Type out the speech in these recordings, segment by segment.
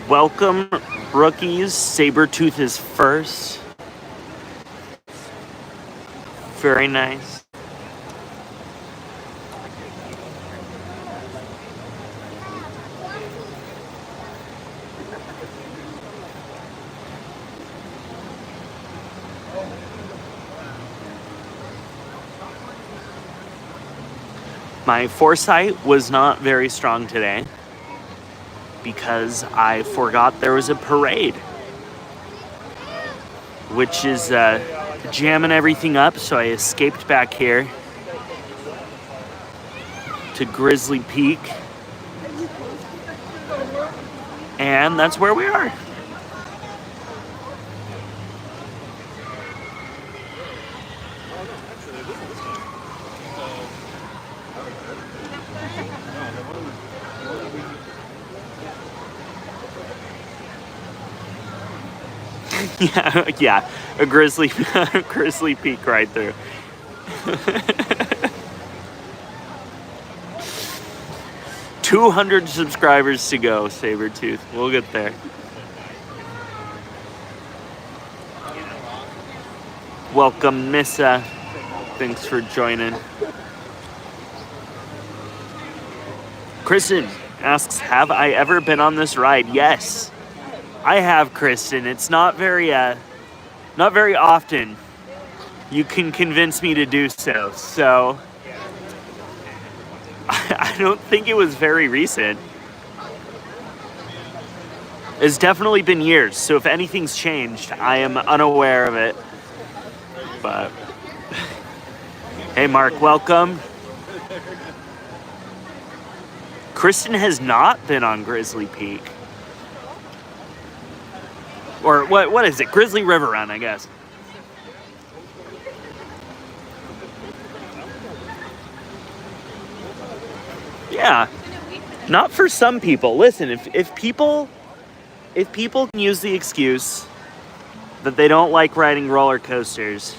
Welcome, rookies. Sabretooth is first. Very nice. My foresight was not very strong today because I forgot there was a parade, which is jamming everything up, so I escaped back here to Grizzly Peak, and that's where we are. Yeah, a Grizzly Peak right through. 200 subscribers to go, Sabretooth. We'll get there. Welcome, Nissa. Thanks for joining. Kristen asks, have I ever been on this ride? Yes, I have, Kristen. It's not very often you can convince me to do so. So I don't think it was very recent. It's definitely been years. So if anything's changed, I am unaware of it. But hey, Mark, welcome. Kristen has not been on Grizzly Peak. Or what is it? Grizzly River Run, I guess. Yeah. Not for some people. Listen, if people can use the excuse that they don't like riding roller coasters,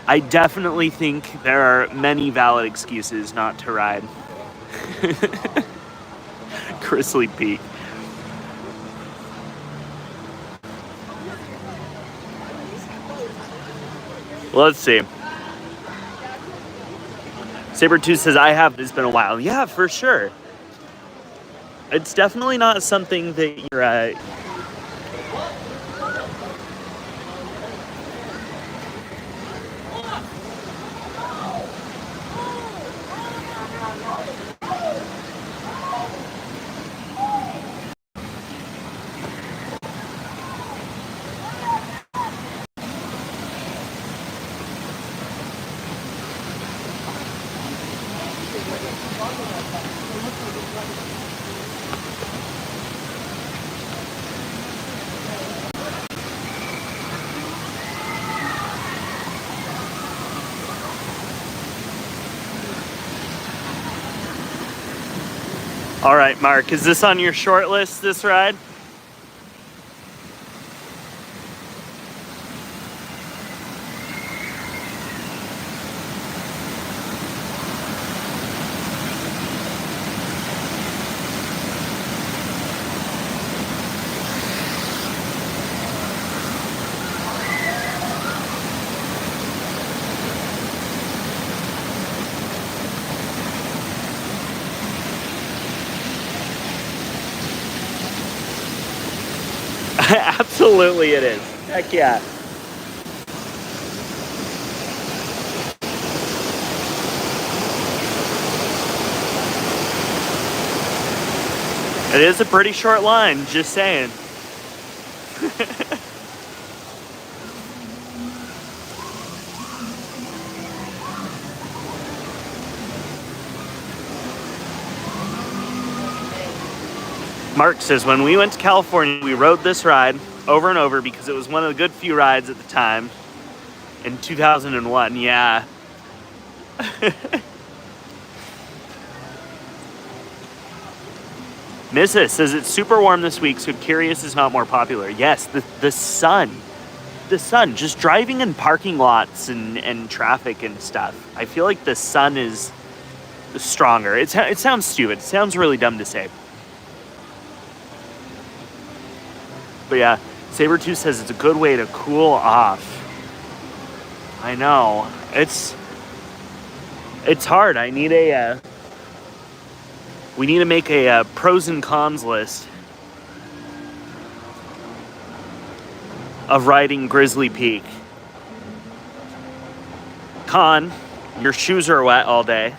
I definitely think there are many valid excuses not to ride Grizzly Peak. Let's see. Sabretooth says, I have. It's been a while. Yeah, for sure. It's definitely not something that you're... All right, Mark, is this on your short list, this ride? Absolutely it is. Heck yeah. It is a pretty short line, just saying. Mark says, when we went to California, we rode this ride over and over because it was one of the good few rides at the time in 2001. Yeah. Mrs. says it's super warm this week, so Curious is not more popular. Yes, the sun. The sun. Just driving in parking lots and traffic and stuff. I feel like the sun is stronger. It sounds stupid. It sounds really dumb to say. But yeah, Sabretooth says it's a good way to cool off. I know. It's hard. We need to make a pros and cons list of riding Grizzly Peak. Con, your shoes are wet all day.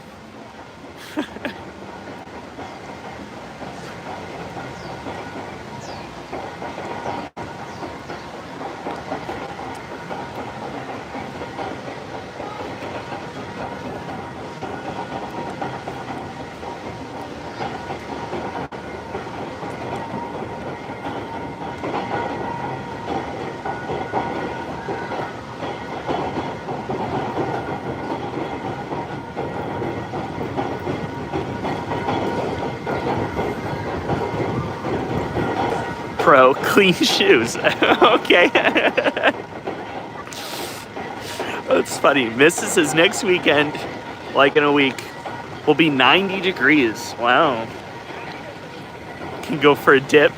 Pro clean shoes. Okay. That's funny. Mrs. says next weekend, like in a week, will be 90 degrees. Wow. Can go for a dip.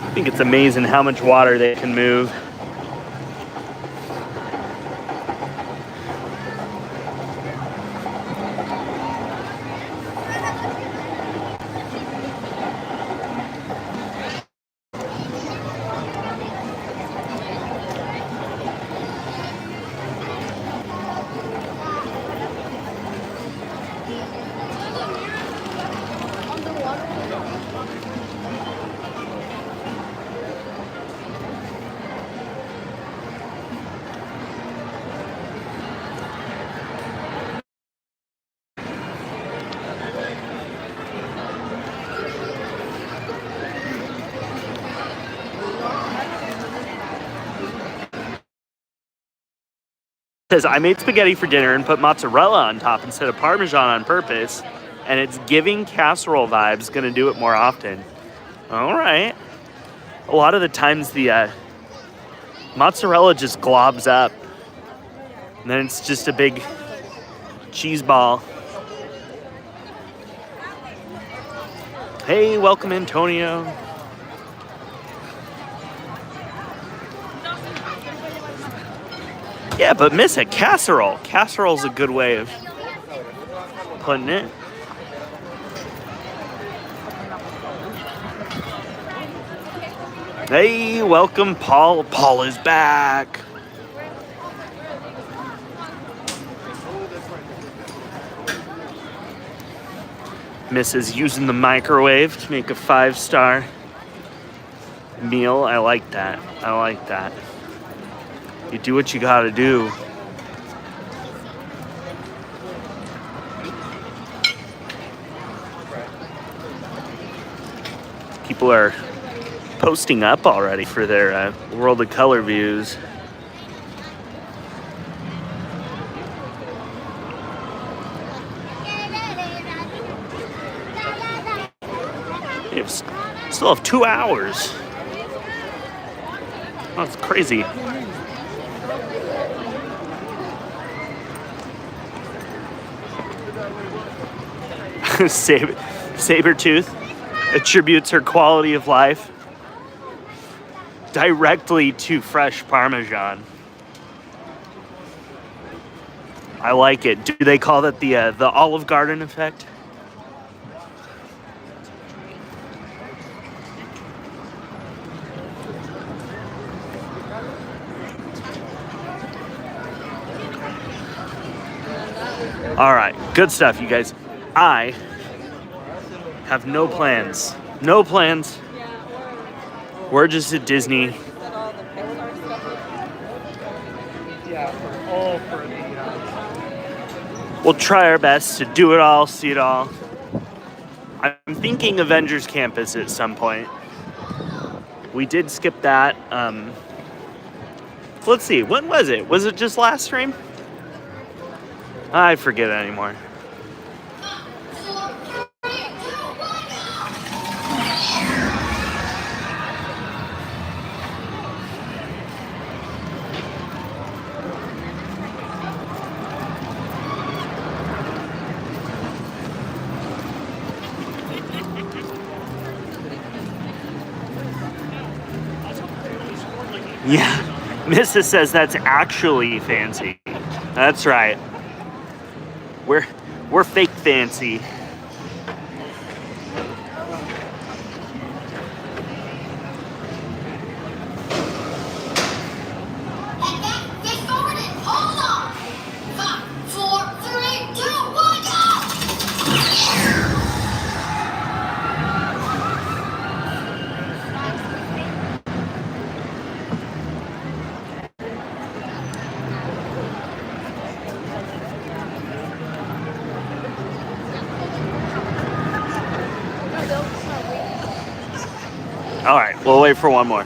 I think it's amazing how much water they can move. Says, I made spaghetti for dinner and put mozzarella on top instead of Parmesan on purpose, and it's giving casserole vibes. Gonna do it more often. All right. A lot of the times the mozzarella just globs up, and then it's just a big cheese ball. Hey, welcome, Antonio. Yeah, but miss a casserole. Casserole's a good way of putting it. Hey, welcome, Paul. Paul is back. Mrs. using the microwave to make a 5-star meal. I like that. I like that. You do what you gotta do. People are posting up already for their World of Color views. We still have 2 hours. That's crazy. Sabretooth attributes her quality of life directly to fresh Parmesan. I like it. Do they call that the Olive Garden effect? All right, good stuff, you guys. I have no plans. No plans. We're just at Disney. We'll try our best to do it all, see it all. I'm thinking Avengers Campus at some point. We did skip that. Let's see, when was it? Was it just last stream? I forget anymore. Yeah, Mrs. says that's actually fancy. That's right. We're fake fancy. All right, we'll wait for one more.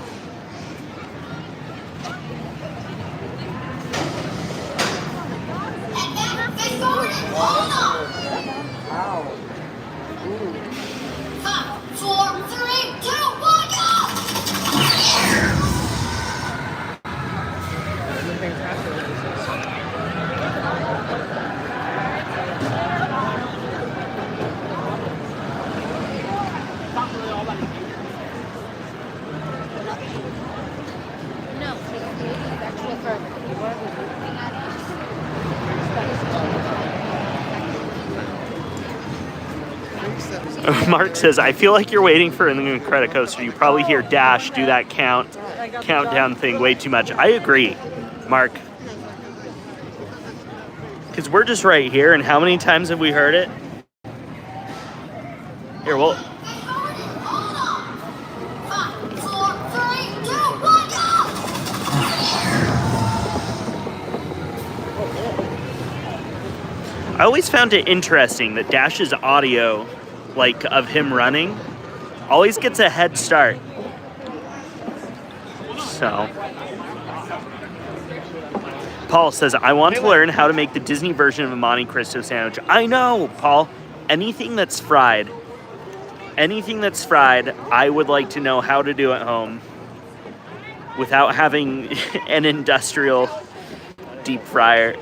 Mark says, I feel like you're waiting for an Incredicoaster. You probably hear Dash do that countdown thing way too much. I agree, Mark. Because we're just right here, and how many times have we heard it? Here, well... I always found it interesting that Dash's audio, like, of him running, always gets a head start. So... Paul says, I want to learn how to make the Disney version of a Monte Cristo sandwich. I know, Paul. Anything that's fried, I would like to know how to do at home without having an industrial deep fryer.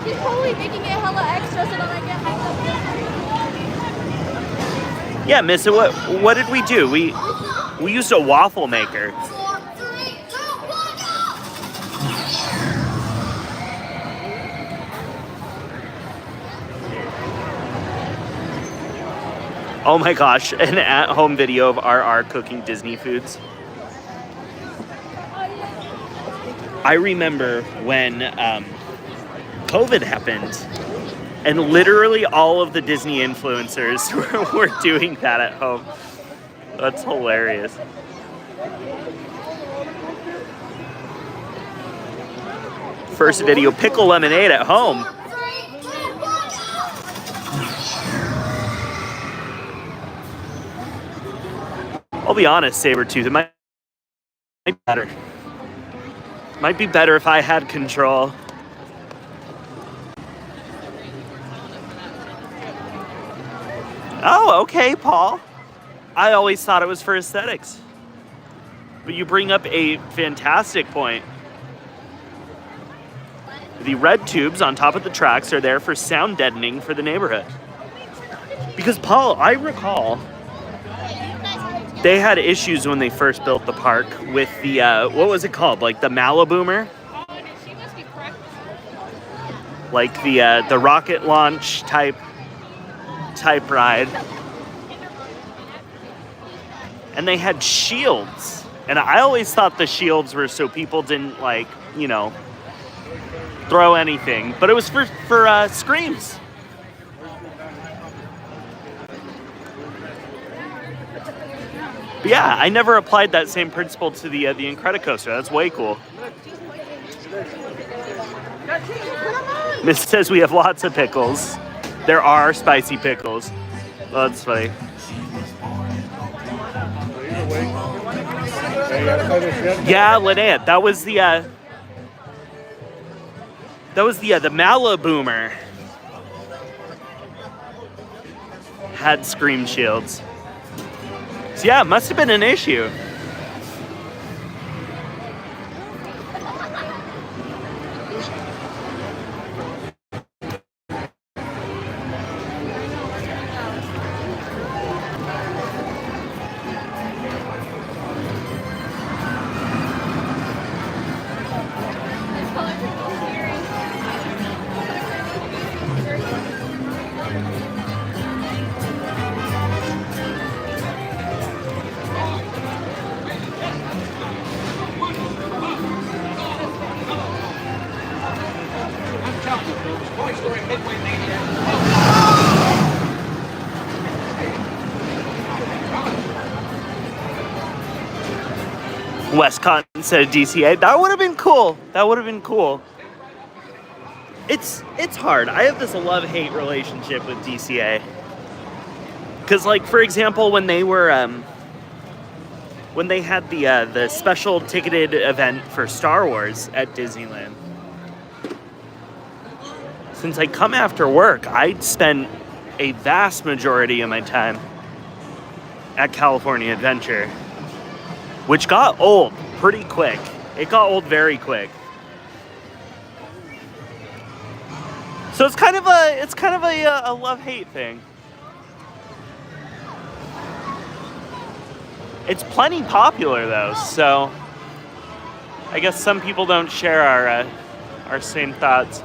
She's probably making it hella extra so that I get my stuff. Yeah, Missa, what did we do? We used a waffle maker. 4, 3, 2, 1, go! Oh my gosh, an at-home video of RR cooking Disney foods. I remember when COVID happened, and literally all of the Disney influencers were doing that at home. That's hilarious. First video, pickle lemonade at home. 4, 3, 2, 1, go! I'll be honest, Sabretooth, it might be better. Might be better if I had control. Oh, okay, Paul. I always thought it was for aesthetics. But you bring up a fantastic point. The red tubes on top of the tracks are there for sound deadening for the neighborhood. Because, Paul, I recall they had issues when they first built the park with the, what was it called? Like the Maliboomer? Like the rocket launch type ride. and they had shields. And I always thought the shields were so people didn't, like, you know, throw anything. But it was for screams. But yeah, I never applied that same principle to the Incredicoaster. That's way cool. Miss says we have lots of pickles. There are spicy pickles. Well, that's funny. Yeah, Lynette, that was the Maliboomer had scream shields. So yeah, it must have been an issue. Westcott said DCA. That would have been cool. That would have been cool. It's hard. I have this love-hate relationship with DCA. Because, like, for example, when they were when they had the special ticketed event for Star Wars at Disneyland, since I come after work, I spent a vast majority of my time at California Adventure, which got old pretty quick. It got old very quick. So it's kind of a love-hate thing. It's plenty popular though, so I guess some people don't share our same thoughts.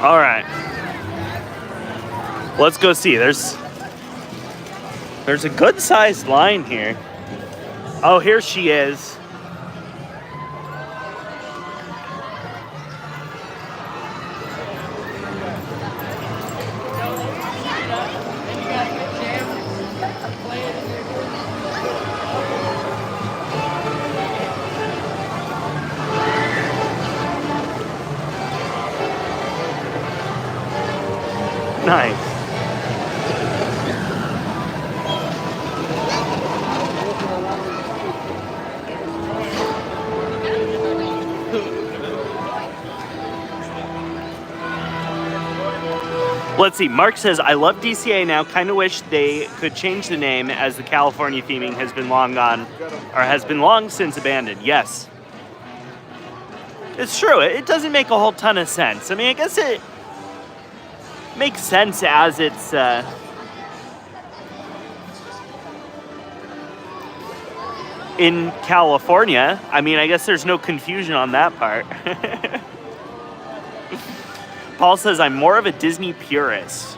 All right, let's go see. There's a good-sized line here. Oh, here she is. Nice. Let's see. Mark says, I love DCA now. Kind of wish they could change the name as the California theming has been long gone, or has been long since abandoned. Yes. It's true. It doesn't make a whole ton of sense. I mean, I guess it makes sense as it's in California. I mean, I guess there's no confusion on that part. Paul says, I'm more of a Disney purist.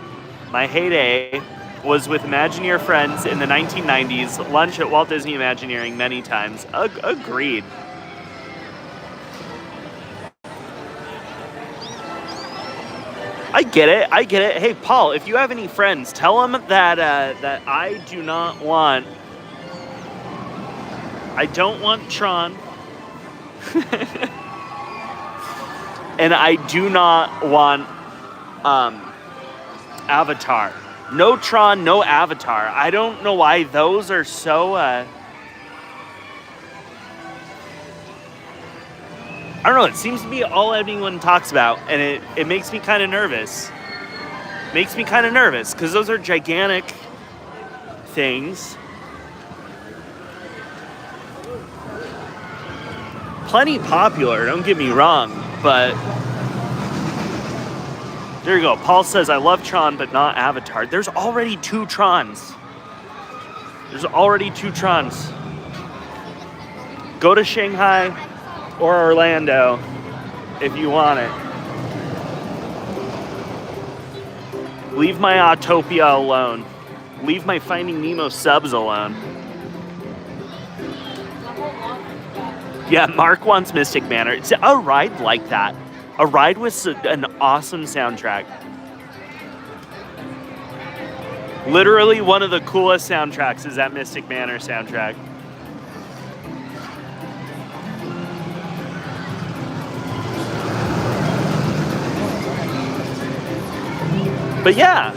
My heyday was with Imagineer friends in the 1990s, lunch at Walt Disney Imagineering many times. Agreed. I get it. Hey, Paul, if you have any friends, tell them that I don't want Tron. And I do not want Avatar. No Tron, no Avatar. I don't know why those are so I don't know, it seems to be all anyone talks about, and it makes me kind of nervous. Because those are gigantic things. Plenty popular, don't get me wrong, but There you go. Paul says, I love Tron, but not Avatar. There's already 2 Trons. There's already 2 Trons. Go to Shanghai or Orlando if you want it. Leave my Autopia alone. Leave my Finding Nemo subs alone. Yeah, Mark wants Mystic Manor. It's a ride like that. A ride with an awesome soundtrack. Literally one of the coolest soundtracks is that Mystic Manor soundtrack. But yeah.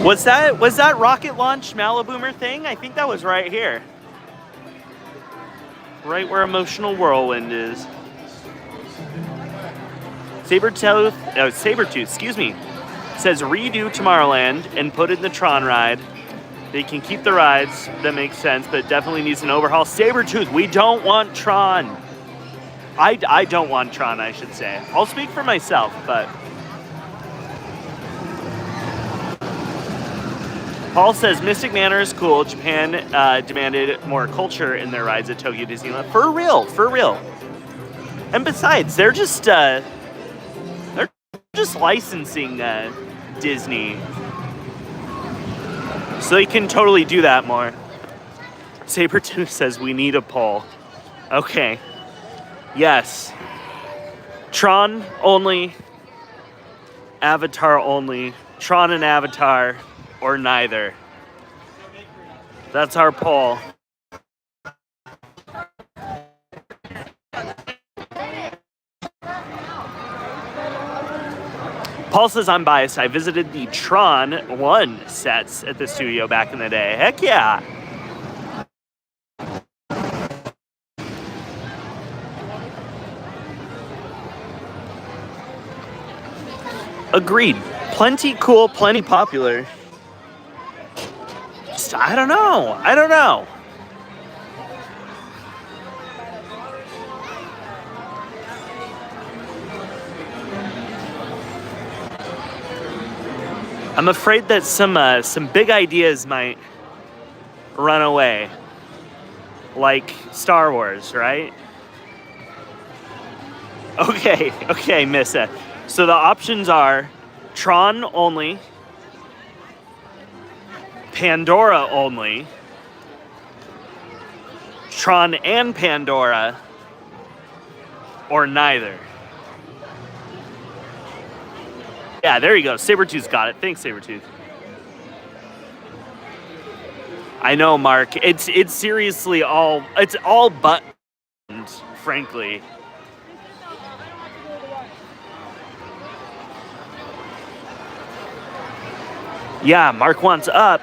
Was that rocket launch Maliboomer thing? I think that was right here. Right where Emotional Whirlwind is. Sabertooth, excuse me, says redo Tomorrowland and put in the Tron ride. They can keep the rides, that makes sense, but it definitely needs an overhaul. Sabertooth, we don't want Tron. I don't want Tron, I should say. I'll speak for myself, but... Paul says, Mystic Manor is cool. Japan demanded more culture in their rides at Tokyo Disneyland. For real, for real. And besides, they're just licensing Disney. So they can totally do that more. Sabertooth says, we need a poll. Okay. Yes. Tron only. Avatar only. Tron and Avatar. Or neither. That's our poll. Paul says, I'm biased. I visited the Tron 1 sets at the studio back in the day. Heck yeah. Agreed. Plenty cool, plenty popular. I don't know. I'm afraid that some big ideas might run away, like Star Wars, right? Okay, Missa. So the options are Tron only, Pandora only, Tron and Pandora, or neither. Yeah, there you go. Sabertooth's got it. Thanks, Sabertooth. I know, Mark. It's seriously all buttons, frankly. Yeah, Mark wants up.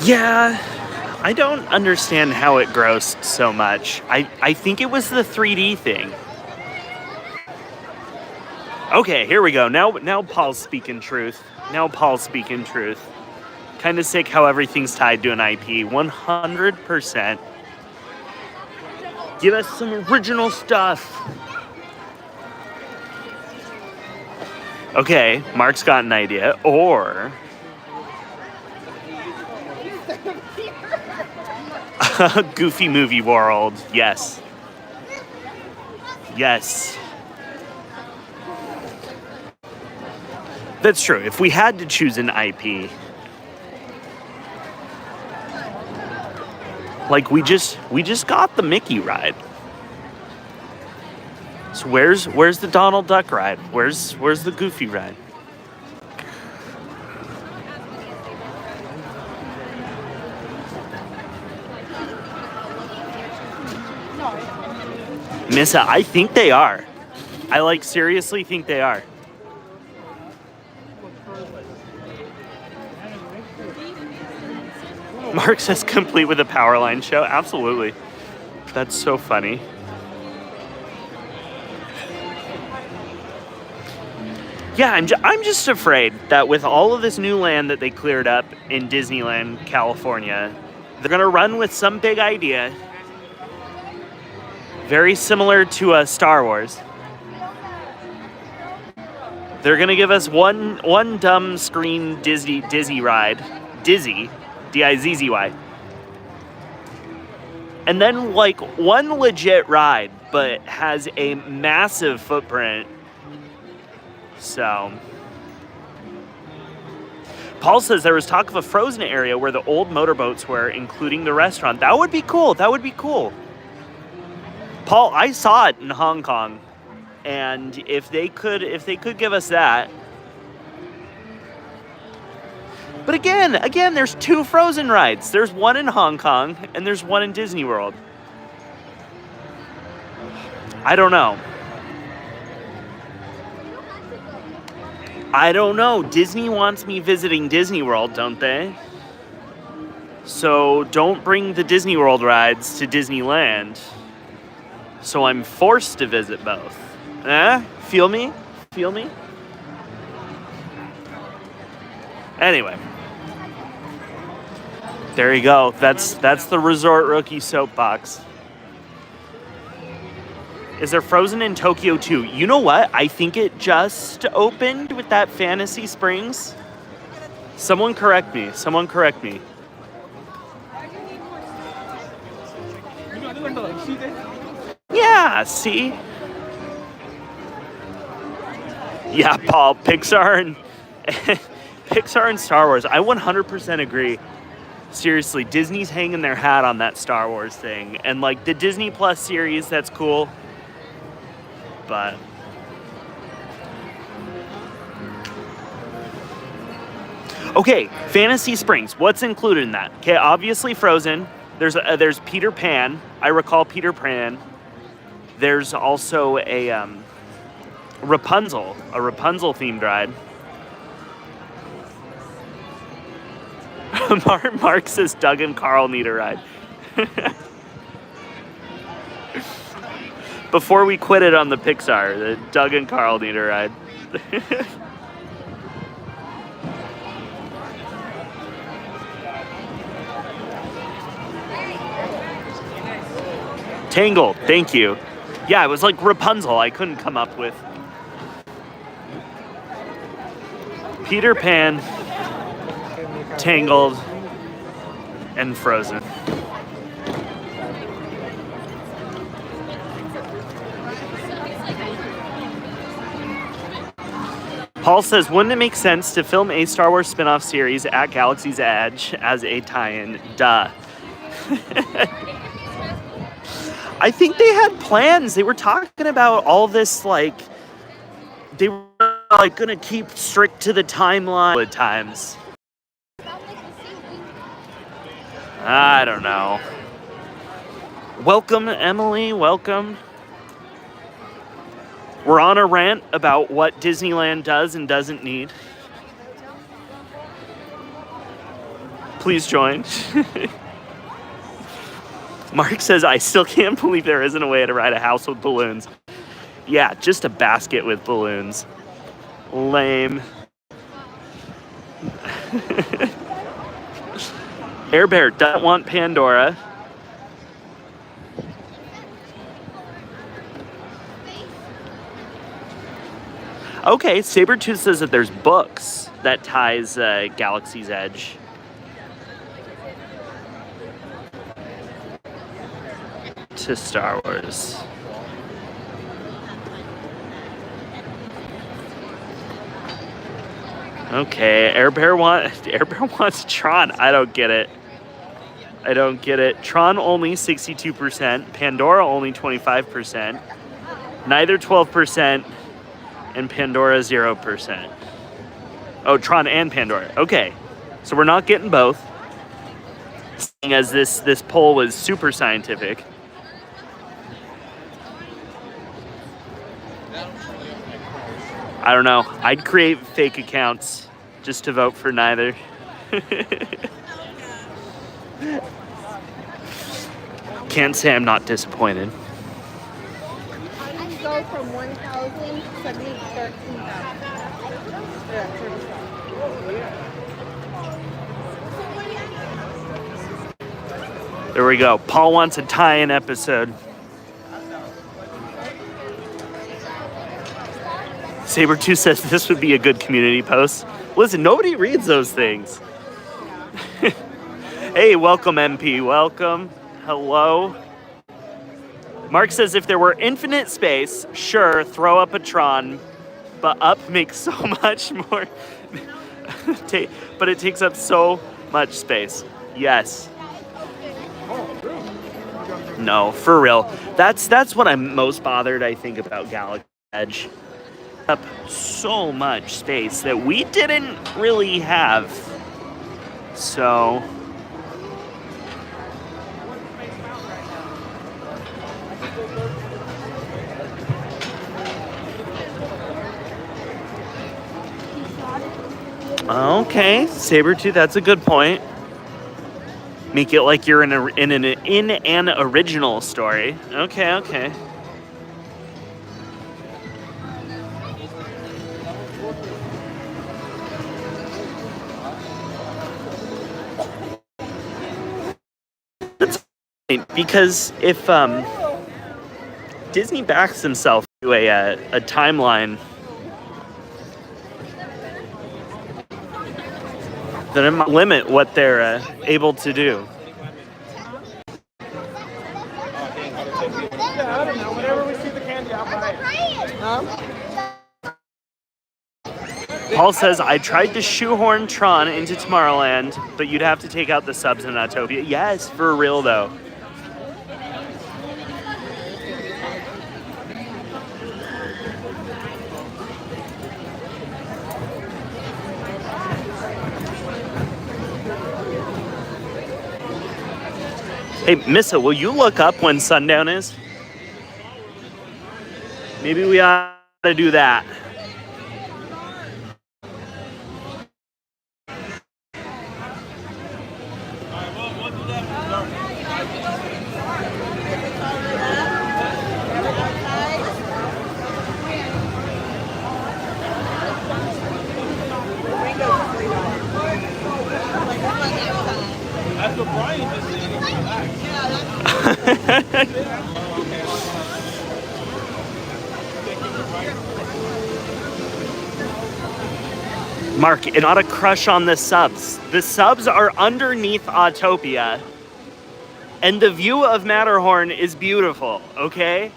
Yeah, I don't understand how it grossed so much. I think it was the 3D thing. Okay, here we go. Now Paul's speaking truth. Kind of sick how everything's tied to an IP. 100%. Give us some original stuff. Okay, Mark's got an idea. Or... Goofy Movie World. Yes. That's true. If we had to choose an IP, like we just got the Mickey ride. So where's the Donald Duck ride? Where's the Goofy ride? Missa, I think they are. I seriously think they are. Mark says complete with a Powerline show. Absolutely. That's so funny. Yeah, I'm just afraid that with all of this new land that they cleared up in Disneyland, California, they're going to run with some big idea, very similar to Star Wars. They're going to give us one dumb screen Dizzy ride, Dizzy, D-I-Z-Z-Y. And then like one legit ride, but has a massive footprint. So, Paul says there was talk of a frozen area where the old motorboats were, including the restaurant. That would be cool. That would be cool. Paul, I saw it in Hong Kong, and if they could give us that. But again, there's two frozen rides. There's one in Hong Kong and there's one in Disney World. I don't know. Disney wants me visiting Disney World, don't they? So don't bring the Disney World rides to Disneyland. So I'm forced to visit both. Feel me? Feel me? Anyway. There you go. That's the Resort Rookie soapbox. Is there Frozen in Tokyo too? You know what? I think it just opened with that Fantasy Springs. Someone correct me. Yeah, see? Yeah, Paul, Pixar and Star Wars. I 100% agree. Seriously, Disney's hanging their hat on that Star Wars thing. And like the Disney Plus series, that's cool. But okay, Fantasy Springs. What's included in that? Okay, obviously Frozen. There's Peter Pan. I recall Peter Pan. There's also a Rapunzel themed ride. Mark says Doug and Carl need a ride. Before we quit it on the Pixar, the Doug and Carl need a ride. Tangled, thank you. Yeah, it was like Rapunzel. I couldn't come up with. Peter Pan, Tangled, and Frozen. Paul says, wouldn't it make sense to film a Star Wars spin-off series at Galaxy's Edge as a tie-in? Duh. I think they had plans. They were talking about all this, like, they were like gonna keep strict to the timeline at times. I don't know. Welcome, Emily. Welcome. We're on a rant about what Disneyland does and doesn't need. Please join. Mark says, I still can't believe there isn't a way to ride a house with balloons. Yeah, just a basket with balloons. Lame. Air Bear doesn't want Pandora. Okay, Sabretooth says that there's books that ties Galaxy's Edge. To Star Wars. Okay, Air Bear wants Tron. I don't get it. Tron only 62%, Pandora only 25%, neither 12%, and Pandora 0%. Oh, Tron and Pandora. Okay, so we're not getting both. Seeing as this poll was super scientific. I don't know. I'd create fake accounts just to vote for neither. Can't say I'm not disappointed. I can go from 1,000 to 13,000. There we go. Paul wants a tie-in episode. Sabretooth says this would be a good community post. Listen, nobody reads those things. Hey, welcome, MP. Welcome. Hello. Mark says if there were infinite space, sure, throw up a Tron, but up makes so much more. But it takes up so much space. Yes. No, for real. That's what I'm most bothered, I think, about Galaxy Edge. Up so much space that we didn't really have. So okay, Sabretooth, that's a good point. Make it like you're in an original story. Okay. That's because if Disney backs himself to a timeline, then it might limit what they're able to do. I don't know. Whenever we see the candy, I'll buy it. Paul says, I tried to shoehorn Tron into Tomorrowland, but you'd have to take out the subs in Autopia. Yes, for real though. Hey, Missa, will you look up when sundown is? Maybe we ought to do that. That's what Brian just did. Mark, it ought to crush on the subs. The subs are underneath Autopia, and the view of Matterhorn is beautiful, okay?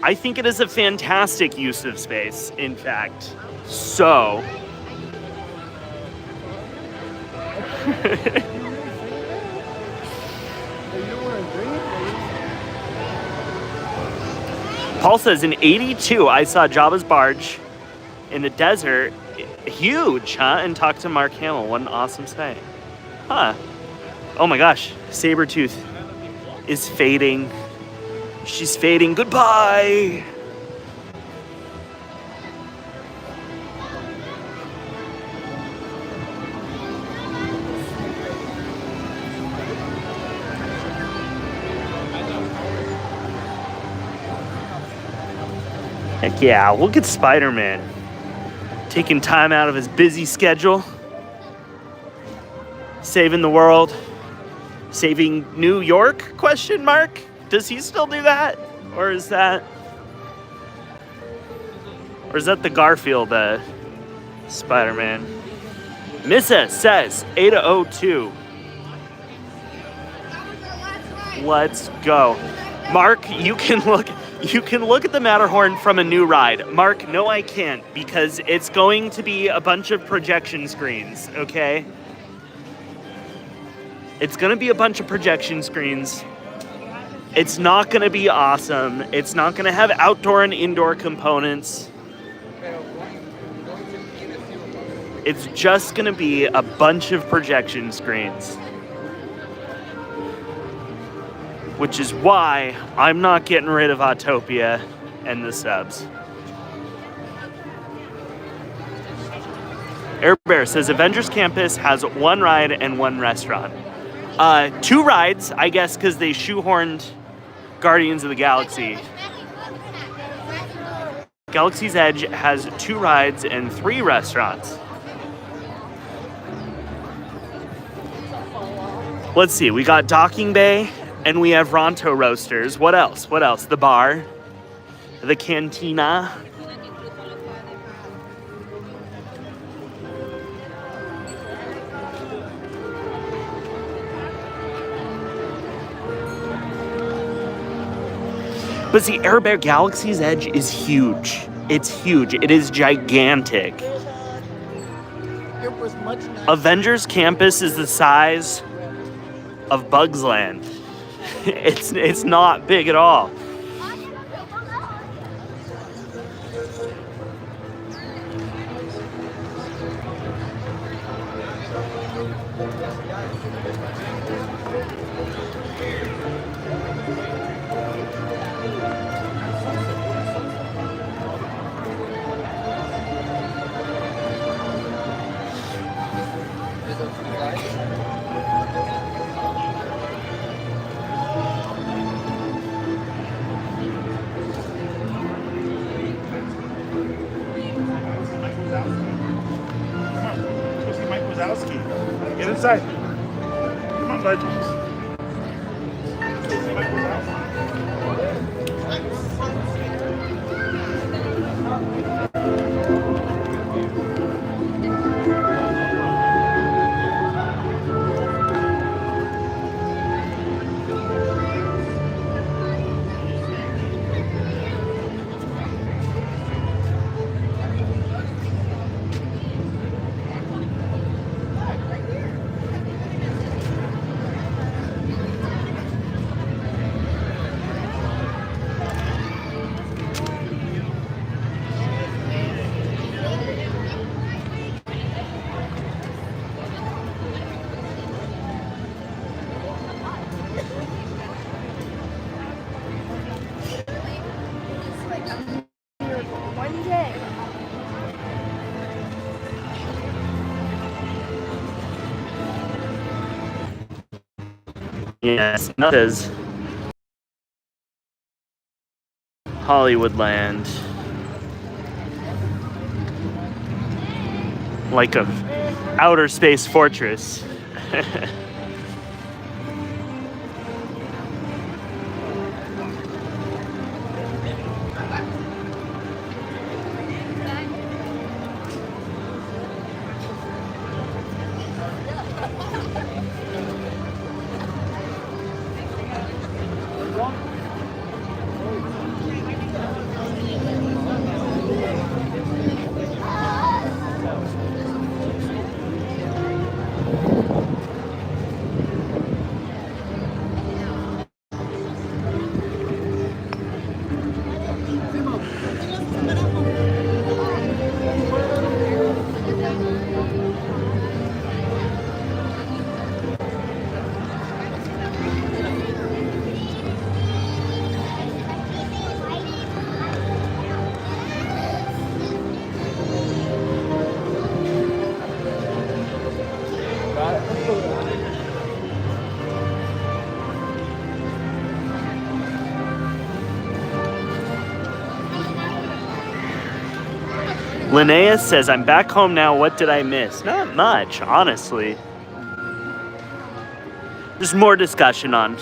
I think it is a fantastic use of space, in fact. So... Paul says, in 82, I saw Jabba's barge in the desert. Huge, huh? And talked to Mark Hamill. What an awesome sight. Huh. Oh my gosh. Sabretooth is fading. She's fading. Goodbye. Heck yeah, look at Spider-Man. Taking time out of his busy schedule. Saving the world. Saving New York, question mark? Does he still do that? Or is that the Garfield Spider-Man? Missa says 802. Let's go. Mark, you can look at the Matterhorn from a new ride. Mark, no I can't, because it's going to be a bunch of projection screens, okay? It's gonna be a bunch of projection screens. It's not gonna be awesome. It's not gonna have outdoor and indoor components. It's just gonna be a bunch of projection screens. Which is why I'm not getting rid of Autopia and the subs. Air Bear says Avengers Campus has one ride and one restaurant. 2 rides, I guess, because they shoehorned Guardians of the Galaxy. Galaxy's Edge has 2 rides and 3 restaurants. Let's see, we got Docking Bay and we have Ronto Roasters. What else? What else? The bar, the cantina. But see, Air Bear Galaxy's Edge is huge. It's huge. It is gigantic. It was much nicer. Avengers Campus is the size of Bugs Land. It's not big at all. Get inside. Come on, Legends. One day. Yes, that is Hollywoodland. Like a outer space fortress. Linnea says, I'm back home now. What did I miss? Not much, honestly. Just more discussion on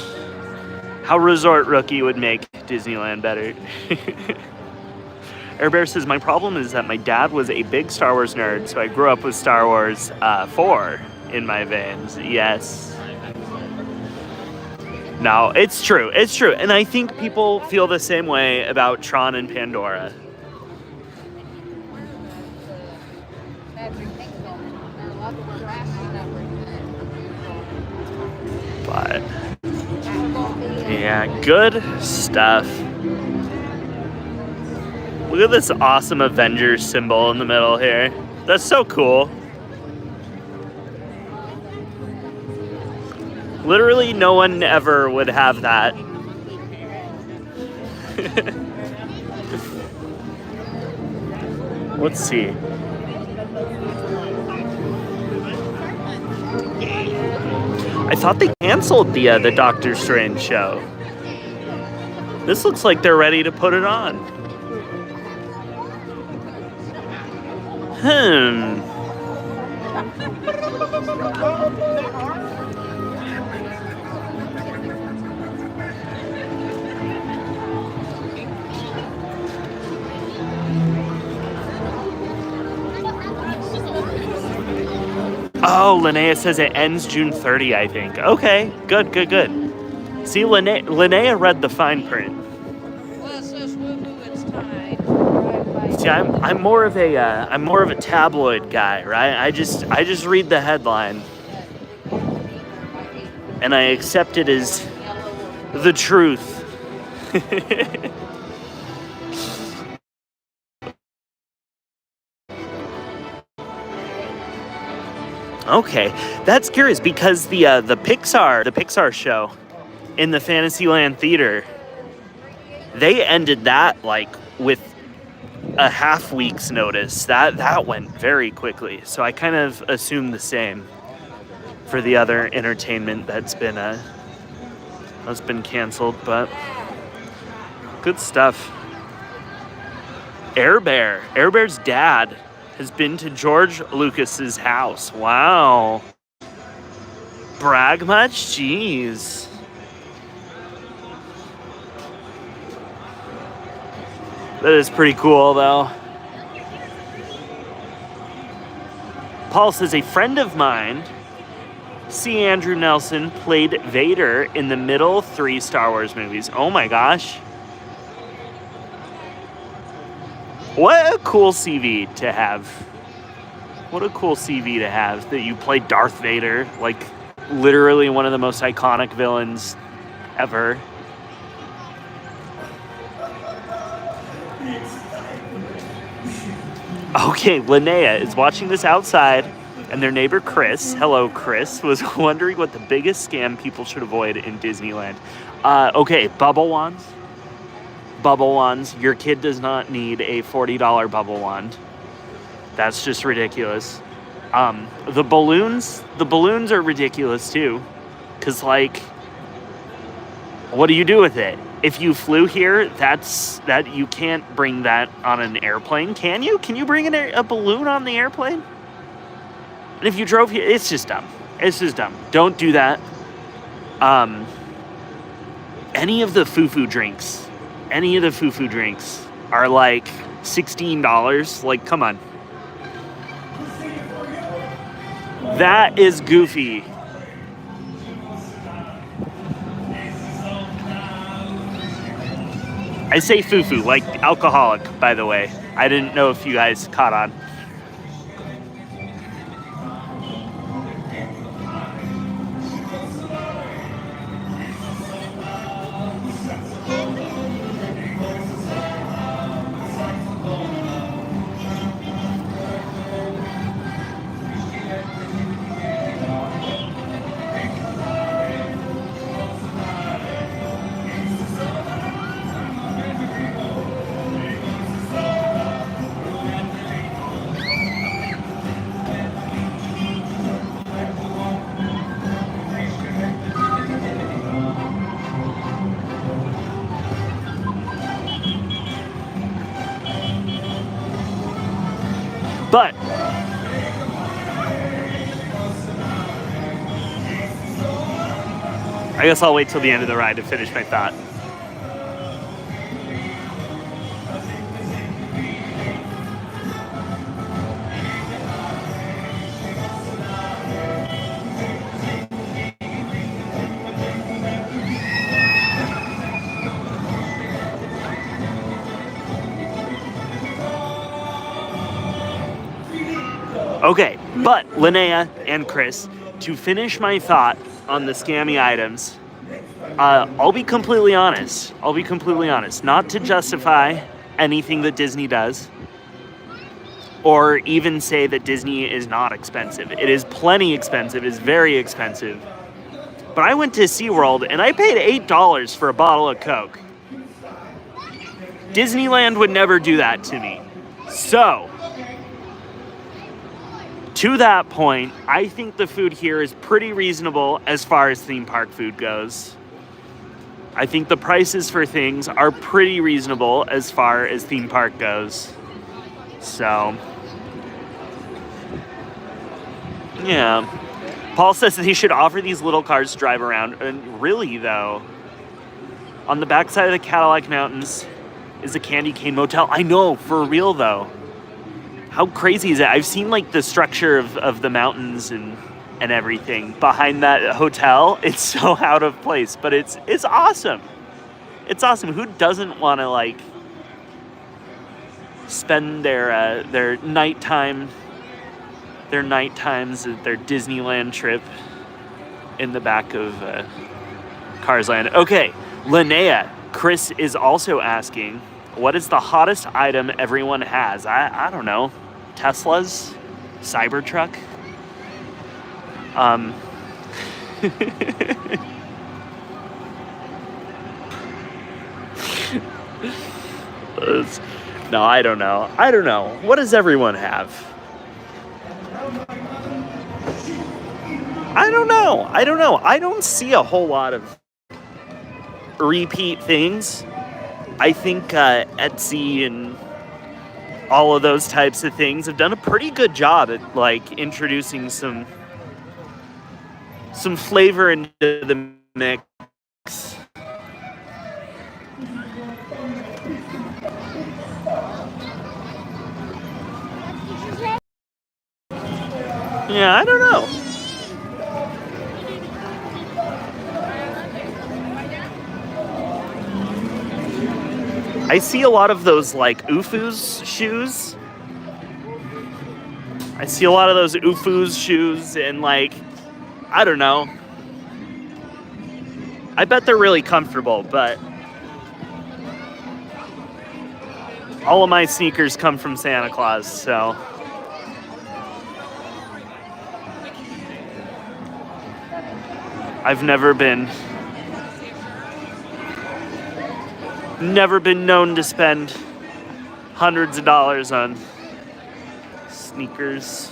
how Resort Rookie would make Disneyland better. Air Bear says, my problem is that my dad was a big Star Wars nerd, so I grew up with Star Wars 4 in my veins. Yes. No, it's true. It's true. And I think people feel the same way about Tron and Pandora. But yeah, good stuff. Look at this awesome Avengers symbol in the middle here. That's so cool. Literally no one ever would have that. Let's see. I thought they canceled the Doctor Strange show. This looks like they're ready to put it on. Hmm. Oh, Linnea says it ends June 30, I think. Okay, good. See, Linnea read the fine print. Well, it says woohoo, it's time. See, I'm more of a tabloid guy, right? I just read the headline, and I accept it as the truth. Okay, that's curious because the Pixar show in the Fantasyland Theater, they ended that like with a half week's notice. That went very quickly. So I kind of assume the same for the other entertainment that's been canceled, but good stuff. Air Bear's dad has been to George Lucas's house. Wow. Brag much? Jeez. That is pretty cool, though. Paul says, a friend of mine, C. Andrew Nelson, played Vader in the middle 3 Star Wars movies. Oh my gosh. What a cool CV to have. What a cool CV to have that you played Darth Vader, like literally one of the most iconic villains ever. Okay, Linnea is watching this outside, and their neighbor Chris, hello Chris, was wondering what the biggest scam people should avoid in Disneyland. Okay, bubble wands. Bubble wands. Your kid does not need a $40 bubble wand. That's just ridiculous. The balloons are ridiculous too. Cause like, what do you do with it? If you flew here, you can't bring that on an airplane, can you? Can you bring a balloon on the airplane? And if you drove here, it's just dumb. It's just dumb. Don't do that. Any of the foo-foo drinks are like $16. Like, come on. That is goofy. I say foo-foo, like alcoholic, by the way. I didn't know if you guys caught on. But I guess I'll wait till the end of the ride to finish my thought. Okay, but Linnea and Chris, to finish my thought on the scammy items, I'll be completely honest. Not to justify anything that Disney does, or even say that Disney is not expensive. It is plenty expensive. It is very expensive. But I went to SeaWorld and I paid $8 for a bottle of Coke. Disneyland would never do that to me. So, to that point, I think the food here is pretty reasonable as far as theme park food goes. I think the prices for things are pretty reasonable as far as theme park goes. So, Yeah. Paul says that he should offer these little cars to drive around. And really, though, on the backside of the Cadillac Mountains is a candy cane motel. I know, for real, though. How crazy is it? I've seen, like, the structure of the mountains and everything behind that hotel. It's so out of place, but it's awesome. It's awesome. Who doesn't want to, like, spend their nighttime... their night times, their Disneyland trip in the back of Cars Land. Okay, Linnea, Chris is also asking, what is the hottest item everyone has? I don't know. Teslas? Cybertruck? No, I don't know. I don't know. What does everyone have? I don't know. I don't see a whole lot of repeat things. I think Etsy and all of those types of things have done a pretty good job at, like, introducing some flavor into the mix. Yeah, I don't know. I see a lot of those, like, UFU's shoes. I see a lot of those UFU's shoes and, like, I don't know. I bet they're really comfortable, but all of my sneakers come from Santa Claus, so... I've never been known to spend hundreds of dollars on sneakers.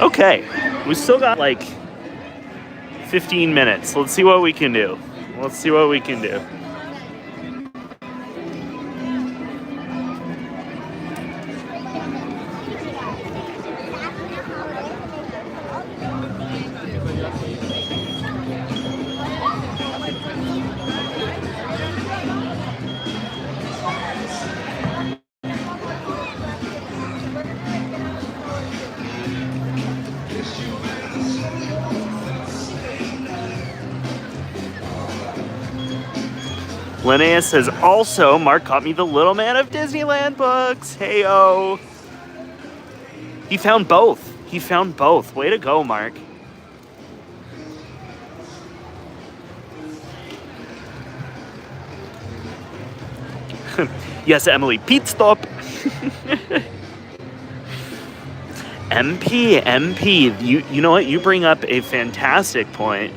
Okay, we still got like 15 minutes. Let's see what we can do. Linnea says, also, Mark got me the Little Man of Disneyland books. Hey-o. He found both. Way to go, Mark. Yes, Emily, Pete, stop. MP, you know what? You bring up a fantastic point.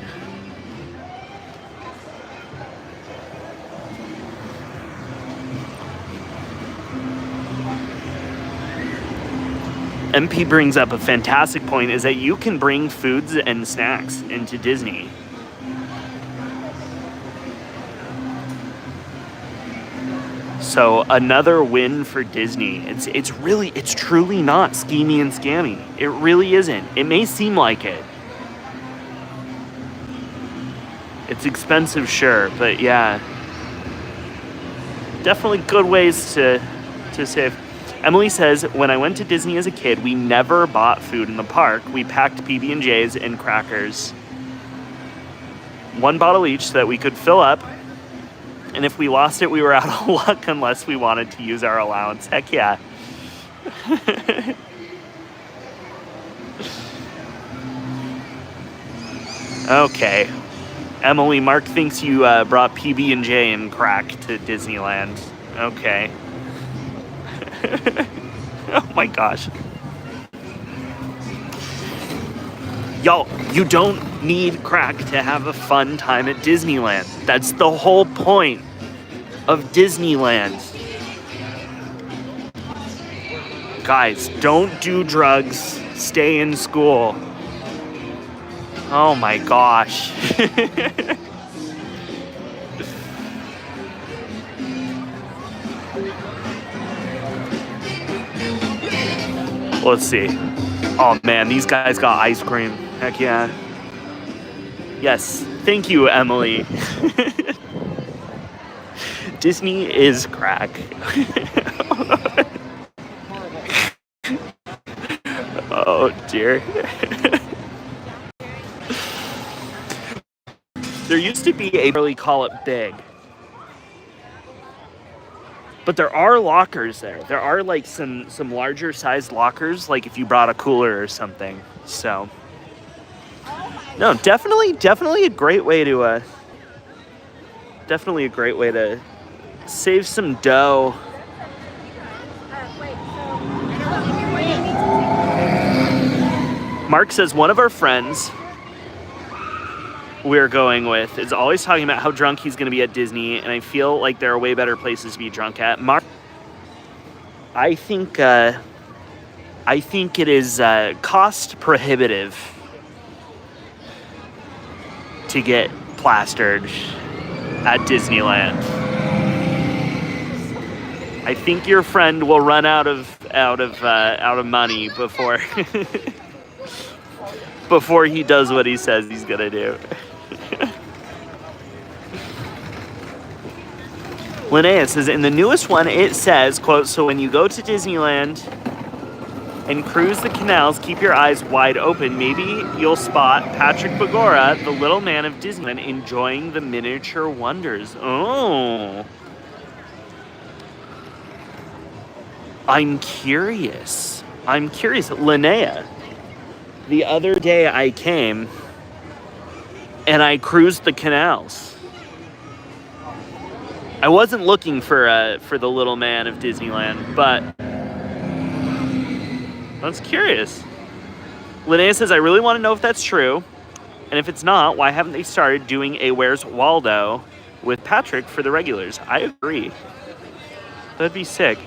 MP brings up a fantastic point, is that you can bring foods and snacks into Disney. So another win for Disney. It's truly not schemy and scammy. It really isn't. It may seem like it. It's expensive, sure, but yeah. Definitely good ways to save. Emily says, when I went to Disney as a kid, we never bought food in the park. We packed PB&Js and crackers. One bottle each so that we could fill up. And if we lost it, we were out of luck unless we wanted to use our allowance. Heck yeah. Okay. Emily, Mark thinks you brought PB&J and crack to Disneyland. Okay. Oh my gosh. Y'all, you don't need crack to have a fun time at Disneyland. That's the whole point of Disneyland. Guys, don't do drugs. Stay in school. Oh my gosh. Let's see. Oh man, these guys got ice cream. Heck yeah. Yes, thank you, Emily. Disney is crack. Oh dear. There used to be a really call it big. But there are lockers there. There are like some larger sized lockers, like if you brought a cooler or something. So no, definitely a great way to save some dough. Mark says one of our friends we're going with is always talking about how drunk he's going to be at Disney, and I feel like there are way better places to be drunk at. Mark, I think it is cost prohibitive to get plastered at Disneyland. I think your friend will run out of money before before he does what he says he's gonna do. Linnea says, in the newest one, it says, quote, so when you go to Disneyland and cruise the canals, keep your eyes wide open. Maybe you'll spot Patrick Bagora, the little man of Disneyland, enjoying the miniature wonders. Oh. I'm curious. Linnea, the other day I came and I cruised the canals. I wasn't looking for the little man of Disneyland, but I was curious. Linnea says, I really want to know if that's true. And if it's not, why haven't they started doing a Where's Waldo with Patrick for the regulars? I agree. That'd be sick.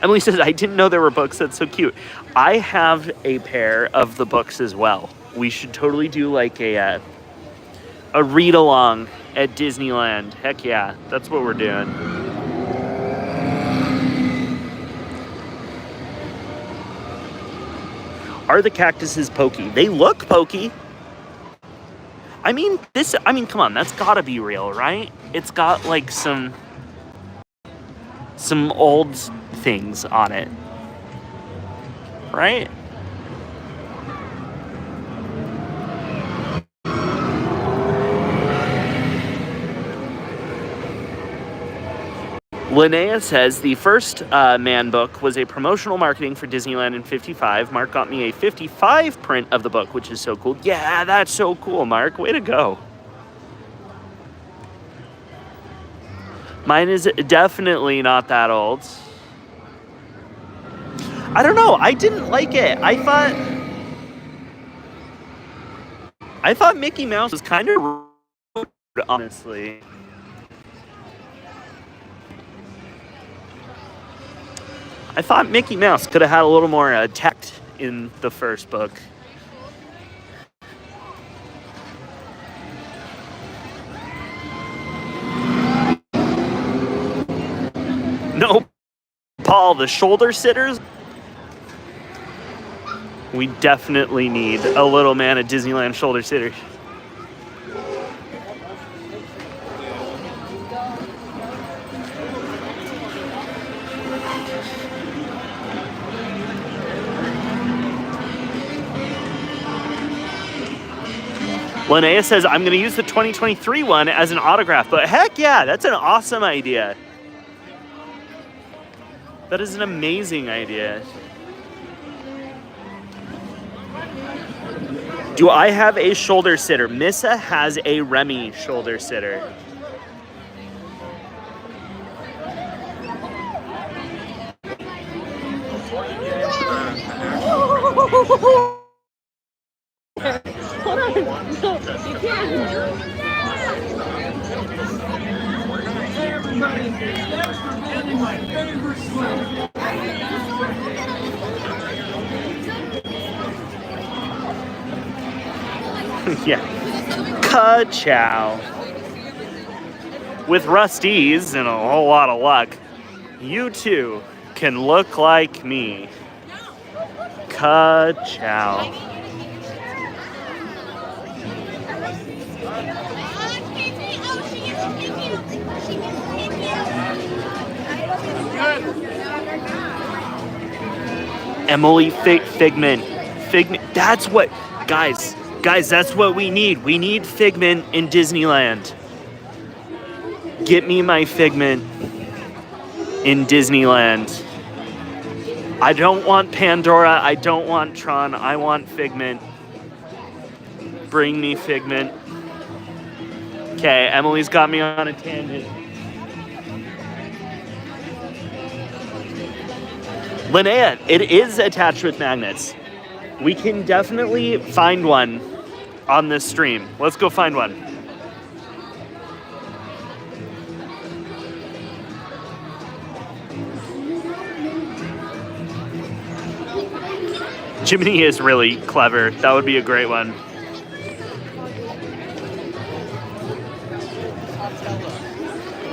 Emily says, I didn't know there were books. That's so cute. I have a pair of the books as well. We should totally do like a read-along at Disneyland. Heck yeah, that's what we're doing. Are the cactuses pokey? They look pokey. I mean, come on, that's gotta be real, right? It's got like some old things on it, right? Linnea says, the first Man book was a promotional marketing for Disneyland in 55. Mark got me a 55 print of the book, which is so cool. Yeah, that's so cool, Mark. Way to go. Mine is definitely not that old. I don't know. I didn't like it. I thought Mickey Mouse was kind of rude, honestly. I thought Mickey Mouse could have had a little more tact in the first book. No, Paul, the shoulder sitters. We definitely need a little man at Disneyland shoulder sitters. Linnea says, I'm going to use the 2023 one as an autograph, but heck yeah, that's an awesome idea. That is an amazing idea. Do I have a shoulder sitter? Missa has a Remy shoulder sitter. Hold on. No, you can't. Yeah. Ka-chow. With Rusty's and a whole lot of luck, you too can look like me. Ka-chow. Emily Figment. That's what, guys, that's what we need. We need Figment in Disneyland. Get me my Figment in Disneyland. I don't want Pandora. I don't want Tron. I want Figment. Bring me Figment. Okay, Emily's got me on a tangent. Linnea, it is attached with magnets. We can definitely find one on this stream. Let's go find one. Jiminy is really clever. That would be a great one.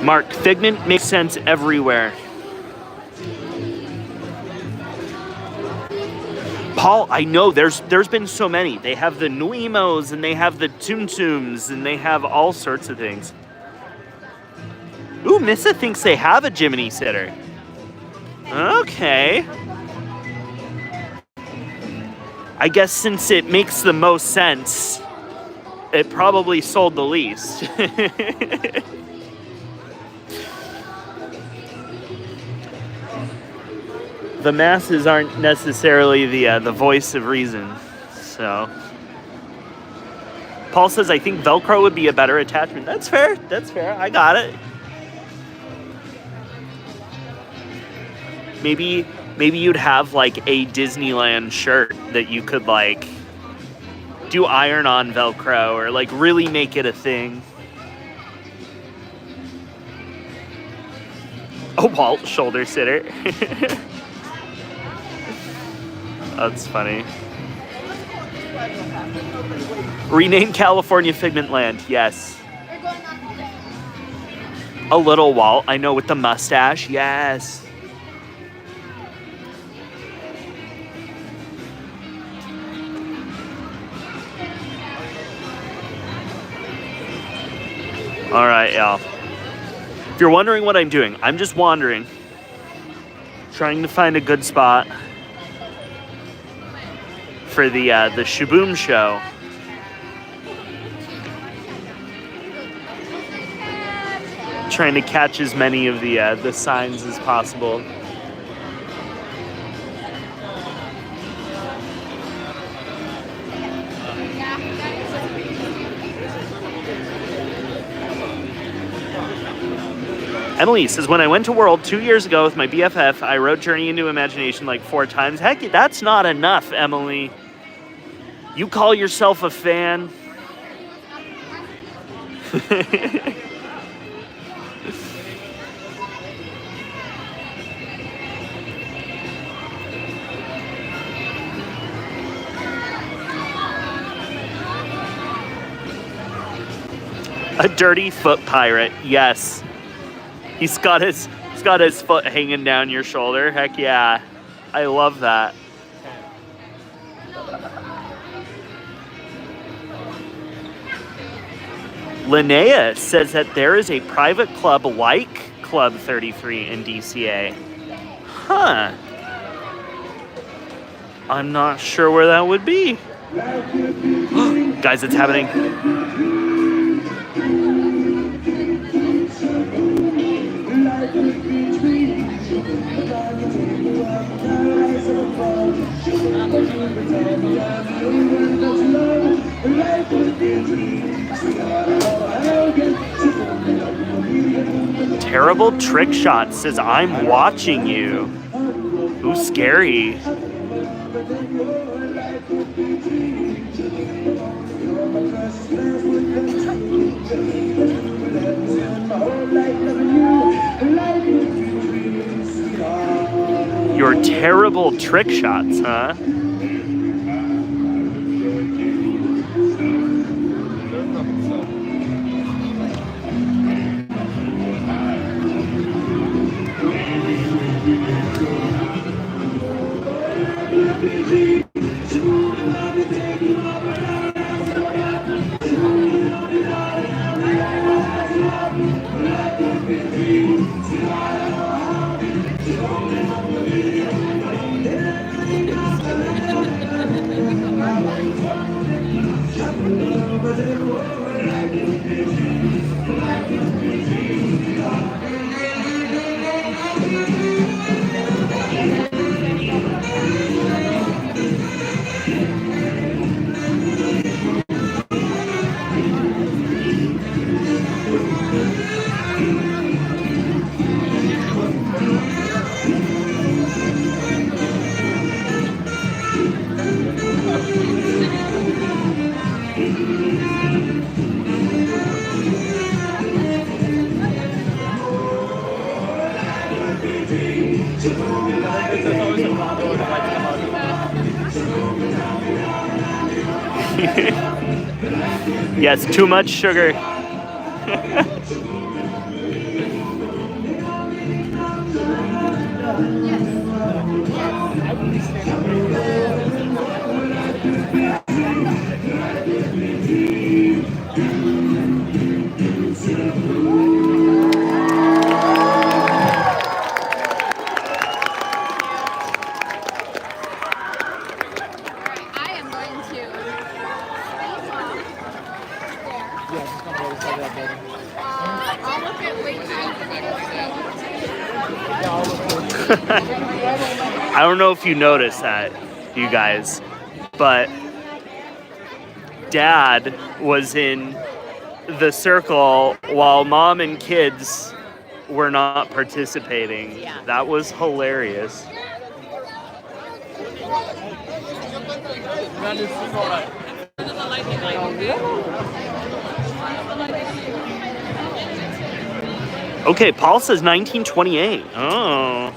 Mark, Figment makes sense everywhere. Paul, I know there's been so many. They have the Nuimos and they have the Tsum Tsums and they have all sorts of things. Ooh, Missa thinks they have a Jiminy sitter. Okay. I guess since it makes the most sense, it probably sold the least. The masses aren't necessarily the voice of reason, so. Paul says, I think Velcro would be a better attachment. That's fair. That's fair. I got it. Maybe you'd have like a Disneyland shirt that you could like do iron-on Velcro or like really make it a thing. A Walt shoulder sitter. That's funny. Rename California Figment Land. Yes. A little Walt. I know, with the mustache. Yes. All right, y'all. If you're wondering what I'm doing, I'm just wandering, trying to find a good spot for the Shaboom show. Trying to catch as many of the signs as possible. Emily says, when I went to World 2 years ago with my BFF, I rode Journey into Imagination like 4 times. Heck, that's not enough, Emily. You call yourself a fan? A dirty foot pirate, yes. He's got his foot hanging down your shoulder. Heck yeah. I love that. Linnea says that there is a private club like Club 33 in DCA. Huh. I'm not sure where that would be. Guys, it's happening. Terrible Trick Shot says, I'm watching you. Ooh, scary. Your terrible trick shots, huh? Yes, too much sugar. I don't know if you noticed that, you guys, but Dad was in the circle while Mom and kids were not participating. Yeah. That was hilarious. Okay, Paul says 1928. Oh.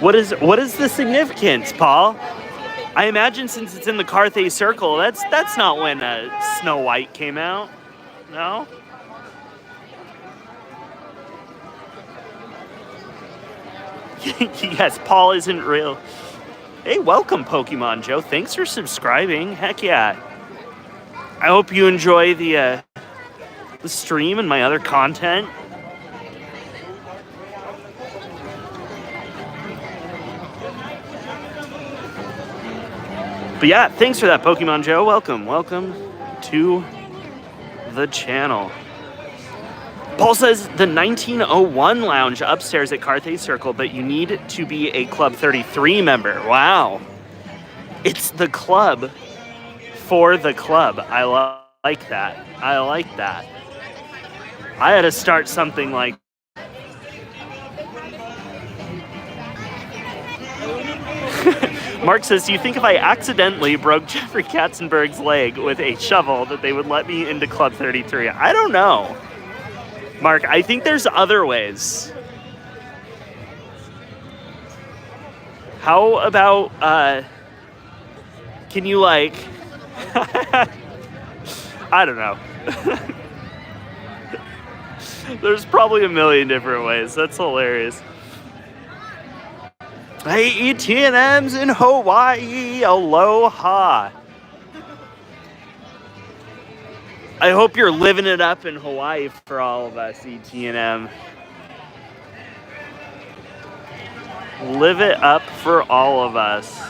What is the significance, Paul? I imagine since it's in the Carthay Circle, that's not when Snow White came out. No? Yes, Paul isn't real. Hey, welcome, Pokemon Joe. Thanks for subscribing. Heck yeah. I hope you enjoy the stream and my other content. But yeah, thanks for that, Pokemon Joe. Welcome to the channel. Paul says the 1901 lounge upstairs at Carthay Circle, but you need to be a Club 33 member. Wow. It's the club for the club. I like that. I like that. I had to start something like Mark says, do you think if I accidentally broke Jeffrey Katzenberg's leg with a shovel that they would let me into Club 33? I don't know. Mark, I think there's other ways. How about, can you like, I don't know. There's probably a million different ways. That's hilarious. I eat T&Ms in Hawaii. Aloha. I hope you're living it up in Hawaii for all of us, ET&M. Live it up for all of us.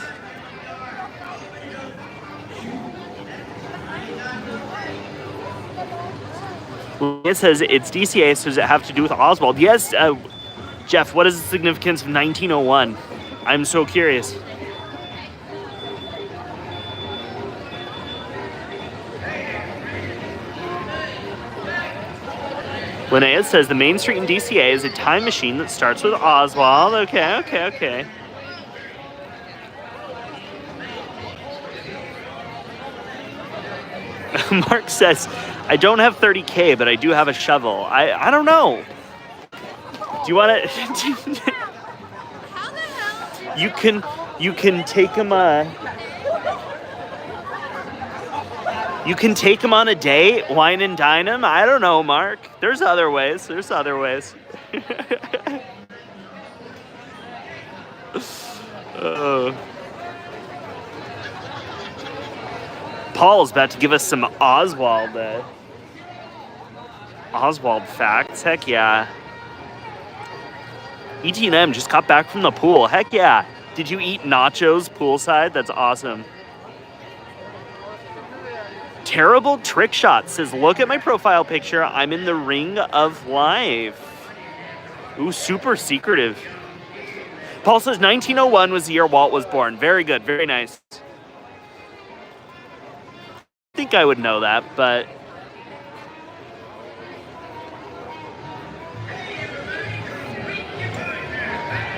It says it's DCA, so does it have to do with Oswald? Yes, Jeff, what is the significance of 1901? I'm so curious. Linnea says the main street in DCA is a time machine that starts with Oswald. Okay. Mark says, I don't have 30K, but I do have a shovel. I don't know. Do you want to... How the hell? You can take him you can take him on a date, wine and dine him. I don't know, Mark. There's other ways. Paul's about to give us some Oswald facts. Heck yeah. ET&M just got back from the pool. Heck yeah. Did you eat nachos poolside? That's awesome. Terrible Trick Shot says, look at my profile picture. I'm in the ring of life. Ooh, super secretive. Paul says 1901 was the year Walt was born. Very good. Very nice. I think I would know that, but...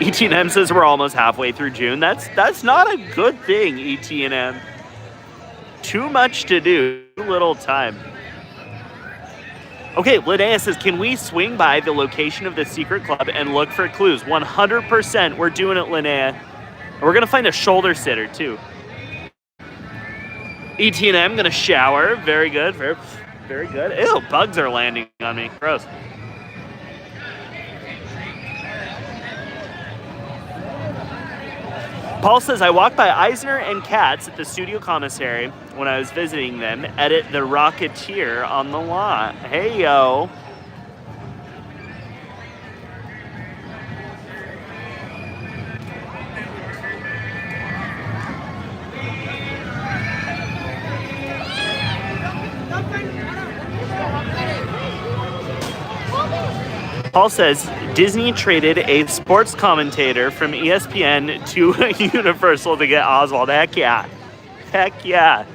ET&M says we're almost halfway through June. That's not a good thing, ET&M. Too much to do, too little time. Okay, Linnea says, can we swing by the location of the secret club and look for clues? 100%, we're doing it, Linnea. And we're gonna find a shoulder sitter too. ET&M gonna shower. Very good, very, very good. Ew, bugs are landing on me. Gross. Paul says, I walked by Eisner and Katz at the studio commissary when I was visiting them, edit The Rocketeer on the lot. Hey, yo. Paul says, Disney traded a sports commentator from ESPN to Universal to get Oswald. Heck yeah. Heck yeah.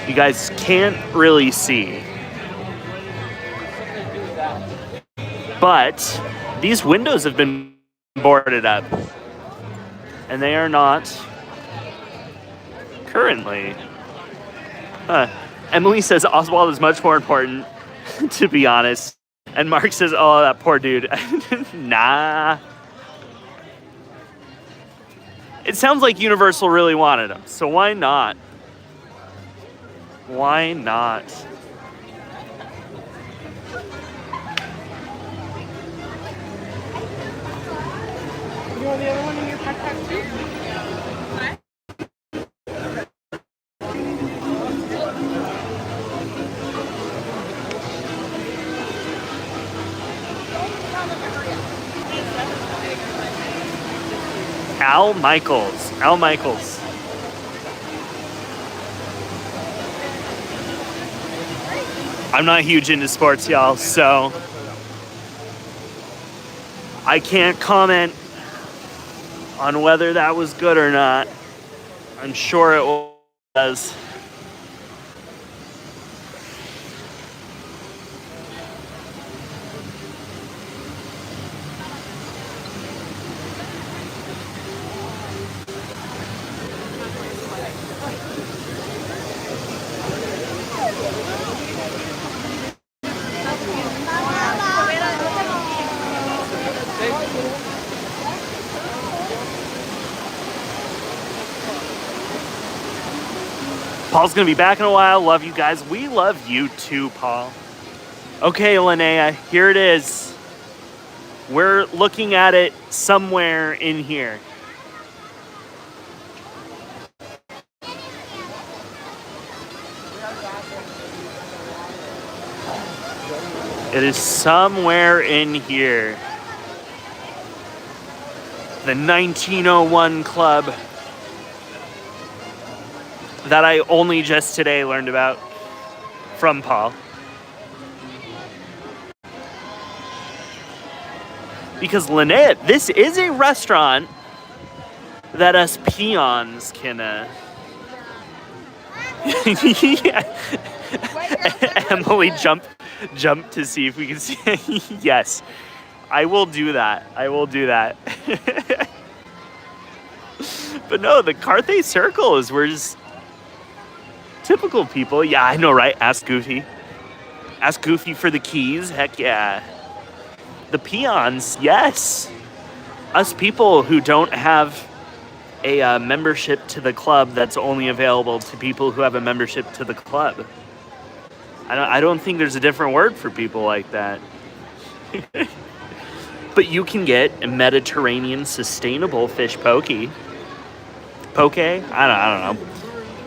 You guys can't really see, but these windows have been boarded up, and they are not currently. Emily says Oswald is much more important, to be honest. And Mark says, oh, that poor dude. Nah. It sounds like Universal really wanted him, so why not? Why not? You want the other one in your backpack too? Al Michaels. Al Michaels. I'm not huge into sports, y'all, so I can't comment on whether that was good or not. I'm sure it was. Paul's gonna be back in a while. Love you guys. We love you too, Paul. Okay, Linnea, here it is. We're looking at it somewhere in here. It is somewhere in here. The 1901 Club that I only just today learned about from Paul. Because Linnea, this is a restaurant that us peons can Emily jump to see if we can see. Yes, I will do that. I will do that. But no, the Carthay Circle is where just typical people. Yeah, I know, right? Ask Goofy. Ask Goofy for the keys. Heck yeah. The peons, yes. Us people who don't have a membership to the club that's only available to people who have a membership to the club. I don't think there's a different word for people like that. But you can get a Mediterranean sustainable fish poke. Poke? I don't know.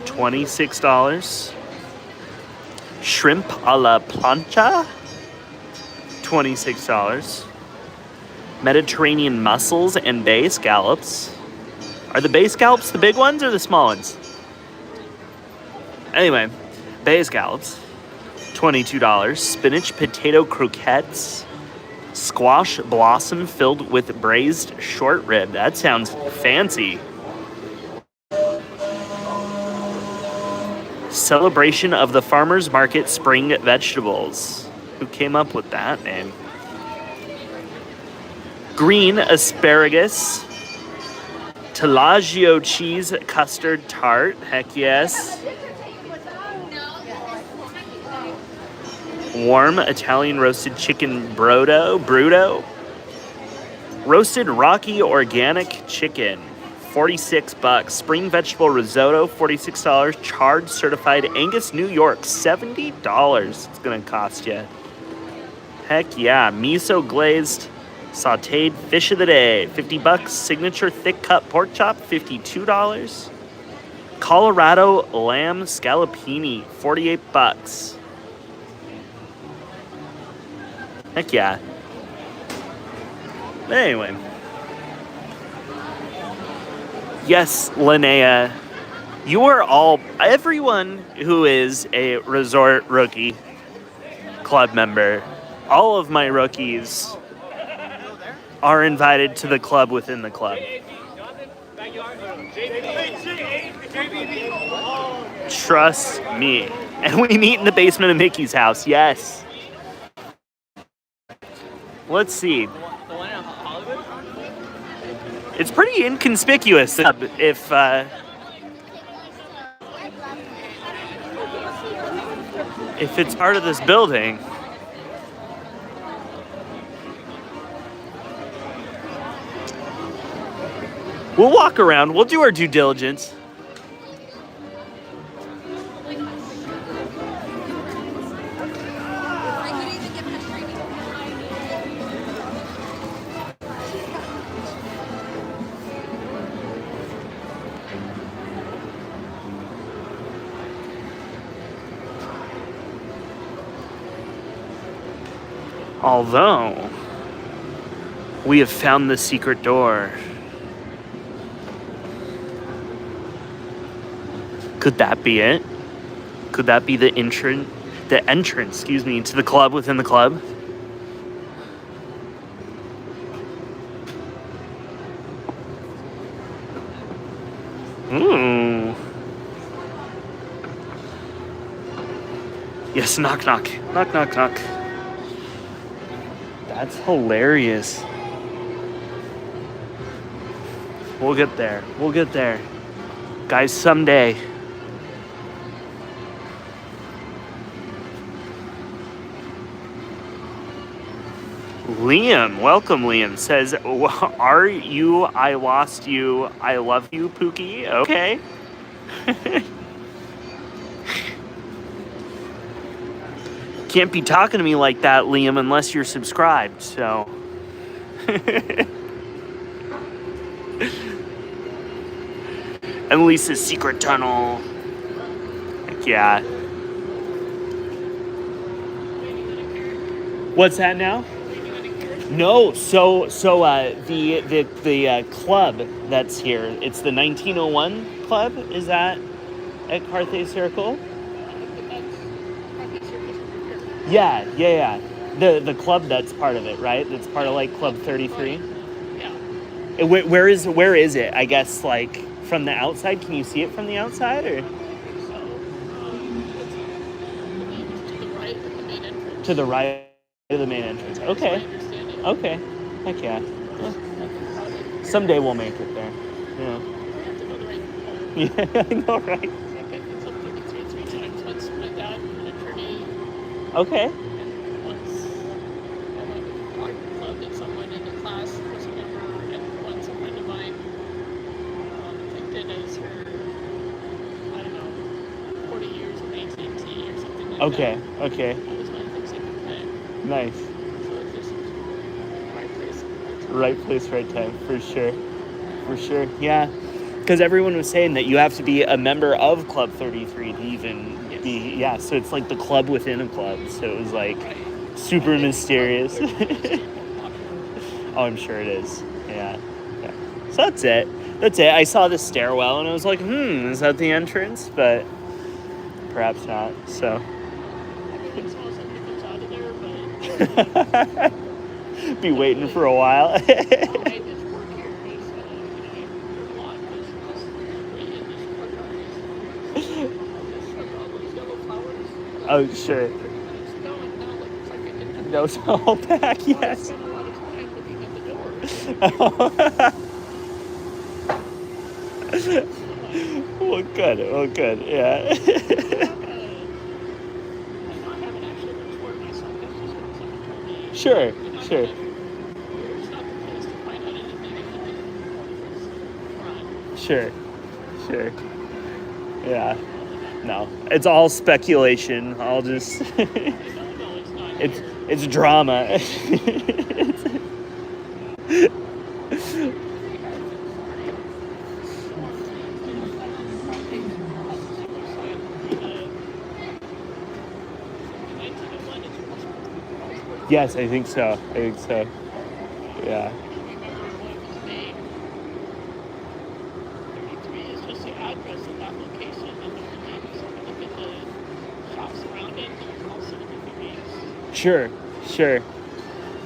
$26. Shrimp a la plancha? $26. Mediterranean mussels and bay scallops. Are the bay scallops the big ones or the small ones? Anyway, bay scallops, $22. Spinach potato croquettes. Squash blossom filled with braised short rib. That sounds fancy. Celebration of the Farmers Market spring vegetables. Who came up with that name? Green asparagus. Telaggio cheese custard tart. Heck yes. Warm Italian roasted chicken bruto. Roasted Rocky organic chicken, $46. Spring vegetable risotto, $46. Charred certified Angus New York, $70. It's gonna cost you. Heck yeah. Miso glazed sauteed fish of the day, $50. Signature thick cut pork chop, $52. Colorado lamb scallopini, $48. Heck yeah. But anyway. Yes, Linnea, you are all, everyone who is a resort rookie club member, all of my rookies are invited to the club within the club. Trust me. And we meet in the basement of Mickey's house, yes. Let's see. It's pretty inconspicuous if it's part of this building. We'll walk around. We'll do our due diligence. Although, we have found the secret door. Could that be it? Could that be the entrance, to the club within the club? Ooh. Yes, knock, knock. Knock, knock, knock. That's hilarious. We'll get there. We'll get there. Guys, someday. Liam, welcome Liam, says, are you, I lost you, I love you, Pookie? Okay. Can't be talking to me like that, Liam, unless you're subscribed, so. And Lisa's secret tunnel. Heck yeah. What's that now? No, so the club that's here, it's the 1901 club, is that at Carthay Circle? Yeah. The club that's part of it, right? That's part of like Club 33. Yeah. Where is it? I guess like from the outside. Can you see it from the outside or? To the right of the main entrance. Okay. Okay. Heck yeah. Someday we'll make it there. Yeah. Yeah, I know, right? Okay. And once club that someone in the class was a member, and once a friend of mine picked it as her, I don't know, 40 years of AT&T or something Okay, okay. That was one of the things I could pay. Nice. So it's just right place. Right place, right time, for sure. For sure, yeah. Because everyone was saying that you have to be a member of Club 33 to even be, yeah, so it's like the club within a club. So it was like super mysterious. Oh, I'm sure it is. Yeah. Yeah. So that's it. That's it. I saw the stairwell and I was like, is that the entrance? But perhaps not. So. Everything smells like it comes out of there, but Be waiting for a while. I just work here because, there's a lot. There's right in this courtyard. There's all those yellow flowers. Oh, sure. It's snowing now, like it's like I didn't have No small back, I yes. spent a lot of time looking at the doors. Well, good. Well, good. Yeah. I know I haven't actually been to work myself. That's just when someone told me. Sure. Sure. It's not the place to find out anything if you didn't Sure. Sure. Yeah. No, it's all speculation. I'll just. No, it's not. It's drama. Yes, I think so. I think so. Yeah. Is just the address of that location, and then you can look at the shops around it, and also look at the names. Sure. Sure.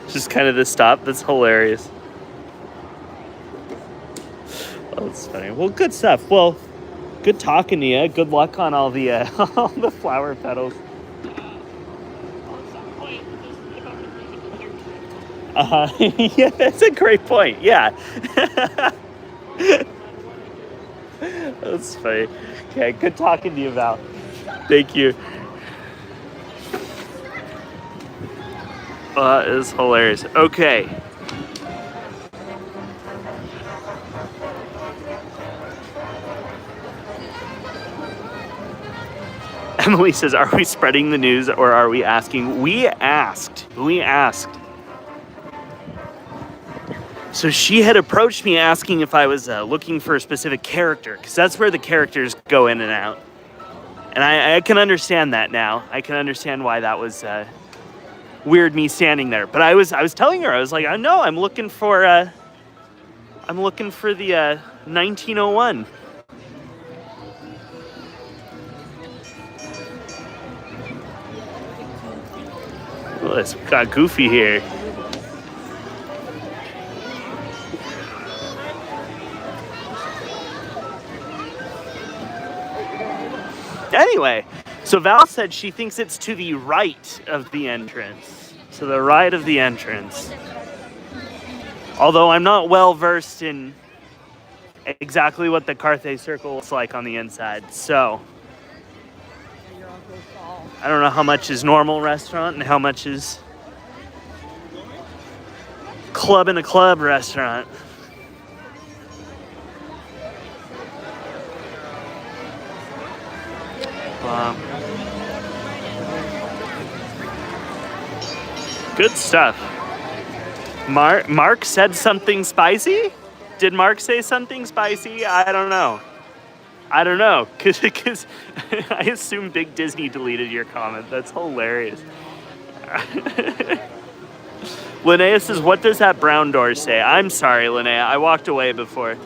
Just kind of the stop. That's hilarious. Oh, that's funny. Well, good stuff. Well, good talking to you. Good luck on all the all the flower petals. Well, at some point, just if I'm leaving the third trip, Yeah, that's a great point. Yeah. That's funny. Okay, good talking to you, Val. Thank you. That is hilarious. Okay. Emily says, are we spreading the news or are we asking? We asked. So she had approached me asking if I was looking for a specific character, because that's where the characters go in and out. And I can understand that now. I can understand why that was weird, me standing there. But I was telling her, I was like, I know, I'm looking for the 1901. Well, it's got Goofy here. Anyway, so Val said she thinks it's to the right of the entrance. To the right of the entrance. Although I'm not well versed in exactly what the Carthay Circle looks like on the inside, so I don't know how much is normal restaurant and how much is club in a club restaurant. Good stuff. Mark said something spicy? Did Mark say something spicy? I don't know. Because I assume Big Disney deleted your comment. That's hilarious. Linnea says, what does that brown door say? I'm sorry, Linnea. I walked away before.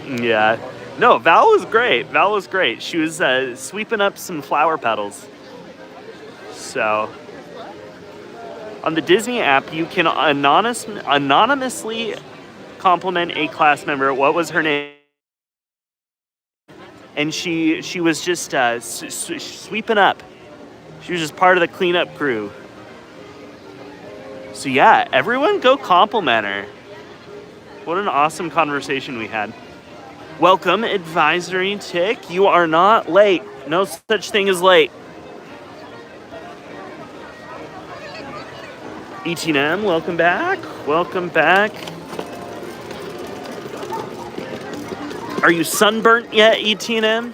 Yeah. No, Val was great. She was sweeping up some flower petals. So, on the Disney app, you can anonymously compliment a class member. What was her name? And she was just sweeping up. She was just part of the cleanup crew. So yeah, everyone go compliment her. What an awesome conversation we had. Welcome, Advisory Tick. You are not late. No such thing as late. ETM, welcome back. Welcome back. Are you sunburnt yet, ETM?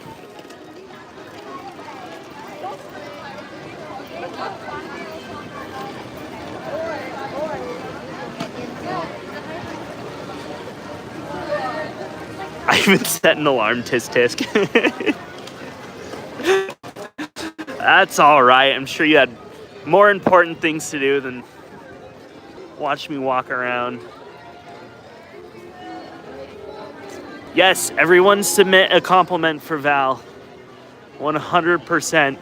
I even set an alarm, tisk tisk. That's all right. I'm sure you had more important things to do than watch me walk around. Yes, everyone submit a compliment for Val. 100%.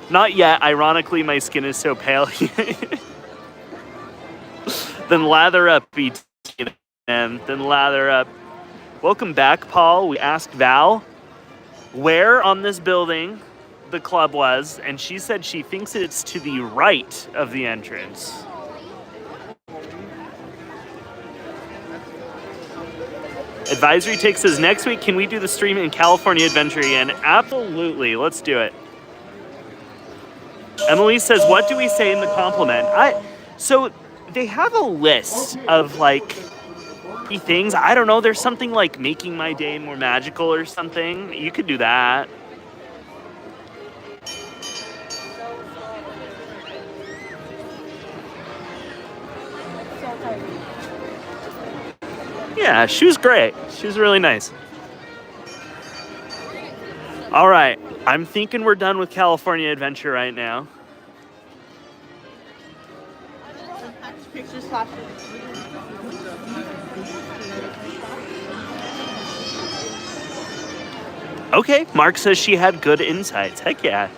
Not yet. Ironically, my skin is so pale. Then lather up, BTM. Then lather up. Welcome back, Paul. We asked Val where on this building the club was, and she said she thinks it's to the right of the entrance. Advisory Take says, next week, can we do the stream in California Adventure again? Absolutely. Let's do it. Emily says, what do we say in the compliment? So they have a list of like things. I don't know. There's something like making my day more magical or something. You could do that. Yeah, she was great. She was really nice. All right. I'm thinking we're done with California Adventure right now. Okay, Mark says she had good insights. Heck yeah.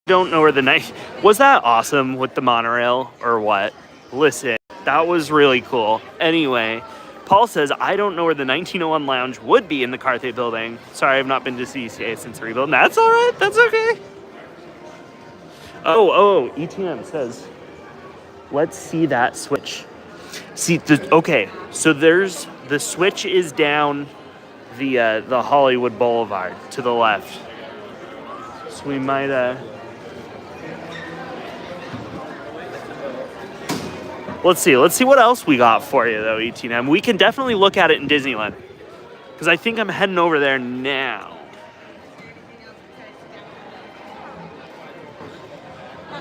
Don't know where the night was. That awesome with the monorail or what? Listen, that was really cool. Anyway, Paul says, I don't know where the 1901 lounge would be in the Carthay building. Sorry, I've not been to CCA since rebuilding. That's all right. That's okay. Oh, ETM says, let's see that switch. See, okay, so there's the switch is down the Hollywood Boulevard to the left. So we might Let's see what else we got for you though, ETM. We can definitely look at it in Disneyland, because I think I'm heading over there now.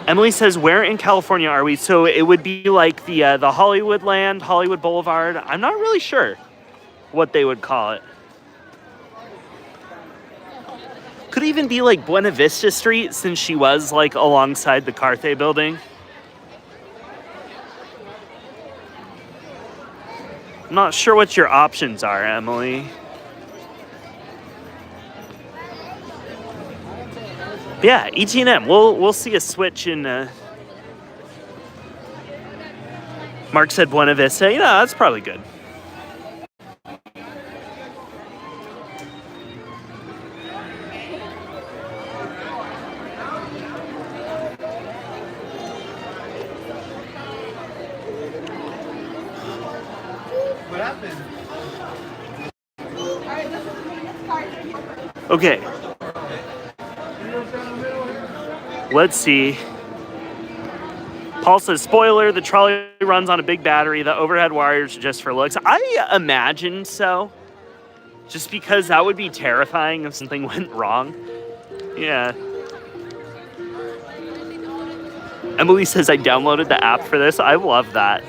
Emily says, where in California are we? So it would be like the Hollywood Land, Hollywood Boulevard. I'm not really sure what they would call it. Could even be like Buena Vista Street, since she was like alongside the Carthay building. I'm not sure what your options are, Emily. Yeah, ET&M. We'll see a switch in. Mark said Buena Vista. You know, that's probably good. What happened? Okay. Let's see. Paul says, spoiler, the trolley runs on a big battery. The overhead wires are just for looks. I imagine so. Just because that would be terrifying if something went wrong. Yeah. Emily says, I downloaded the app for this. I love that.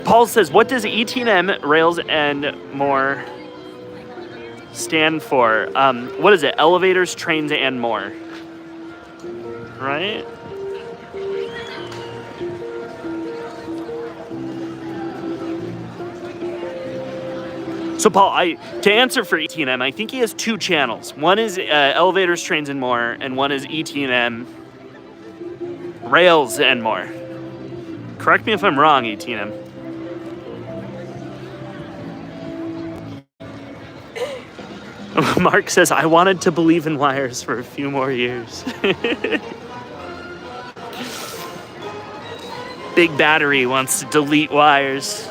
Paul says, what does ET&M, Rails, and More stand for? What is it? Elevators, trains, and more. Right? So Paul, to answer for ET&M, I think he has two channels. One is elevators, trains, and more, and one is ET&M, Rails, and more. Correct me if I'm wrong, ET&M. Mark says, I wanted to believe in wires for a few more years. Big Battery wants to delete wires.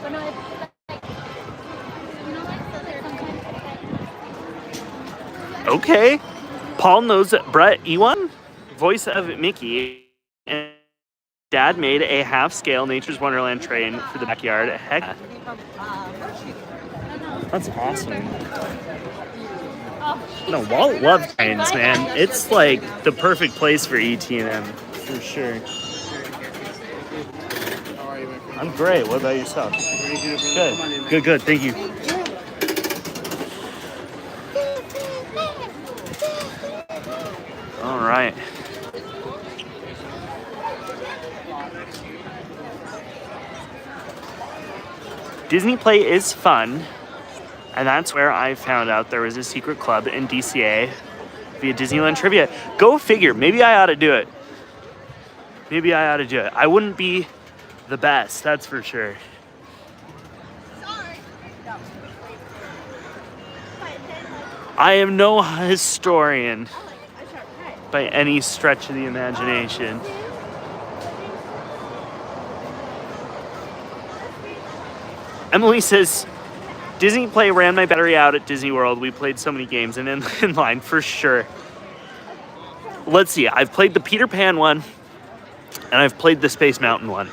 But no, it's like, you know, like, so there's sometimes. Okay. Paul knows Brett Ewan, voice of Mickey, and Dad made a half-scale Nature's Wonderland train for the backyard. Heck, that's awesome. No, Walt loves trains, man. It's like the perfect place for ET&M, for sure. I'm great. What about yourself? Good. Good. Thank you. All right. Disney Play is fun, and that's where I found out there was a secret club in DCA via Disneyland Trivia. Go figure. Maybe I ought to do it. I wouldn't be the best, that's for sure. I am no historian by any stretch of the imagination. Emily says, Disney Play ran my battery out at Disney World. We played so many games and in line for sure. Let's see, I've played the Peter Pan one and I've played the Space Mountain one.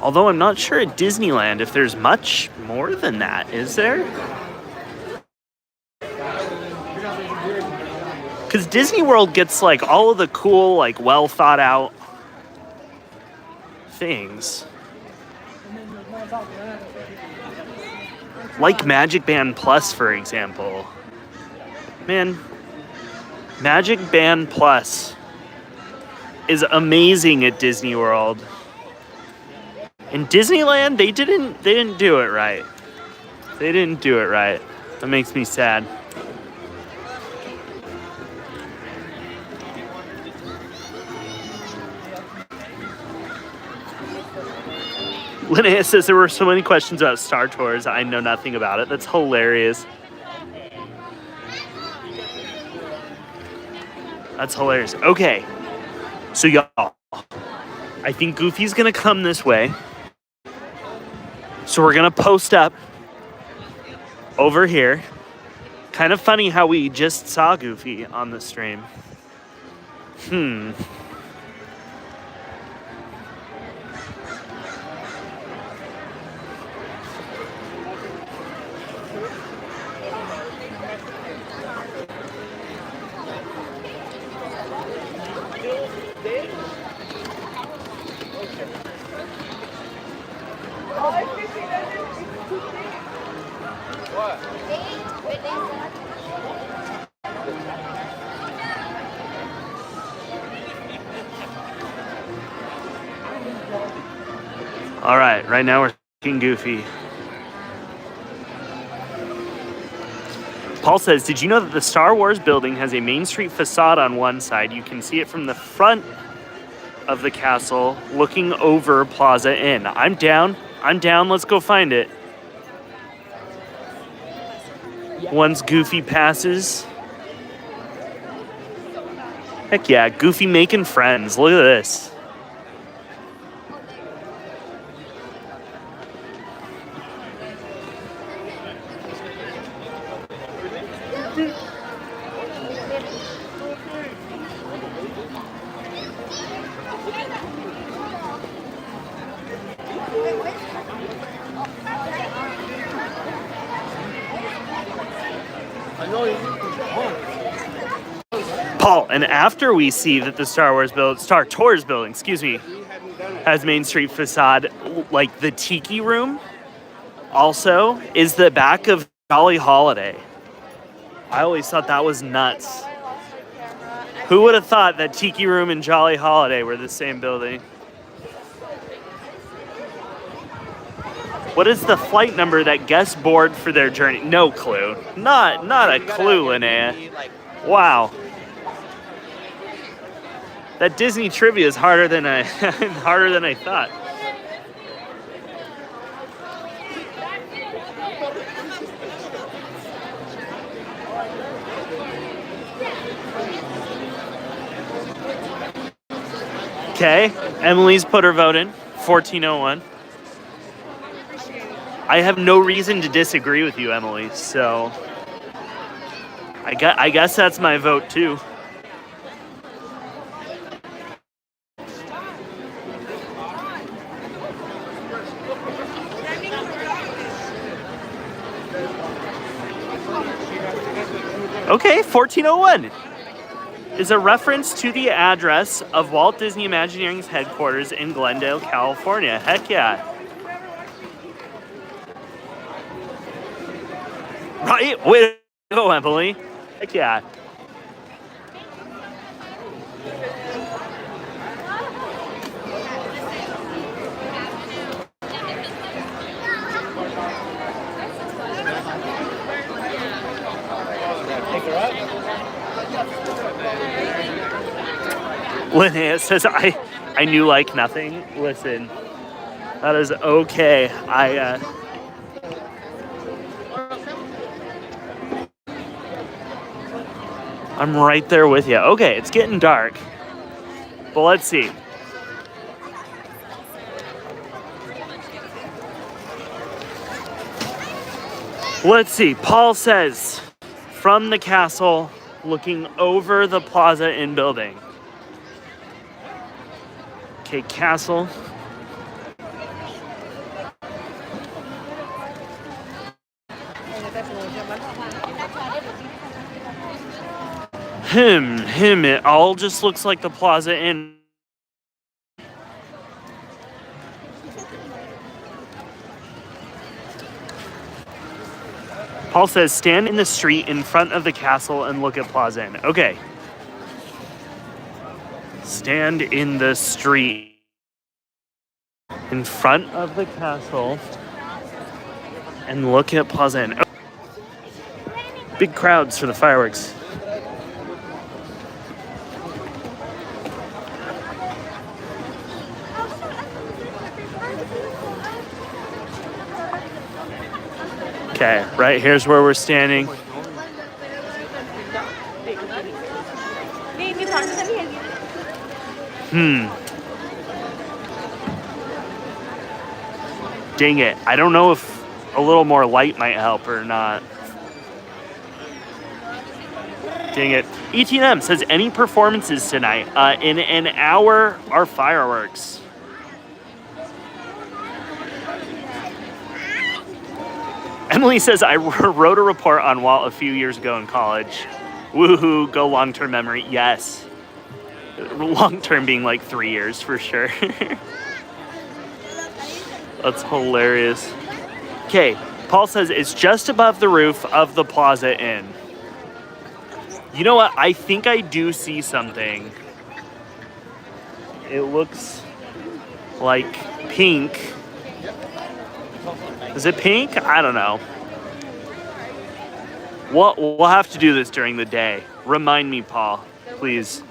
Although I'm not sure at Disneyland if there's much more than that, is there? Because Disney World gets like all of the cool, like well thought out things. Like Magic Band Plus, for example. Man, Magic Band Plus is amazing at Disney World. In Disneyland, they didn't do it right. That makes me sad. Linnea says there were so many questions about Star Tours. I know nothing about it. That's hilarious. Okay. So y'all, I think Goofy's gonna come this way. So we're gonna post up over here. Kind of funny how we just saw Goofy on the stream. All right, right now we're seeing Goofy. Paul says, did you know that the Star Wars building has a Main Street facade on one side? You can see it from the front of the castle looking over Plaza Inn. I'm down. Let's go find it. Once Goofy passes. Heck yeah, Goofy making friends. Look at this. Paul, and after we see that the Star Tours building, has Main Street facade, like the Tiki Room, also is the back of Jolly Holiday. I always thought that was nuts. Who would have thought that Tiki Room and Jolly Holiday were the same building? What is the flight number that guests board for their journey? No clue. Not a clue, Linnea. Wow. That Disney trivia is harder than I thought. Okay, Emily's put her vote in 1401. I have no reason to disagree with you, Emily, so I guess that's my vote too. Okay, 1401 is a reference to the address of Walt Disney Imagineering's headquarters in Glendale, California. Heck yeah. Right? Way to go, Emily. Heck yeah. Linnea says, I knew like nothing. Listen, that is okay. I'm right there with you. Okay, it's getting dark, but let's see. Let's see. Paul says, from the castle, looking over the Plaza Inn building. Okay, castle. It all just looks like the Plaza Inn. Paul says, stand in the street in front of the castle and look at Plaza Inn. Okay. Stand in the street in front of the castle and look at Plaza Inn. Oh. Big crowds for the fireworks. Okay, right here's where we're standing. Dang it. I don't know if a little more light might help or not. Dang it. ETM says, any performances tonight? In an hour are fireworks. Emily says, I wrote a report on Walt a few years ago in college. Woohoo, go long-term memory. Yes. Long-term being like 3 years for sure. That's hilarious. Okay, Paul says it's just above the roof of the Plaza Inn. You know what? I think I do see something. It looks like pink. Is it pink? I don't know. We'll have to do this during the day. Remind me, Paul, please.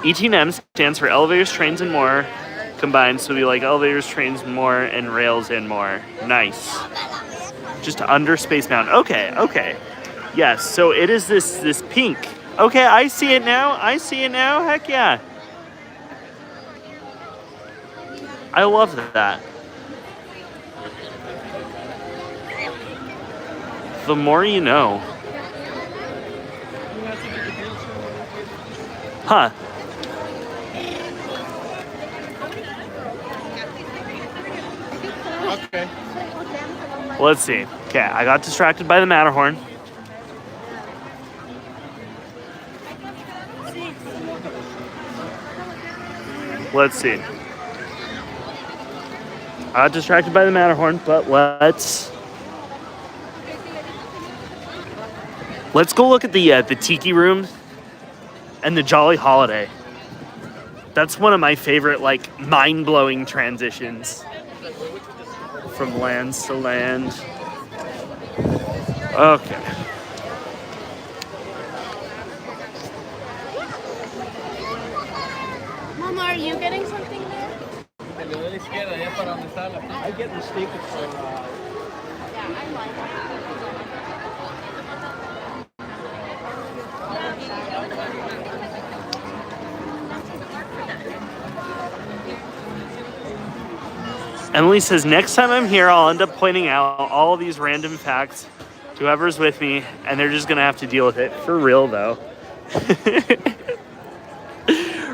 ETM stands for elevators, trains, and more combined. So we like elevators, trains, more, and rails and more. Nice. Just under Space Mountain. Okay. Yes, so it is this pink. Okay, I see it now. Heck yeah. I love that. The more you know. Huh. Okay. Let's see. Okay, I got distracted by the Matterhorn. Let's see. I got distracted by the Matterhorn, but let's go look at the Tiki Room and the Jolly Holiday. That's one of my favorite, like, mind-blowing transitions from lands to land. Okay. Mama, are you getting something there? I get the steak for Yeah, I like that. Emily says, next time I'm here, I'll end up pointing out all these random facts to whoever's with me, and they're just going to have to deal with it. For real, though.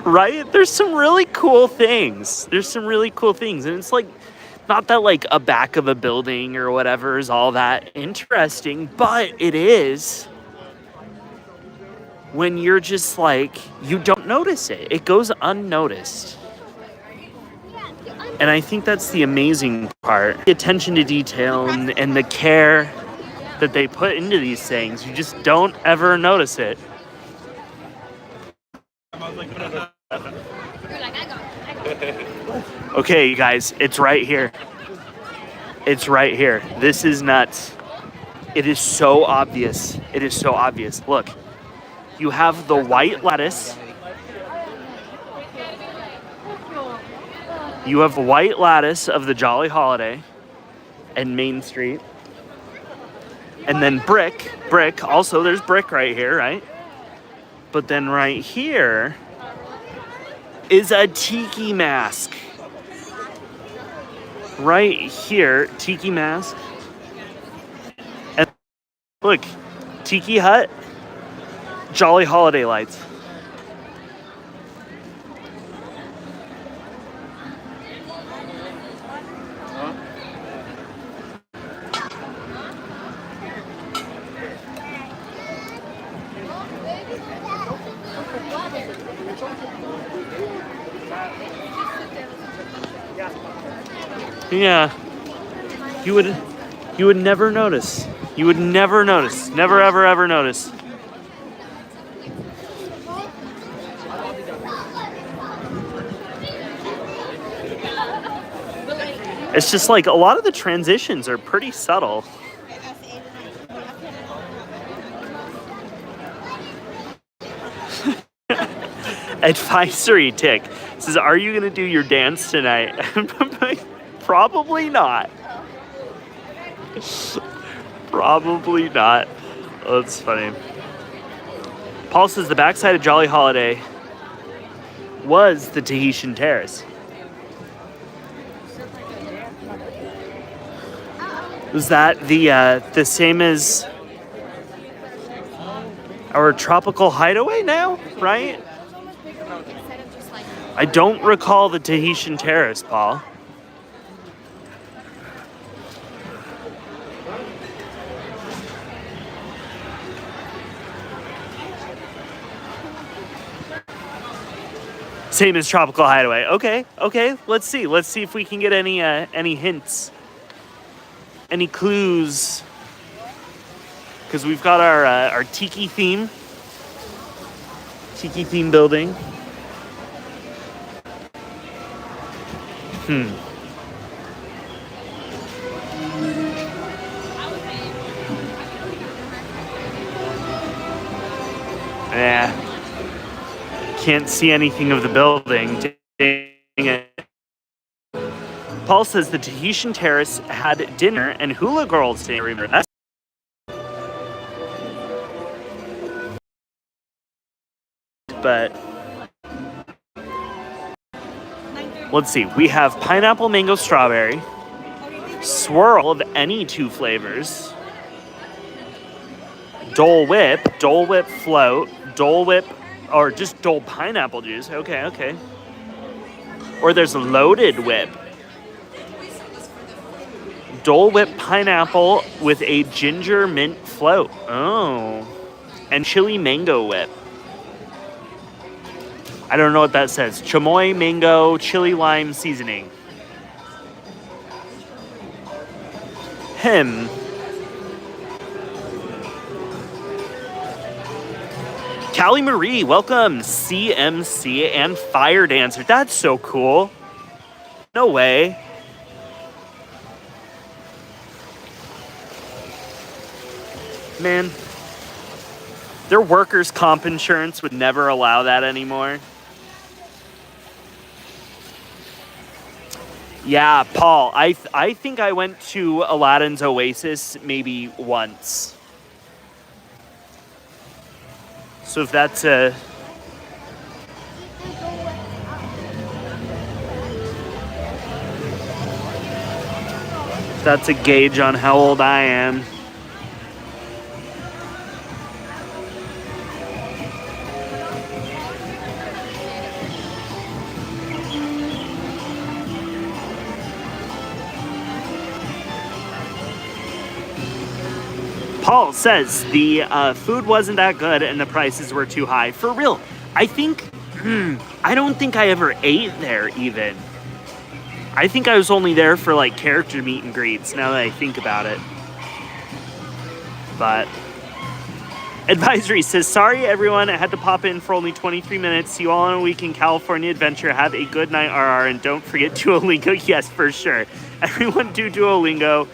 Right? There's some really cool things. And it's like, not that like a back of a building or whatever is all that interesting, but it is when you're just like, you don't notice it. It goes unnoticed. And I think that's the amazing part. The attention to detail and the care that they put into these things. You just don't ever notice it. Okay, you guys, it's right here. It's right here. This is nuts. It is so obvious. It is so obvious. Look, you have the white lattice. You have white lattice of the Jolly Holiday and Main Street. And then brick. Also, there's brick right here, right? But then right here is a tiki mask. Right here, tiki mask. And look, tiki hut, Jolly Holiday lights. Yeah, you would never notice. You would never notice. Never, ever, ever notice. It's just like a lot of the transitions are pretty subtle. Advisory Tick says, are you going to do your dance tonight? Probably not. Probably not. Oh, that's funny. Paul says the backside of Jolly Holiday was the Tahitian Terrace. Was that the same as our tropical hideaway now, right? I don't recall the Tahitian Terrace, Paul. Same as Tropical Hideaway. Okay. Let's see if we can get any hints, any clues, because we've got our tiki theme building. Yeah. Can't see anything of the building. Dang it. Paul says the Tahitian Terrace had dinner and hula girls. Didn't remember that. But let's see. We have pineapple, mango, strawberry, swirl of any two flavors, Dole Whip float, Dole Whip. Or just Dole pineapple juice. Okay. Or there's loaded whip. Dole Whip pineapple with a ginger mint float. Oh. And chili mango whip. I don't know what that says. Chamoy mango chili lime seasoning. Callie Marie, welcome. CMC and Fire Dancer. That's so cool. No way. Man, their workers' comp insurance would never allow that anymore. Yeah, Paul, I think I went to Aladdin's Oasis maybe once. So if that's a... That's a gauge on how old I am. Paul says the food wasn't that good and the prices were too high. For real, I think, I don't think I ever ate there even. I think I was only there for like character meet and greets now that I think about it. But Advisory says, sorry everyone, I had to pop in for only 23 minutes. See you all on a week in California adventure. Have a good night, RR, and don't forget Duolingo. Yes, for sure. Everyone do Duolingo.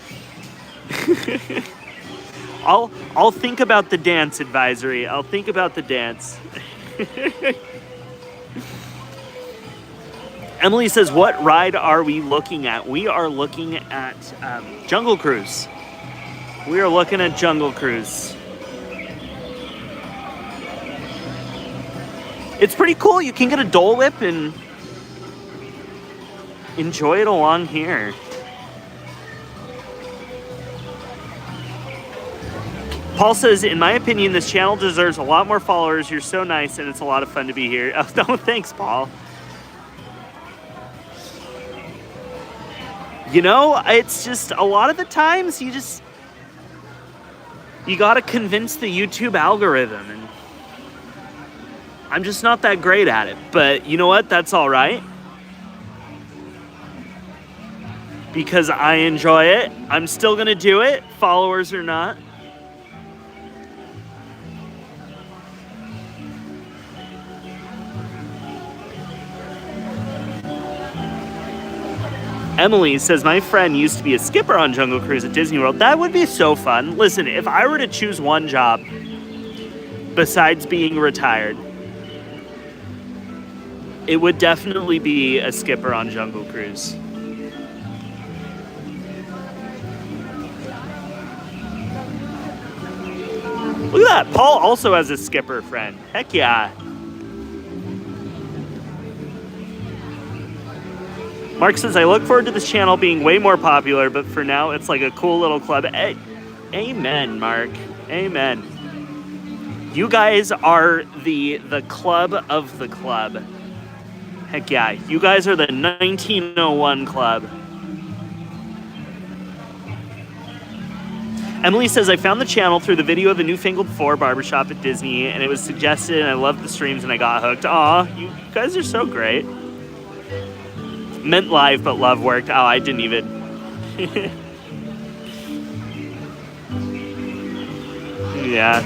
I'll think about the dance, Advisory. I'll think about the dance. Emily says, what ride are we looking at? We are looking at Jungle Cruise. We are looking at Jungle Cruise. It's pretty cool. You can get a Dole Whip and enjoy it along here. Paul says, in my opinion, this channel deserves a lot more followers. You're so nice, and it's a lot of fun to be here. Oh, no, thanks, Paul. You know, it's just a lot of the times you gotta convince the YouTube algorithm, and I'm just not that great at it. But you know what? That's all right. Because I enjoy it. I'm still gonna do it, followers or not. Emily says, my friend used to be a skipper on Jungle Cruise at Disney World. That would be so fun. Listen, if I were to choose one job besides being retired, it would definitely be a skipper on Jungle Cruise. Look at that. Paul also has a skipper friend. Heck yeah. Mark says, I look forward to this channel being way more popular, but for now, it's like a cool little club. Hey, amen, Mark. Amen. You guys are the club of the club. Heck yeah. You guys are the 1901 club. Emily says, I found the channel through the video of the Newfangled 4 barbershop at Disney, and it was suggested, and I loved the streams, and I got hooked. Aw, you guys are so great. Meant live, but love worked. Oh, I didn't even. Yeah.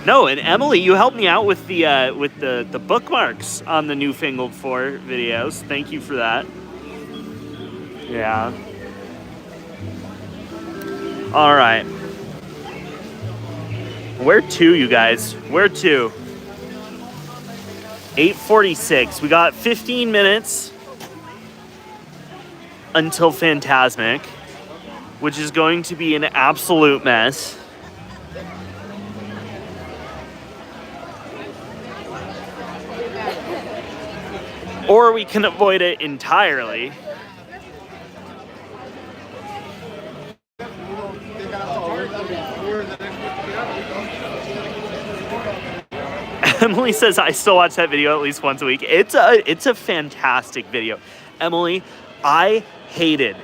No, and Emily, you helped me out with the bookmarks on the Newfangled 4 videos. Thank you for that. Yeah. All right. Where to, you guys? Where to? 8:46. We got 15 minutes until Fantasmic, which is going to be an absolute mess. Or we can avoid it entirely. Emily says, I still watch that video at least once a week. It's a fantastic video. Emily, I hated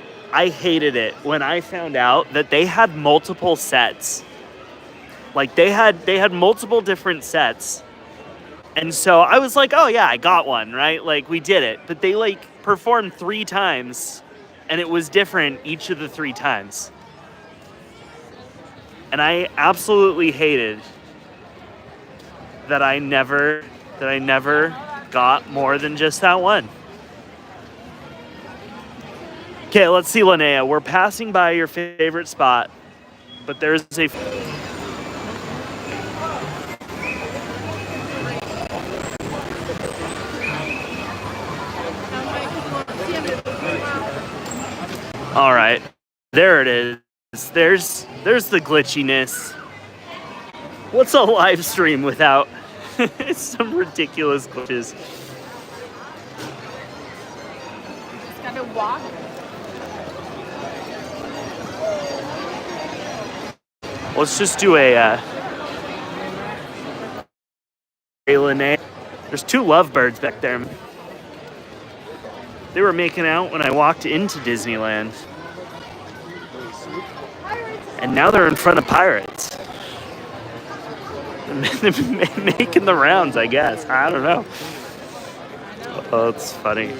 it when I found out that they had multiple sets. Like they had multiple different sets. And so I was like, oh yeah, I got one, right? Like we did it. But they like performed 3 times and it was different each of the 3 times. And I absolutely hated that I never got more than just that one. Okay, let's see, Linnea. We're passing by your favorite spot, but there's a... All right, there it is. There's the glitchiness. What's a live stream without some ridiculous glitches? Just gotta walk. Let's just do a Linnea. There's two lovebirds back there. They were making out when I walked into Disneyland. And now they're in front of pirates. Making the rounds, I guess. I don't know. Oh, it's funny.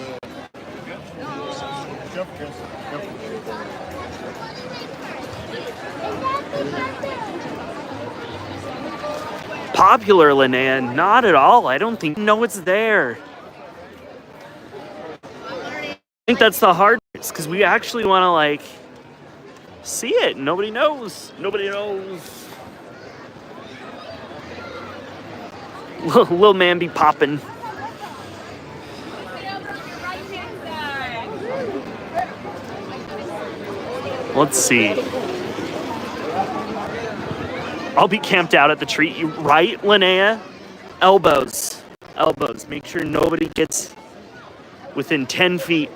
Popular, Linnea? Not at all. I don't think know it's there. I think that's the hard part, because we actually want to, like, see it. Nobody knows. Nobody knows. Little man be popping. Let's see. I'll be camped out at the tree. Right, Linnea? Elbows. Elbows. Make sure nobody gets within 10 feet.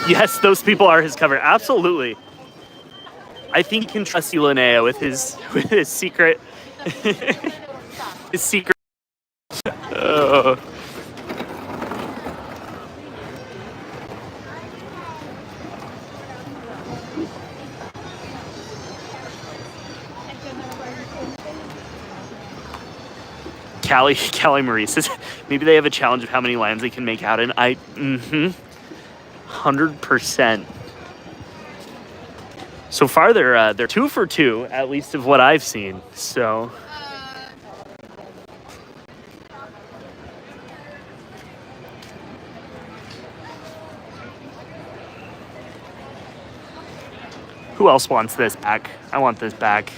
Yes, those people are his cover. Absolutely. I think he can trust you, Linnea, with his secret. His secret. Callie Marie says maybe they have a challenge of how many lines they can make out in. 100%. So far, they're 2 for 2, at least of what I've seen. So. Who else wants this back? I want this back.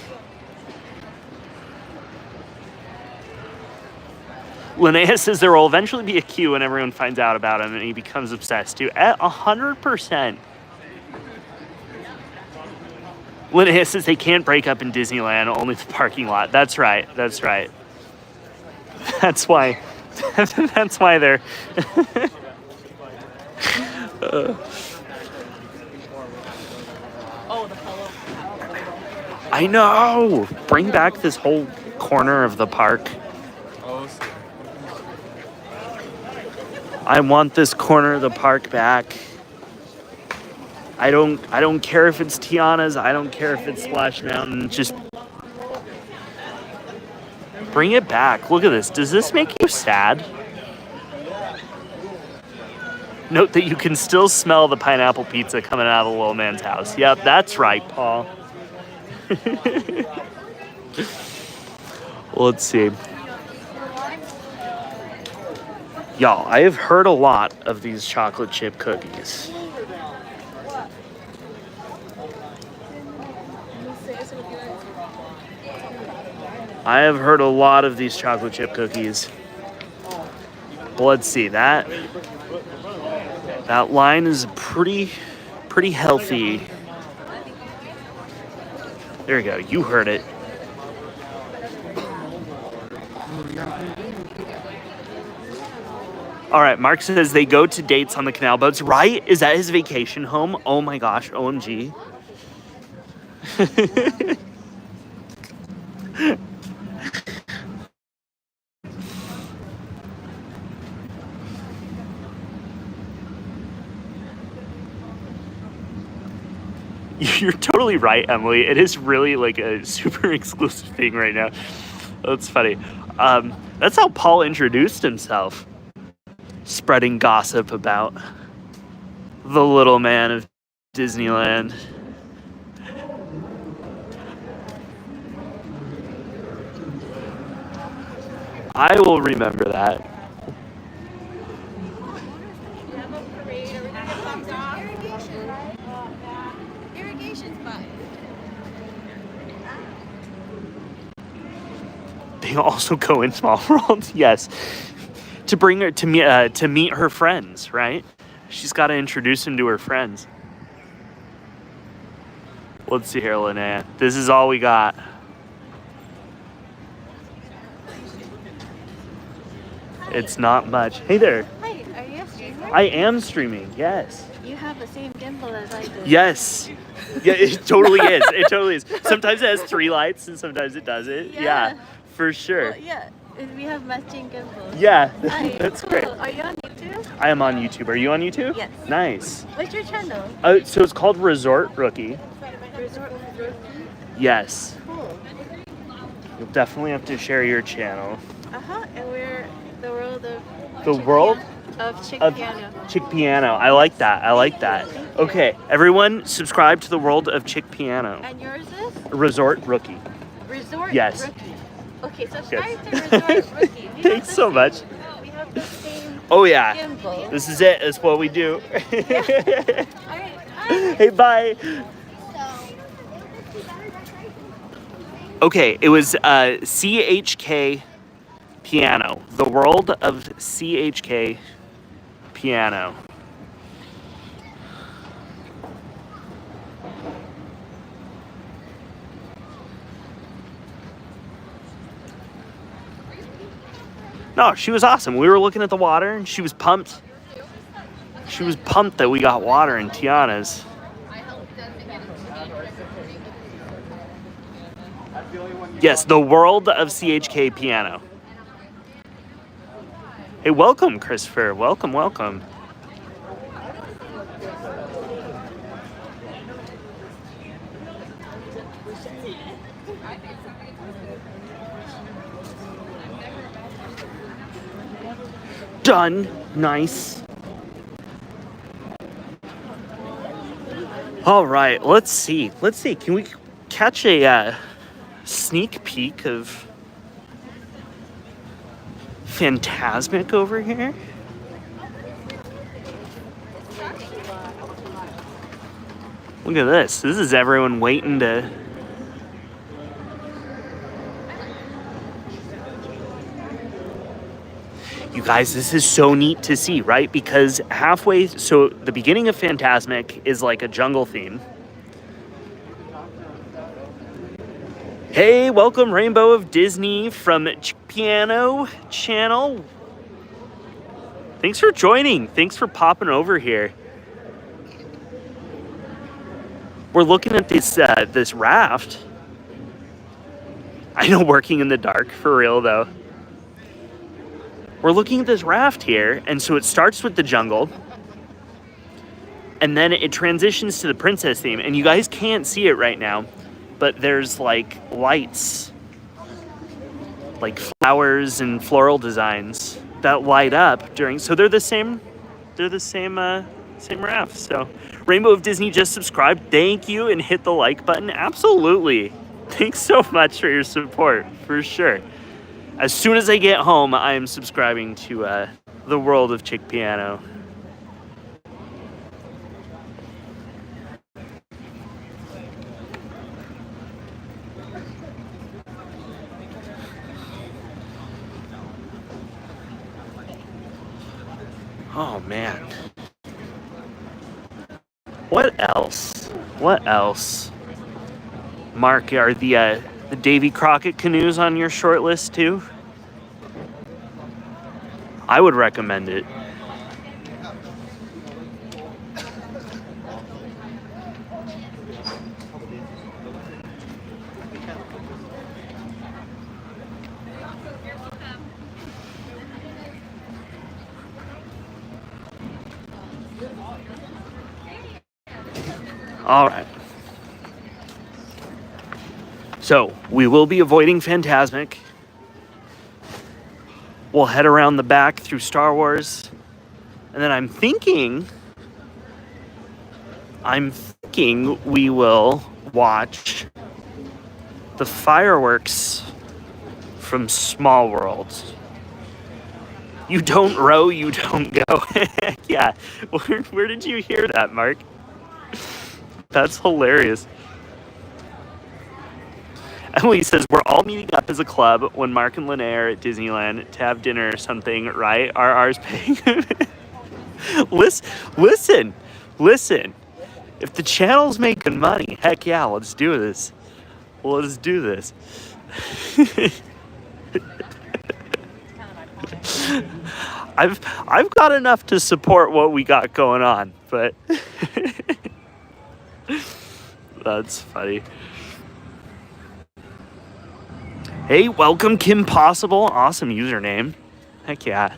Linnea says there will eventually be a queue when everyone finds out about him and he becomes obsessed too. At 100%. Linnea says they can't break up in Disneyland, only the parking lot. That's right. That's right. That's why. That's why they're. I know. Bring back this whole corner of the park. I want this corner of the park back. I don't care if it's Tiana's. I don't care if it's Splash Mountain. Just bring it back. Look at this. Does this make you sad? Note that you can still smell the pineapple pizza coming out of the little man's house. Yep, that's right, Paul. Let's see. Y'all, I have heard a lot of these chocolate chip cookies. I have heard a lot of these chocolate chip cookies. Well, let's see. That line is pretty healthy. There you go. You heard it. All right, Mark says they go to dates on the canal boats. Right? Is that his vacation home? Oh my gosh, OMG. You're totally right, Emily. It is really like a super exclusive thing right now. That's funny. That's how Paul introduced himself. Spreading gossip about the little man of Disneyland. I will remember that. They also go in Small World, yes, to bring her to meet her friends, right? She's got to introduce him to her friends. Let's see here, Linnea. This is all we got. It's not much. Hey there. Hi, are you a streamer? I am streaming. Yes. You have the same gimbal as I do. Yes. Yeah, it totally is. It totally is. Sometimes it has 3 lights and sometimes it doesn't. Yeah, for sure. Well, yeah, we have matching gimbals. Yeah, Hi, that's cool. great. Are you on YouTube? I am on YouTube. Are you on YouTube? Yes. Nice. What's your channel? So it's called Resort Rookie. Resort. Yes. Cool. You'll definitely have to share your channel. And we're the world of. The world of Chick of Piano. Chick Piano. I like that. I like that. Okay, everyone, subscribe to the world of Chick Piano. And yours is? Resort Rookie. Resort Yes. Rookie. Okay, subscribe Yes. to Resort Rookie. We have Thanks the so same- much. We have the same Oh yeah. gimbal. This is it. That's what we do. Alright, bye. Hey, bye. Okay, it was CHK Piano. The world of CHK Piano. No, she was awesome. We were looking at the water and she was pumped. She was pumped that we got water in Tiana's. Yes, the world of CHK Piano. Hey, welcome, Christopher. Welcome, welcome. Done. Nice. All right, let's see. Let's see. Can we catch a sneak peek of Fantasmic over here? Look at this. This is everyone waiting to... You guys, this is so neat to see, right? Because halfway, so the beginning of Fantasmic is like a jungle theme. Hey, welcome Rainbow of Disney from Piano Channel. Thanks for joining. Thanks for popping over here. We're looking at this this raft. I know, working in the dark, for real though. We're looking at this raft here, and so it starts with the jungle, and then it transitions to the princess theme, and you guys can't see it right now, but there's like lights, like flowers and floral designs that light up during, so they're the same raft. So Rainbow of Disney just subscribed. Thank you, and hit the like button. Absolutely. Thanks so much for your support, for sure. As soon as I get home, I am subscribing to the world of Chick Piano. Oh man. What else? What else? Mark, are the Davy Crockett canoes on your short list too? I would recommend it. All right. So, we will be avoiding Fantasmic. We'll head around the back through Star Wars. And then I'm thinking we will watch the fireworks from Small World. You don't row, you don't go. Yeah, where did you hear that, Mark? That's hilarious. Emily says, we're all meeting up as a club when Mark and Lene are at Disneyland to have dinner or something, right? RR's paying. Listen. If the channel's making money, heck yeah, let's do this. Let's do this. I've got enough to support what we got going on, but that's funny. Hey, welcome Kim Possible. Awesome username. Heck yeah.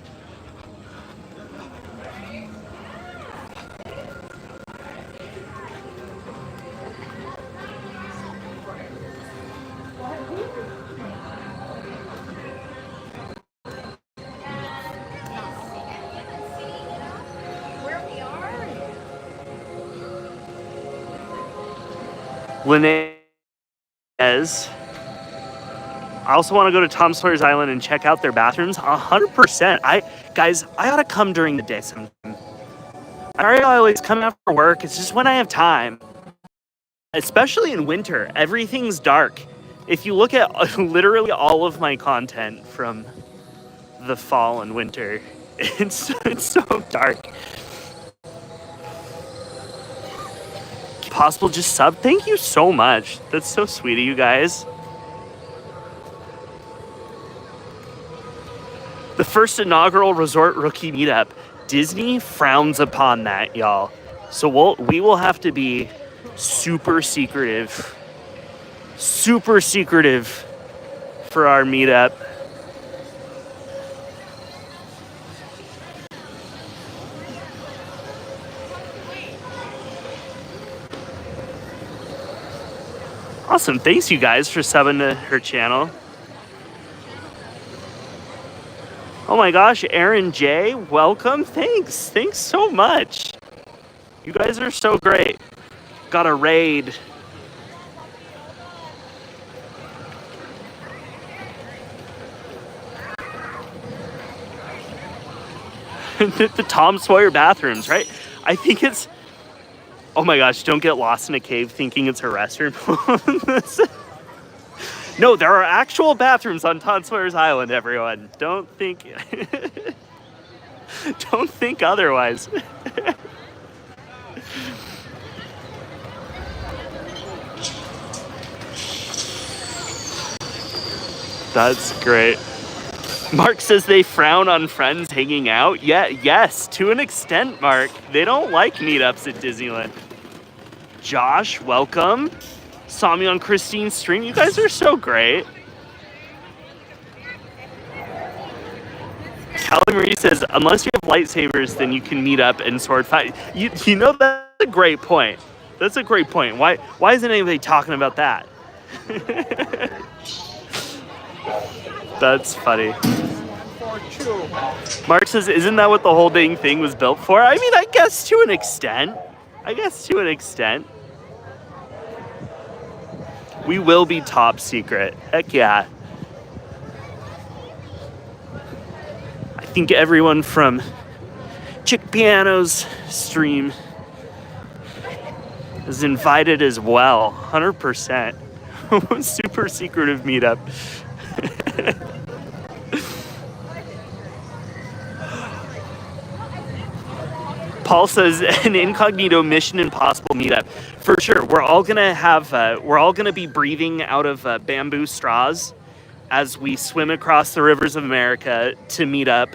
Linnea says, I also want to go to Tom Sawyer's Island and check out their bathrooms. 100%. Guys, I ought to come during the day sometime. I always come after work. It's just when I have time. Especially in winter, everything's dark. If you look at literally all of my content from the fall and winter, it's so dark. Possible just sub. Thank you so much. That's so sweet of you guys. The first inaugural resort rookie meetup. Disney frowns upon that, y'all. So we will have to be super secretive for our meetup. Awesome. Thanks, you guys, for subbing to her channel. Oh my gosh, Aaron J, welcome. Thanks. Thanks so much. You guys are so great. Got a raid. The Tom Sawyer bathrooms, right? I think it's... Oh my gosh, don't get lost in a cave thinking it's a restroom. No, there are actual bathrooms on Tom Sawyer's Island, everyone. Don't think... Don't think otherwise. That's great. Mark says they frown on friends hanging out. Yeah, yes, to an extent, Mark. They don't like meetups at Disneyland. Josh, welcome. Saw me on Christine's stream. You guys are so great. Callie Marie says, unless you have lightsabers, then you can meet up and sword fight. You know, that's a great point. That's a great point. Why isn't anybody talking about that? That's funny. Mark says, isn't that what the whole dang thing was built for? I mean, I guess to an extent. We will be top secret. Heck yeah. I think everyone from Chick Piano's stream is invited as well. 100%. Super secretive meetup. Paul says an incognito Mission Impossible meetup. For sure, we're all gonna be breathing out of bamboo straws as we swim across the rivers of America to meet up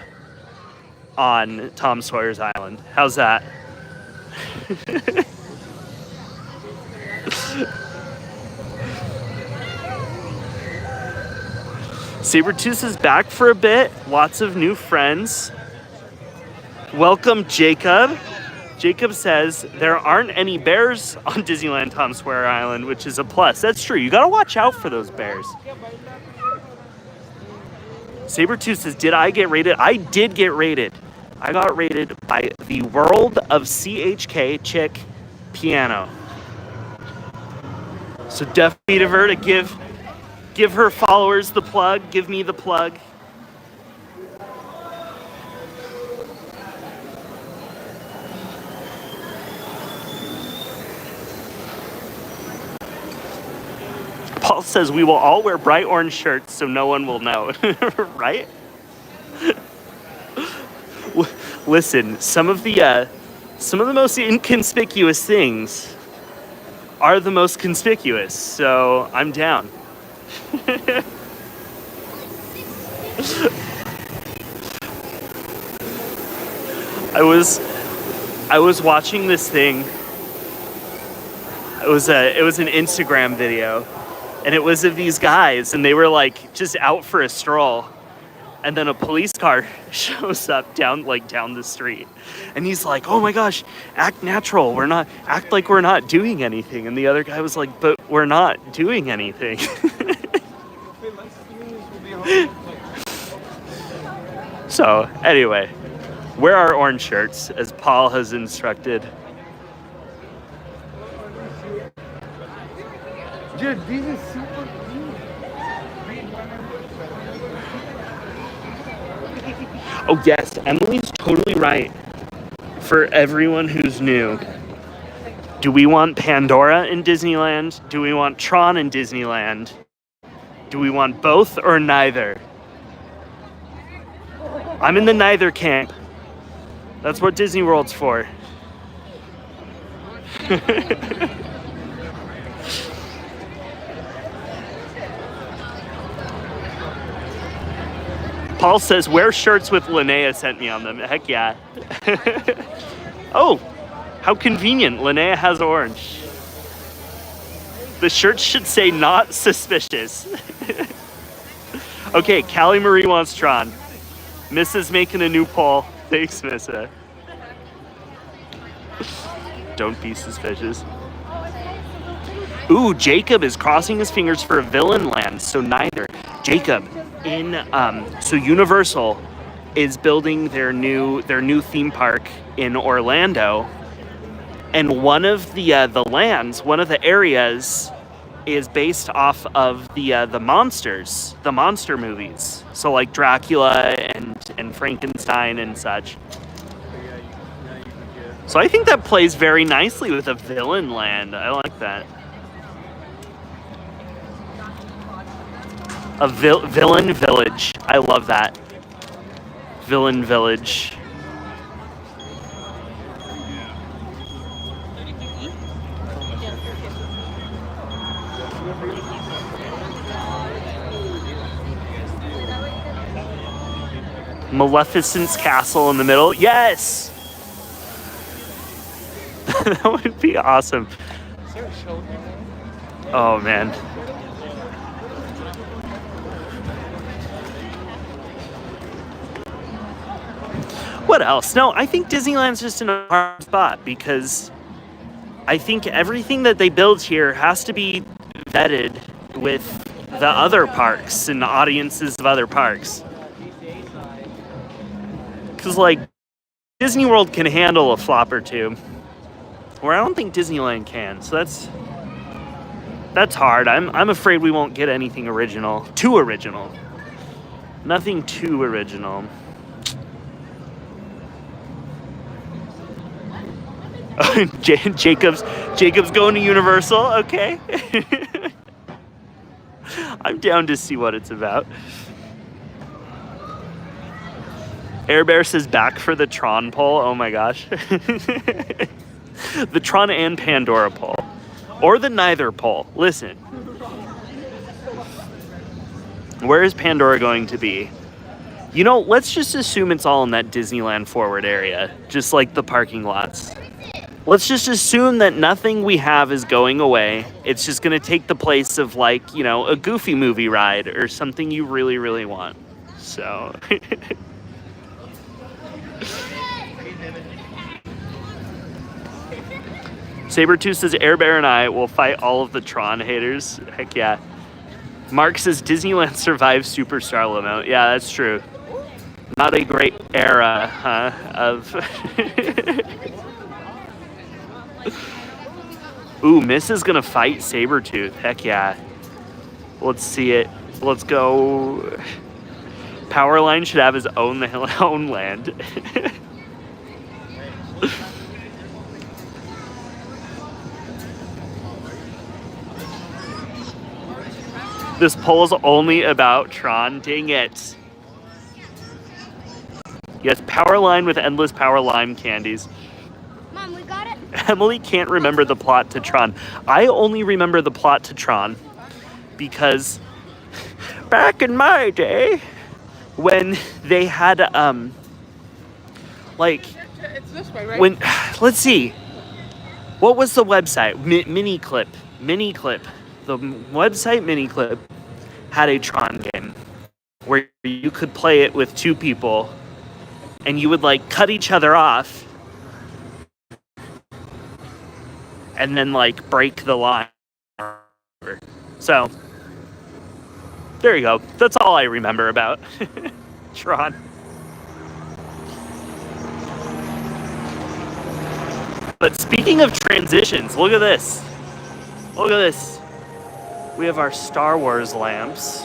on Tom Sawyer's Island. How's that? Sabertooth is back for a bit. Lots of new friends. Welcome, Jacob. Jacob says there aren't any bears on Disneyland Tom Sawyer Island, which is a plus. That's true. You gotta watch out for those bears. Sabertooth says, did I get raided? I did get raided. I got raided by the World of CHK Chick Piano. So definitely to her to give her followers the plug, give me the plug. Paul says we will all wear bright orange shirts so no one will know, right? Listen, some of the most inconspicuous things are the most conspicuous, so I'm down. I was watching this thing. It was an Instagram video, and it was of these guys, and they were like just out for a stroll, and then a police car shows up down the street, and he's like, "Oh my gosh, act natural. Act like we're not doing anything." And the other guy was like, "But we're not doing anything." So anyway, wear our orange shirts as Paul has instructed. Dude, this is super cool. Oh yes, Emily's totally right. For everyone who's new, do we want Pandora in Disneyland? Do we want Tron in Disneyland? Do we want both or neither? I'm in the neither camp. That's what Disney World's for. Paul says, wear shirts with Linnea sent me on them. Heck yeah. Oh, how convenient. Linnea has orange. The shirt should say not suspicious. Okay, Callie Marie wants Tron. Missa's making a new poll. Thanks, Missa. Don't be suspicious. Ooh, Jacob is crossing his fingers for a Villain Land, so neither. Jacob, so Universal is building their new theme park in Orlando, and one of the lands, one of the areas, is based off of the monster movies. So like Dracula and Frankenstein and such. So I think that plays very nicely with a Villain Land. I like that. A Villain Village. I love that. Villain Village. Maleficent's castle in the middle. Yes! That would be awesome. Oh, man. What else? No, I think Disneyland's just in a hard spot because I think everything that they build here has to be vetted with the other parks and the audiences of other parks. Because, like, Disney World can handle a flop or two, where I don't think Disneyland can. So that's hard. I'm afraid we won't get anything original. Too original. Nothing too original. Jacob's going to Universal. Okay. I'm down to see what it's about. Air Bear says back for the Tron poll. Oh my gosh. The Tron and Pandora poll. Or the neither poll. Listen. Where is Pandora going to be? You know, let's just assume it's all in that Disneyland Forward area. Just like the parking lots. Let's just assume that nothing we have is going away. It's just going to take the place of, like, you know, a Goofy movie ride or something you really, really want. So... Sabretooth says Air Bear and I will fight all of the Tron haters. Heck yeah. Mark says Disneyland survived Superstar Limo. Yeah, that's true. Not a great era, huh? Of... Ooh, Miss is gonna fight Sabretooth. Heck yeah. Let's see it. Let's go. Powerline should have his own land. This poll is only about Tron. Dang it. Yes, Powerline with endless power lime candies. Mom, we got it. Emily can't remember the plot to Tron. I only remember the plot to Tron because back in my day, when they had, like, it's this way, right? When, let's see. What was the website? Miniclip. The website Miniclip had a Tron game where you could play it with two people and you would like cut each other off and then like break the line. So there you go. That's all I remember about Tron. But speaking of transitions, look at this. Look at this. We have our Star Wars lamps.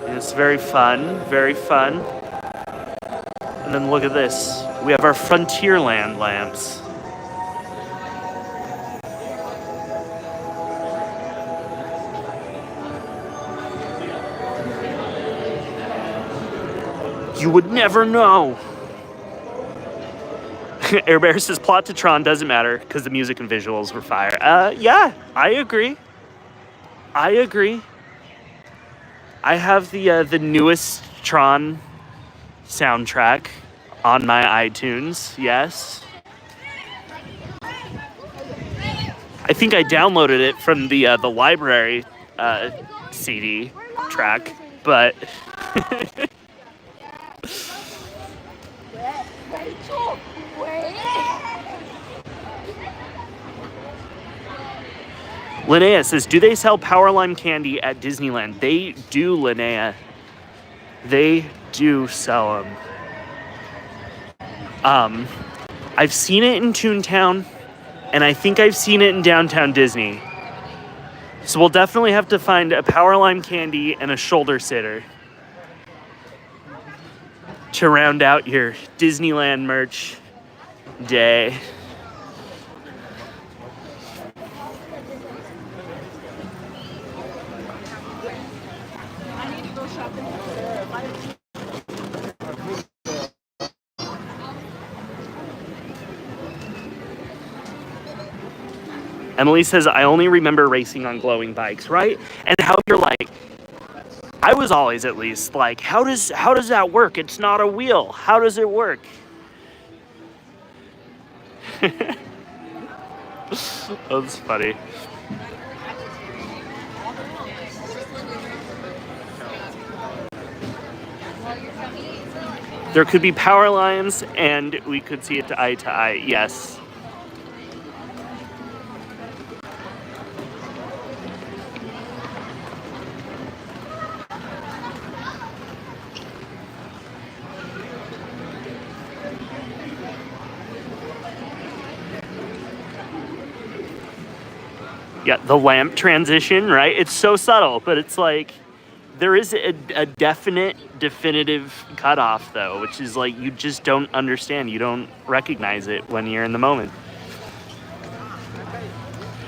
And it's very fun, very fun. And then look at this. We have our Frontierland lamps. You would never know. Air Bear says plot to Tron doesn't matter because the music and visuals were fire. Yeah, I agree. I have the newest Tron soundtrack on my iTunes. Yes. I think I downloaded it from the library CD track, but Rachel, wait. Linnea says, do they sell Power Lime candy at Disneyland? They do, Linnea. They do sell them. I've seen it in Toontown, and I think I've seen it in Downtown Disney. So we'll definitely have to find a Power Lime candy and a shoulder sitter to round out your Disneyland merch day. Emily says, I only remember racing on glowing bikes, right? And how you're like, I was always at least like, how does that work? It's not a wheel. How does it work? That's funny. There could be power lines and we could see it eye to eye. Yes. Yeah, the lamp transition, right? It's so subtle, but it's like there is a definitive cutoff, though, which is like you just don't understand. You don't recognize it when you're in the moment.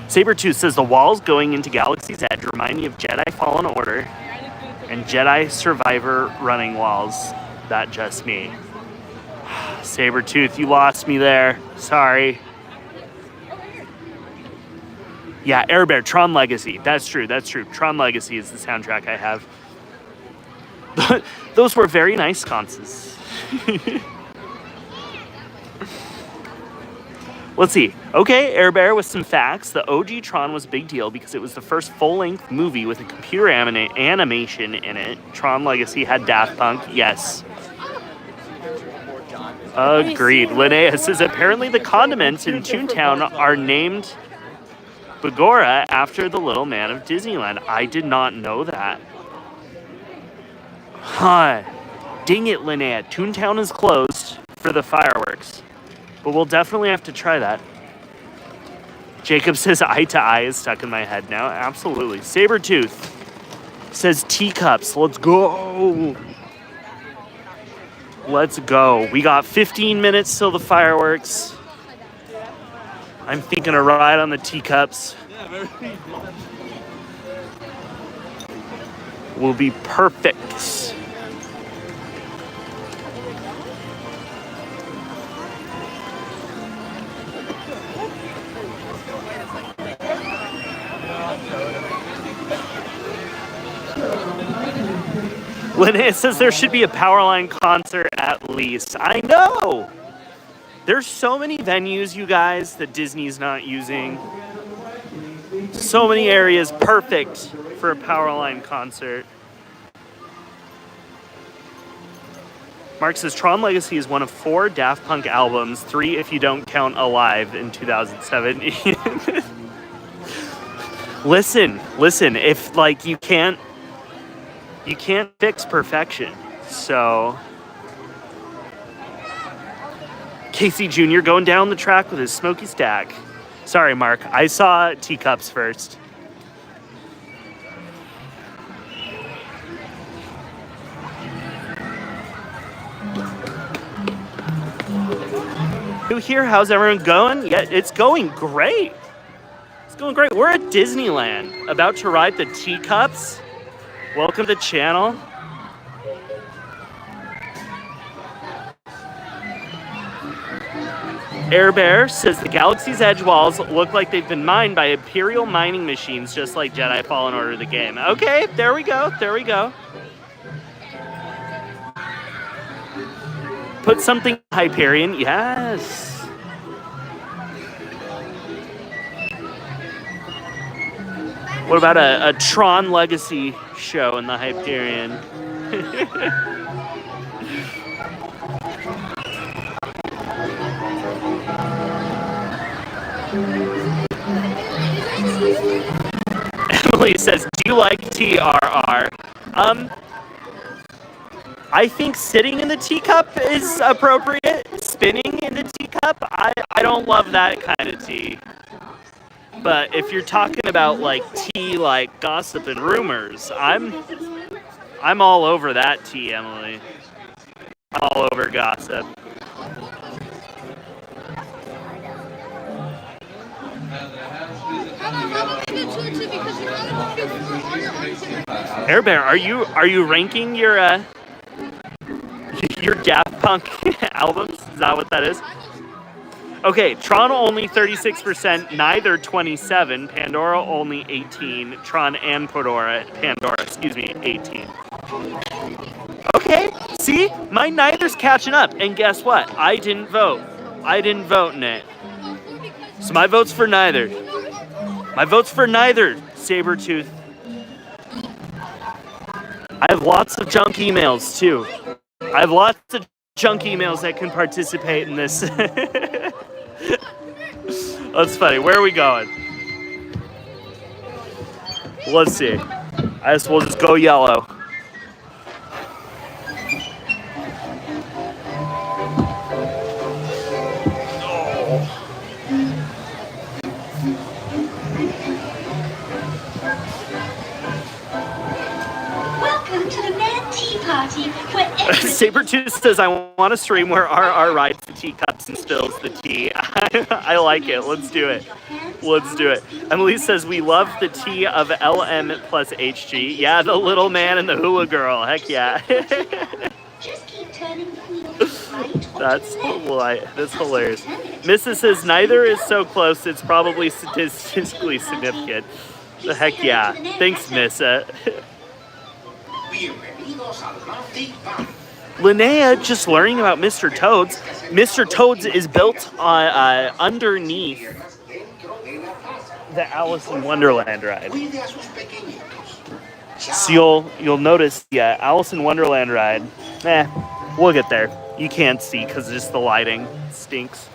Sabretooth says the walls going into Galaxy's Edge remind me of Jedi Fallen Order and Jedi Survivor running walls. That just me. Sabretooth, you lost me there. Sorry. Yeah, Air Bear, Tron Legacy. That's true. Tron Legacy is the soundtrack I have. Those were very nice sconces. Let's see. Okay, Air Bear with some facts. The OG Tron was a big deal because it was the first full-length movie with a computer animation in it. Tron Legacy had Daft Punk. Yes. Agreed. Linnea says apparently the condiments in Toontown are named Bagora after the little man of Disneyland. I did not know that. Huh. Dang it, Linnea. Toontown is closed for the fireworks. But we'll definitely have to try that. Jacob says eye to eye is stuck in my head now. Absolutely. Sabretooth says teacups. Let's go. Let's go. We got 15 minutes till the fireworks. I'm thinking a ride on the teacups will be perfect. Linnea says there should be a Powerline concert at least. I know! There's so many venues, you guys, that Disney's not using. So many areas perfect for a Powerline concert. Mark says Tron Legacy is one of 4 Daft Punk albums, 3 if you don't count Alive in 2017. Listen, if like you can't fix perfection. So Casey Jr. going down the track with his smoky stack. Sorry, Mark. I saw Teacups first. New here. How's everyone going? Yeah, it's going great. It's going great. We're at Disneyland, about to ride the Teacups. Welcome to the channel. Air Bear says the Galaxy's Edge walls look like they've been mined by Imperial mining machines, just like Jedi Fallen Order the game. Okay, there we go. There we go. Put something Hyperion. Yes. What about a Tron Legacy show in the Hyperion? Emily says, do you like TRR? I think sitting in the teacup is appropriate. Spinning in the teacup, I don't love that kind of tea. But if you're talking about like tea, like gossip and rumors, I'm all over that tea, Emily. All over gossip. Air Bear, are you ranking your Daft Punk albums? Is that what that is? Okay, Tron only 36%, Neither 27, Pandora only 18, Tron and Pandora, 18. Okay, see? My Neither's catching up, and guess what? I didn't vote. I didn't vote in it. So my vote's for Neither. My vote's for Neither, Sabretooth. I have lots of junk emails, too. I have lots of junk emails that can participate in this. That's funny. Where are we going? Let's see. I guess we'll just go yellow. Welcome to the Mad Tea Party, where Sabretooth says, I want a stream where RR rides the teacups and spills the tea. I like it. Let's do it. Let's do it. Emily says, we love the tea of LM plus HG. Yeah, the little man and the hula girl. Heck yeah. just keep turning the wheels right. That's hilarious. Mrs. says, Neither is so close, it's probably statistically significant. The heck yeah. Thanks, Missa. Linnea just learning about Mr. Toads. Mr. Toads is built underneath the Alice in Wonderland ride. So you'll notice the Alice in Wonderland ride. We'll get there. You can't see because just the lighting stinks.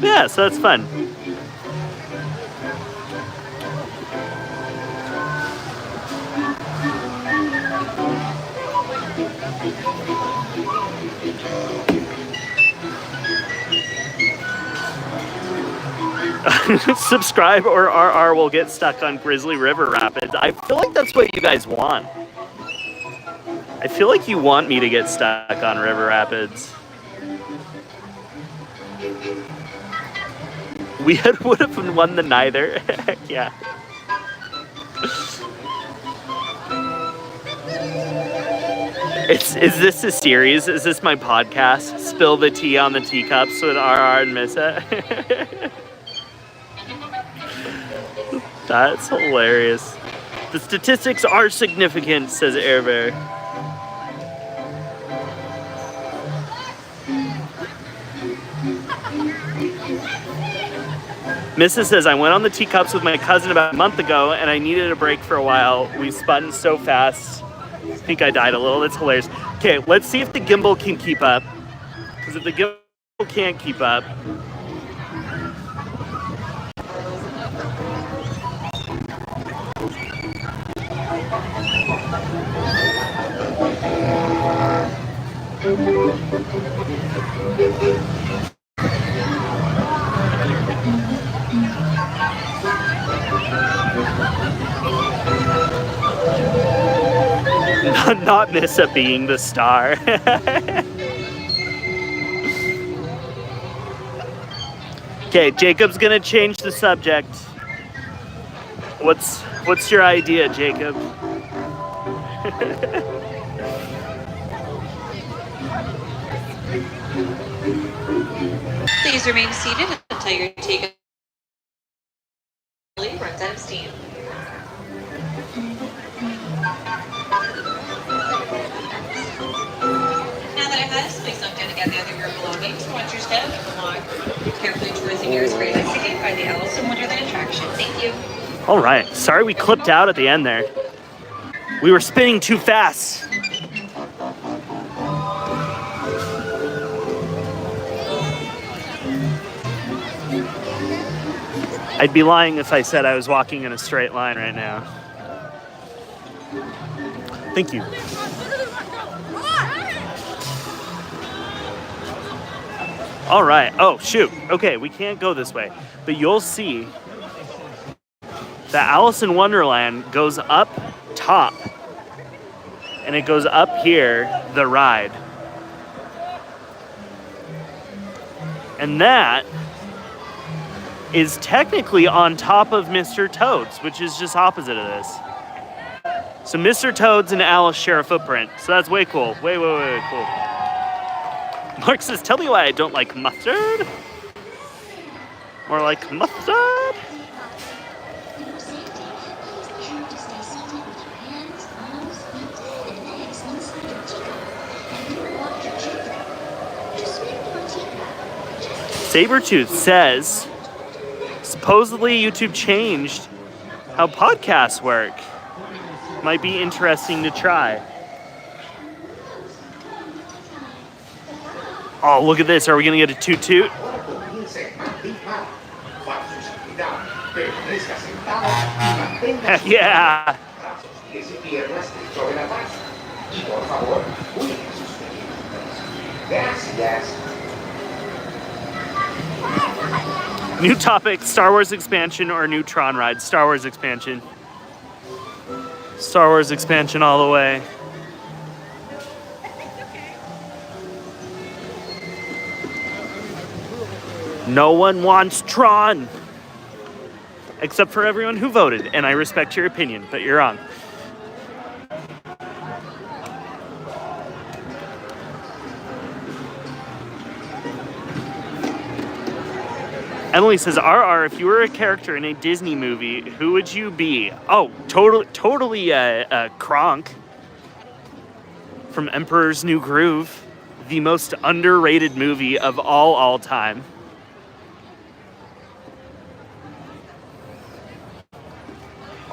Yeah, so that's fun. Subscribe or RR will get stuck on Grizzly River Rapids. I feel like that's what you guys want. I feel like you want me to get stuck on River Rapids. We would have won the Neither. Yeah. Is this a series? Is this my podcast? Spill the tea on the teacups with RR and Missa? That's hilarious. The statistics are significant, says Airbear. Mrs. says, I went on the Teacups with my cousin about a month ago and I needed a break for a while. We spun so fast. I think I died a little. That's hilarious. Okay, let's see if the gimbal can keep up. Because if the gimbal can't keep up... Not Missa being the star. Okay, Jacob's gonna change the subject. What's your idea, Jacob? Please remain seated until your Teacup runs out of steam. Now that I've had us, please don't gather the other belongings. Watch your step and walk carefully towards the nearest great escape by the Alice in Wonderland attraction. Thank you. All right. Sorry we clipped out at the end there. We were spinning too fast. I'd be lying if I said I was walking in a straight line right now. Thank you. All right. Oh, shoot. Okay, we can't go this way. But you'll see that Alice in Wonderland goes up top. And it goes up here, the ride. And that is technically on top of Mr. Toad's, which is just opposite of this. So Mr. Toad's and Alice share a footprint. So that's way cool. Way cool. Mark says, tell me why I don't like mustard. More like mustard. For safety, use the hand to stay seated with your hands, arms, feet, and legs inside your teacup. And don't walk your children. Just spin your teacup. Sabretooth says, supposedly YouTube changed how podcasts work. Might be interesting to try. Oh, look at this. Are we going to get a toot toot? Yeah. New topic, Star Wars expansion or new Tron ride? Star Wars expansion. Star Wars expansion all the way. No one wants Tron. Except for everyone who voted, and I respect your opinion, but you're wrong. Emily says, RR, if you were a character in a Disney movie, who would you be? Oh, totally Kronk from Emperor's New Groove, the most underrated movie of all time.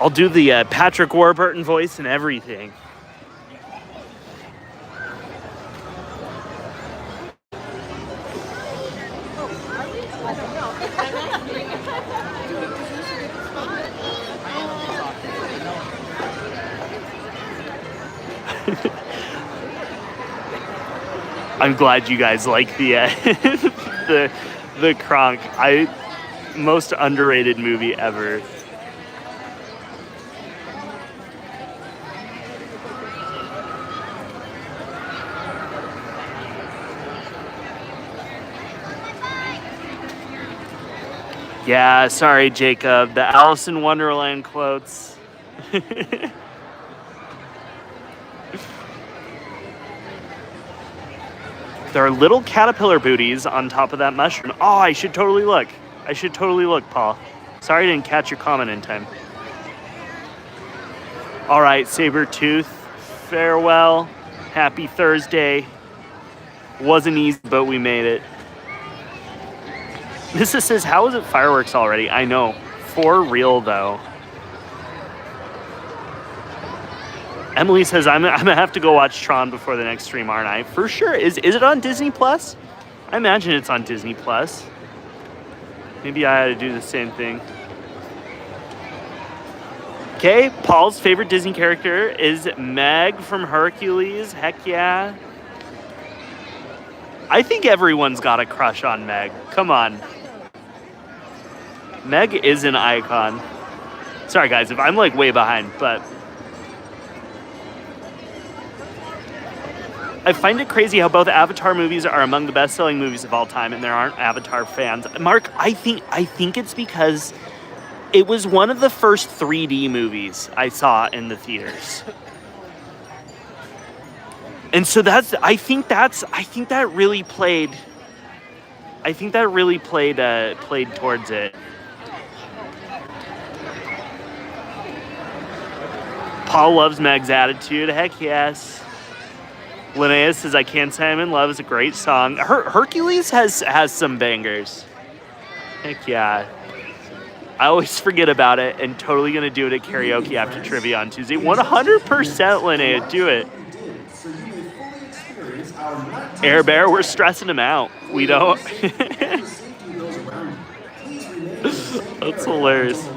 I'll do the Patrick Warburton voice and everything. I'm glad you guys like the the Kronk. Most underrated movie ever. Yeah, sorry, Jacob. The Alice in Wonderland quotes. There are little caterpillar booties on top of that mushroom. Oh, I should totally look. Paul. Sorry I didn't catch your comment in time. All right, Sabretooth, farewell. Happy Thursday. Wasn't easy, but we made it. Mrs. says, how is it fireworks already? I know. For real, though. Emily says, I'm gonna have to go watch Tron before the next stream, aren't I? For sure. Is it on Disney Plus? I imagine it's on Disney Plus. Maybe I had to do the same thing. Okay, Paul's favorite Disney character is Meg from Hercules. Heck yeah. I think everyone's got a crush on Meg. Come on. Meg is an icon. Sorry guys if I'm like way behind, but I find it crazy how both Avatar movies are among the best-selling movies of all time, and there aren't Avatar fans. Mark, I think it's because it was one of the first 3D movies I saw in the theaters, and so I think that really played towards it. Paul loves Meg's attitude. Heck yes. Linnea says, I Can't Say I'm in Love is a great song. Hercules has some bangers. Heck yeah. I always forget about it and totally going to do it at karaoke after trivia on Tuesday. 100% Linnea, do it. Air Bear, we're stressing him out. We don't. That's hilarious.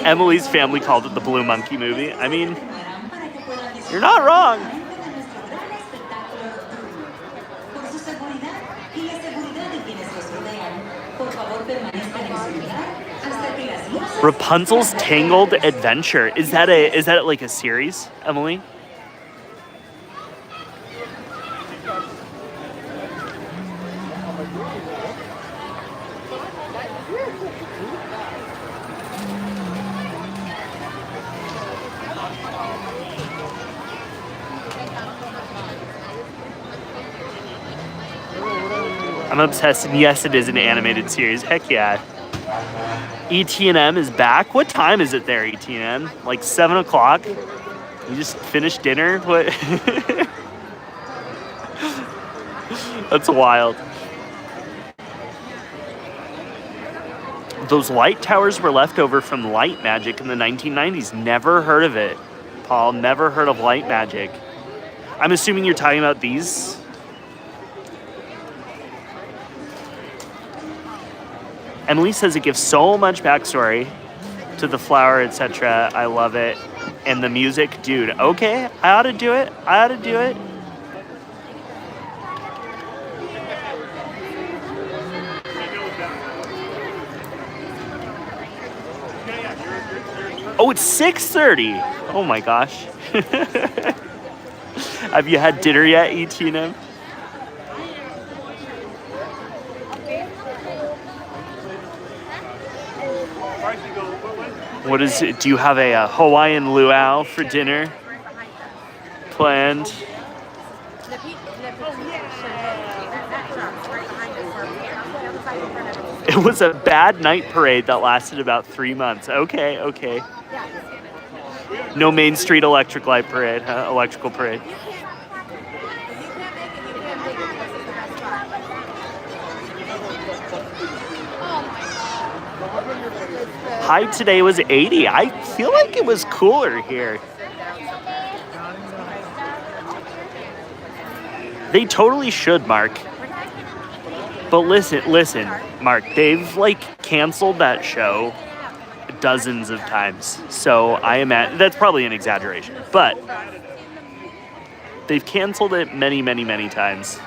Emily's family called it the Blue Monkey movie. I mean, you're not wrong. Rapunzel's Tangled Adventure. Is that like a series, Emily? I'm obsessed, and yes, it is an animated series. Heck yeah. ET&M is back. What time is it there, ET&M? Like 7 o'clock? You just finished dinner? What? That's wild. Those light towers were left over from light magic in the 1990s. Never heard of it, Paul. Never heard of light magic. I'm assuming you're talking about these. Emily says it gives so much backstory to the flower, etc. I love it. And the music, dude. Okay, I ought to do it. Oh, it's 6:30. Oh my gosh. Have you had dinner yet, ET&M? What is it? Do you have a Hawaiian luau for dinner planned? It was a bad night parade that lasted about 3 months. Okay. No Main Street electrical parade. High today was 80. I feel like it was cooler here. They totally should, Mark. But listen, Mark, they've like canceled that show dozens of times. So I imagine that's probably an exaggeration, but they've canceled it many, many, many times.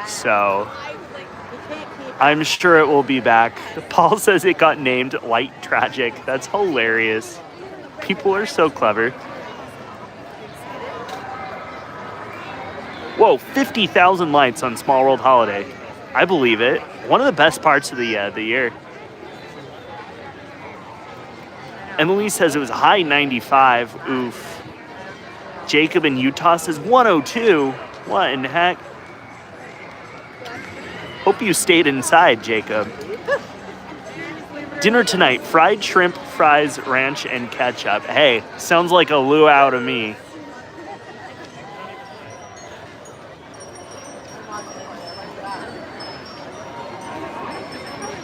So I'm sure it will be back. Paul says it got named Light Tragic. That's hilarious. People are so clever. Whoa, 50,000 lights on Small World Holiday. I believe it. One of the best parts of the year. Emily says it was high 95. Oof. Jacob in Utah says 102. What in the heck? Hope you stayed inside, Jacob. Dinner tonight, fried shrimp, fries, ranch, and ketchup. Hey, sounds like a luau to me.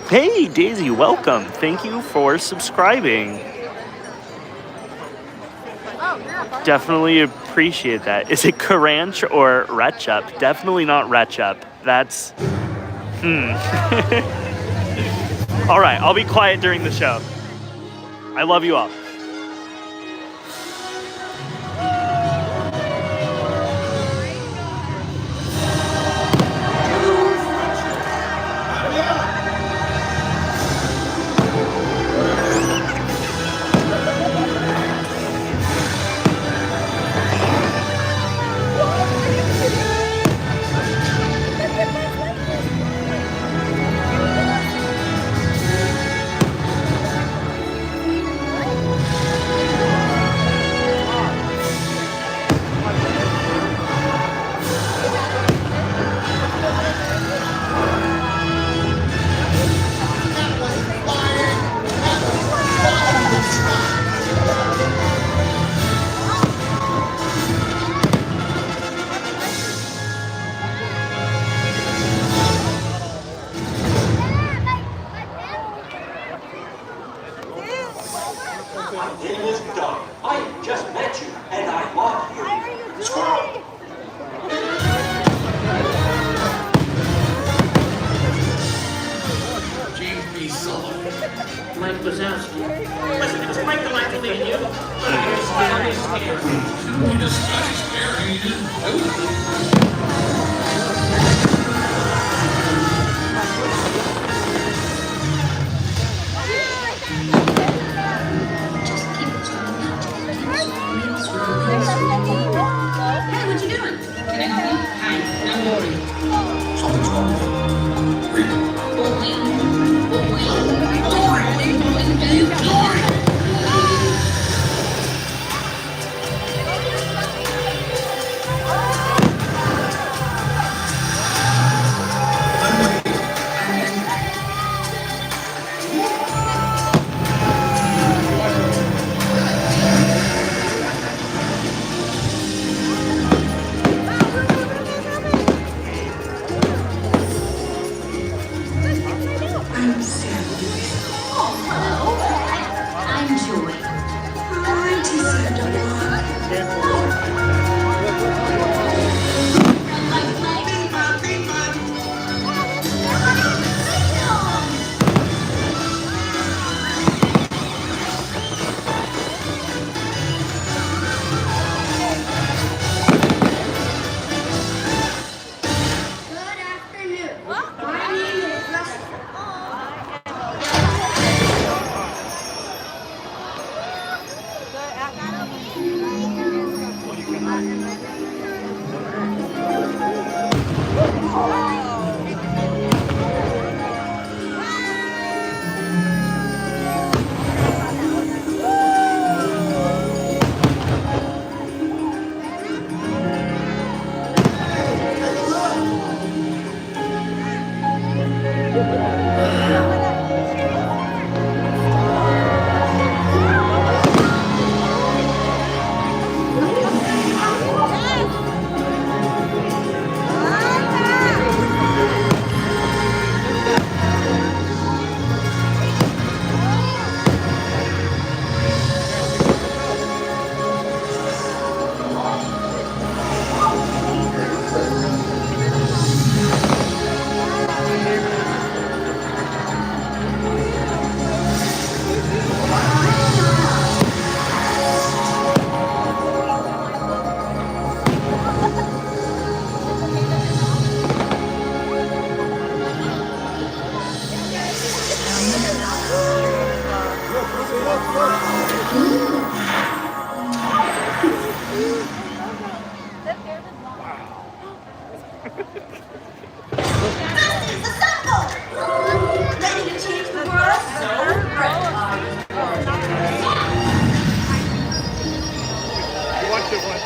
Hey, Daisy, welcome. Thank you for subscribing. Definitely appreciate that. Is it Karanch or Retchup? Definitely not Retchup. That's... All right, I'll be quiet during the show. I love you all. It was done. I just met you, and I love you. Squirrel! James B. Sullivan. Mike Wazowski. Listen, it was quite delightful meeting you. You disguised Harry. Hey, what you doing? Can I help you? Hi, I'm Lori. Something's wrong with him. I'm Sam. Oh, hello. I'm Joy. I'm Good afternoon. My name is Russell. Ready to change the world? You watch it once.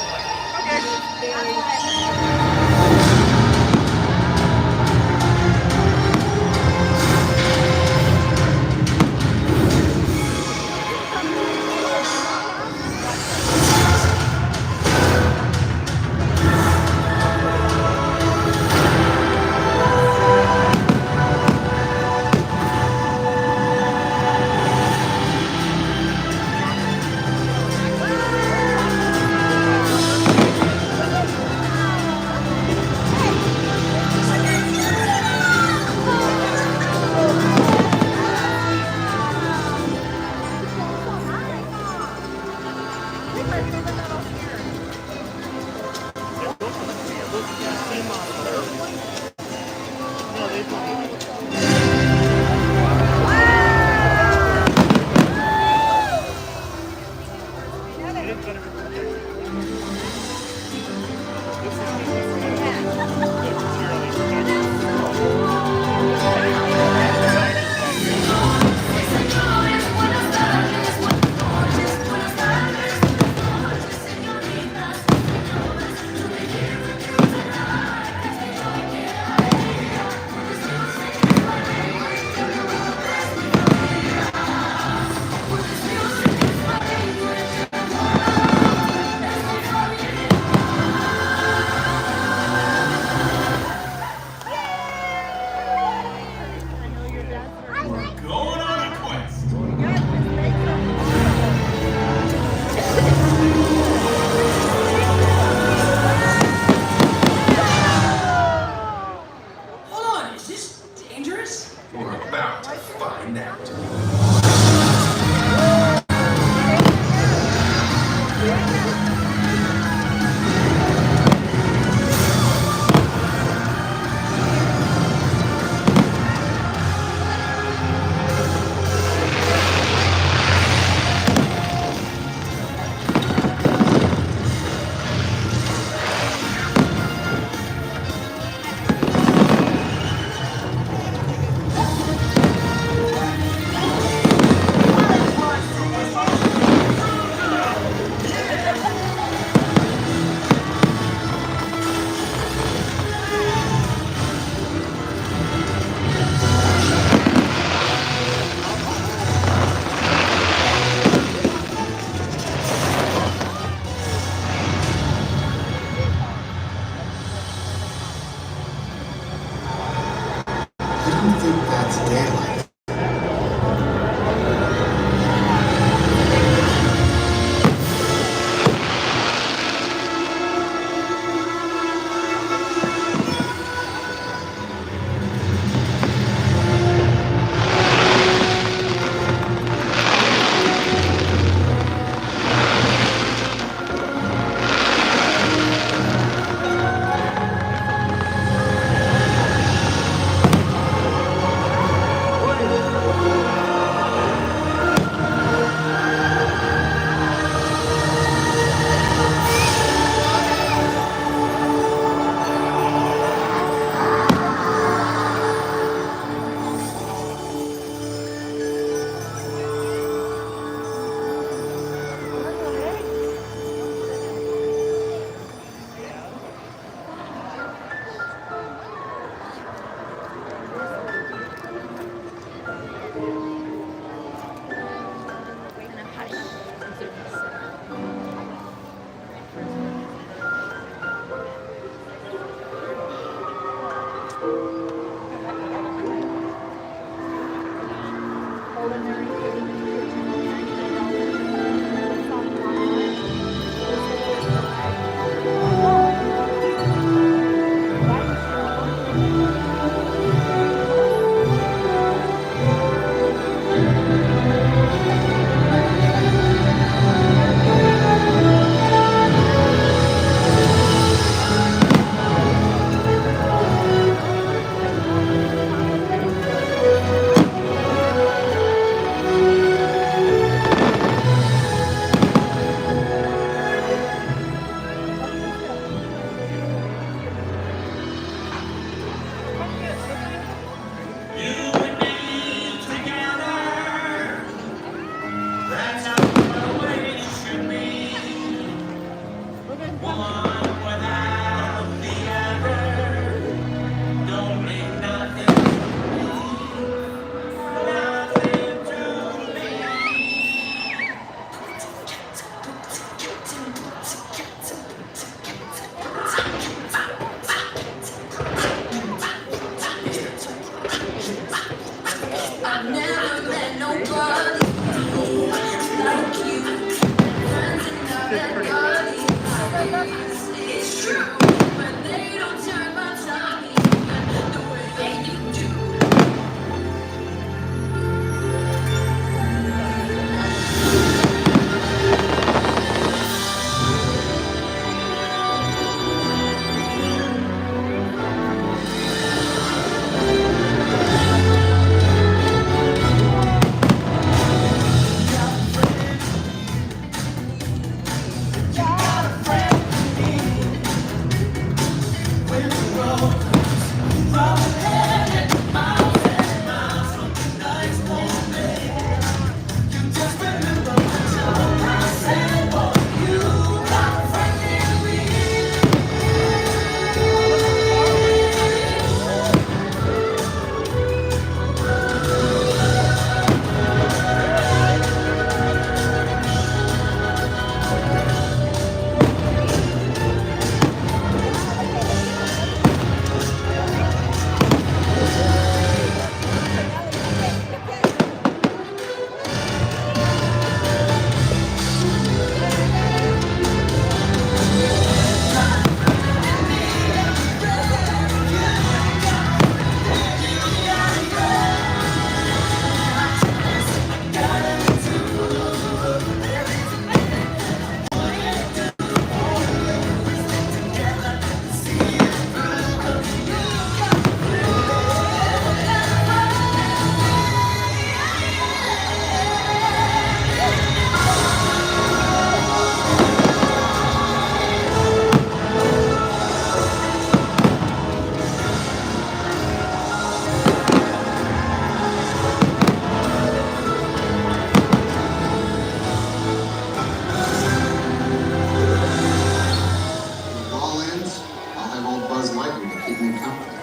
all ends, I'll have old Buzz Lightyear to keep me company.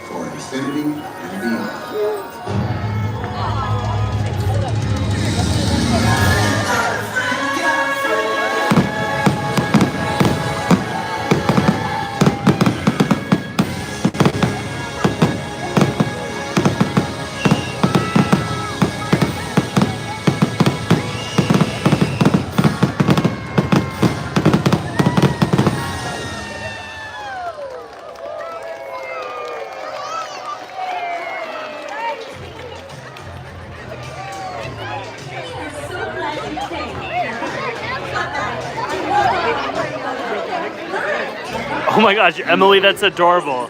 For infinity and beyond. Oh my gosh, Emily, that's adorable.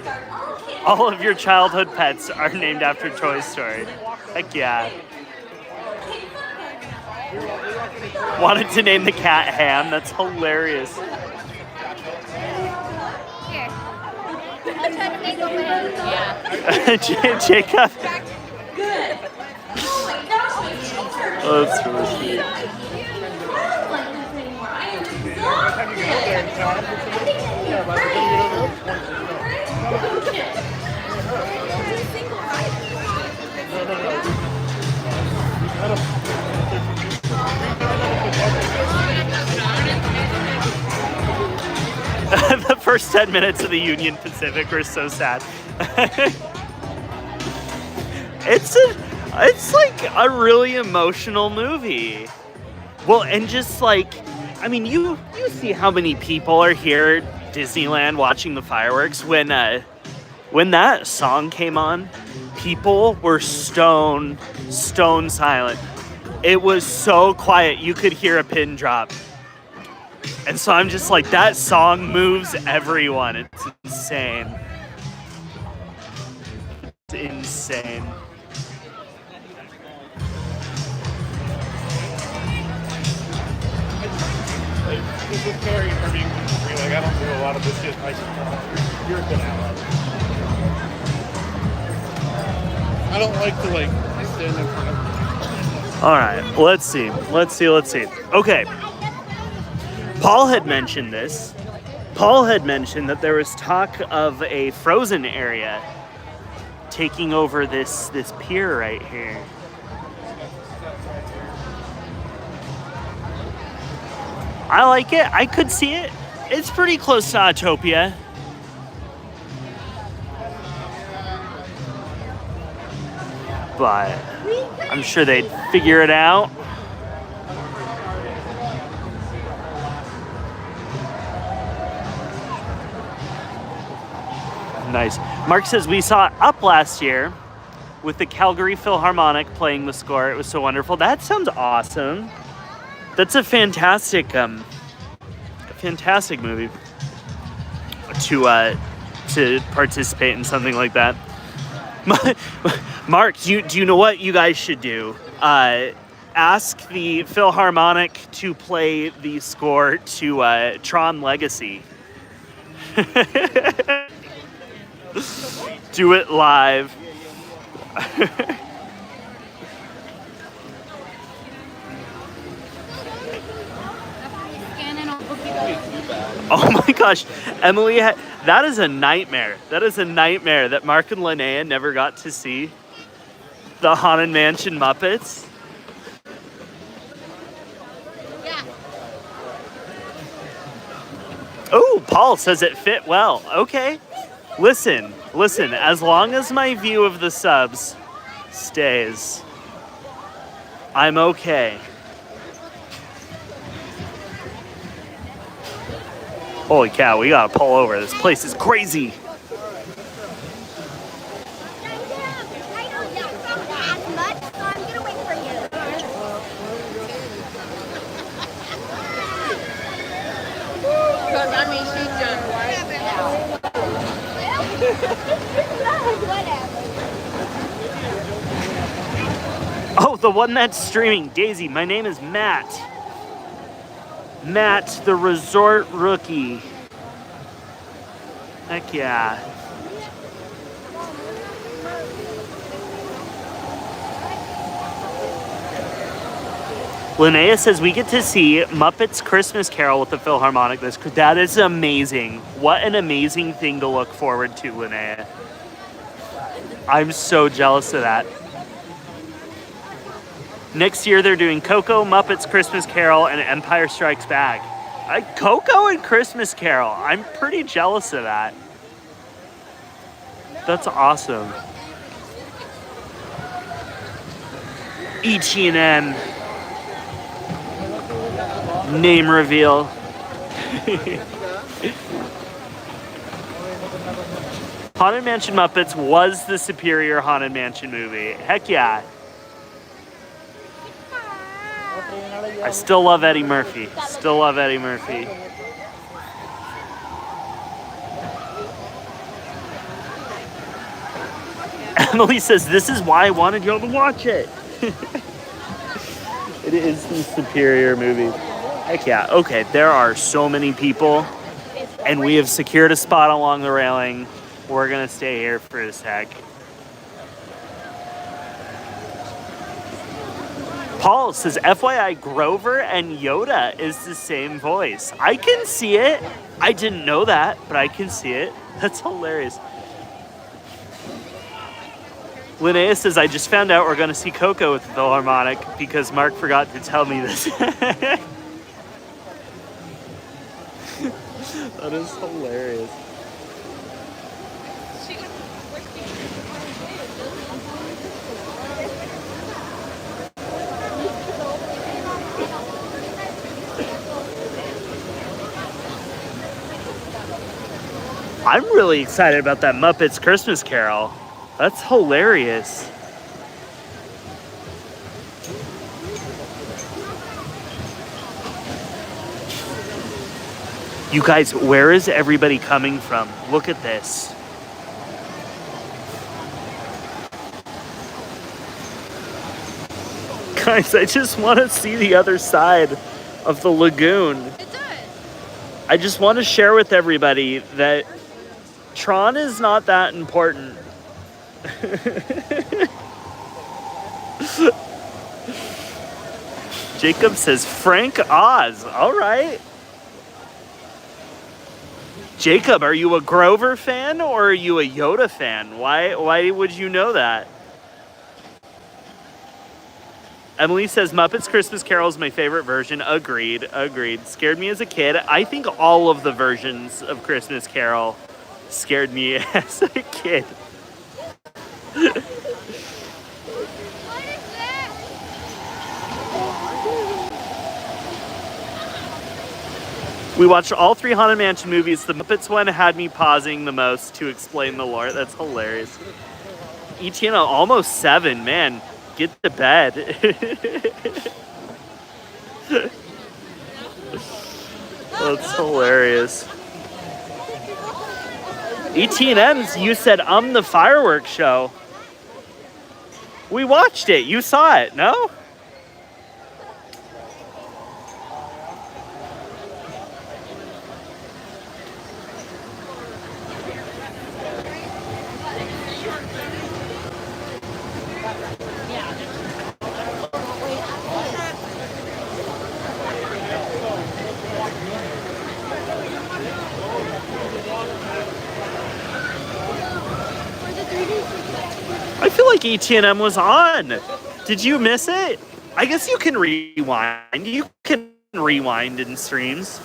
All of your childhood pets are named after Toy Story. Heck yeah. Wanted to name the cat Ham. That's hilarious. Here. I'll try to make a way. Yeah. Jacob. Good. Oh, that's really sweet. The first 10 minutes of the Union Pacific were so sad. It's like a really emotional movie. Well, and just like, I mean, you see how many people are here at Disneyland watching the fireworks. When that song came on, people were stone silent. It was so quiet, you could hear a pin drop. And so I'm just like, that song moves everyone. It's insane. It's insane. This is Carrie for being free. Like, I don't do a lot of this shit. You're a good ally. I don't like to, like, stand in front of. All right, let's see. Okay. Paul had mentioned this. Paul had mentioned that there was talk of a frozen area taking over this pier right here. I like it. I could see it. It's pretty close to Autopia. But I'm sure they'd figure it out. Nice. Mark says, we saw it up last year with the Calgary Philharmonic playing the score. It was so wonderful. That sounds awesome. That's a fantastic movie to participate in something like that. Mark, do you know what you guys should do? Ask the Philharmonic to play the score to Tron Legacy. Do it live. Oh my gosh, Emily, that is a nightmare. That is a nightmare that Mark and Linnea never got to see the Haunted Mansion Muppets. Yeah. Oh, Paul says it fit well. Okay. Listen, as long as my view of the subs stays, I'm okay. Holy cow, we gotta pull over. This place is crazy. Oh, the one that's streaming. Daisy, my name is Matt. Matt, the resort rookie. Heck yeah. Linnea says we get to see Muppets Christmas Carol with the Philharmonic. That is amazing. What an amazing thing to look forward to, Linnea. I'm so jealous of that. Next year they're doing Coco, Muppets Christmas Carol, and Empire Strikes Back. Coco and Christmas Carol. I'm pretty jealous of that. That's awesome. E.T.N.M. Name reveal. Haunted Mansion Muppets was the superior Haunted Mansion movie. Heck yeah. I still love Eddie Murphy. Still love Eddie Murphy. Emily says, this is why I wanted y'all to watch it. It is the superior movie. Heck yeah. Okay, there are so many people, and we have secured a spot along the railing. We're going to stay here for a sec. Paul says, FYI, Grover and Yoda is the same voice. I can see it. I didn't know that, but I can see it. That's hilarious. Linnea says, I just found out we're going to see Coco with the Philharmonic because Mark forgot to tell me this. That is hilarious. I'm really excited about that Muppets Christmas Carol. That's hilarious. You guys, where is everybody coming from? Look at this. Guys, I just want to see the other side of the lagoon. It does. I just want to share with everybody that Tron is not that important. Jacob says Frank Oz. All right. Jacob, are you a Grover fan or are you a Yoda fan? Why would you know that? Emily says Muppets Christmas Carol is my favorite version. Agreed. Scared me as a kid. I think all of the versions of Christmas Carol scared me as a kid. We watched all 3 Haunted Mansion movies. The Muppets one had me pausing the most to explain the lore. That's hilarious. ETN almost 7, man. Get to bed. That's hilarious. ET&M's, you said the fireworks show. We watched it. You saw it, no? I feel like ET&M was on. Did you miss it? I guess you can rewind. You can rewind in streams.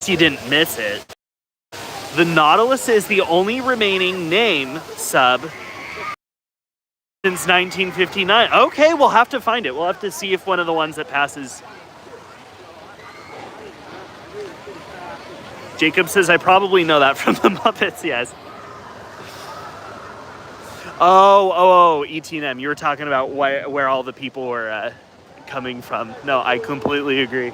You didn't miss it. The Nautilus is the only remaining name sub since 1959. Okay, we'll have to find it. We'll have to see if one of the ones that passes. Jacob says, I probably know that from the Muppets, yes. Oh, ET&M. You were talking about where all the people were coming from. No, I completely agree.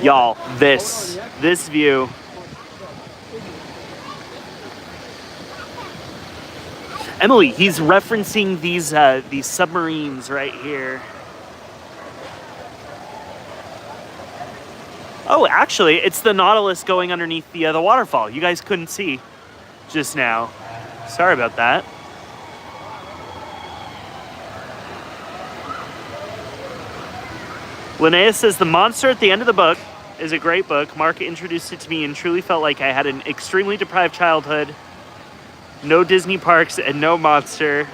Y'all, this view. Emily, he's referencing these submarines right here. Oh, actually, it's the Nautilus going underneath the waterfall. You guys couldn't see just now. Sorry about that. Linnea says, the monster at the end of the book is a great book. Mark introduced it to me and truly felt like I had an extremely deprived childhood. No Disney parks and no monster.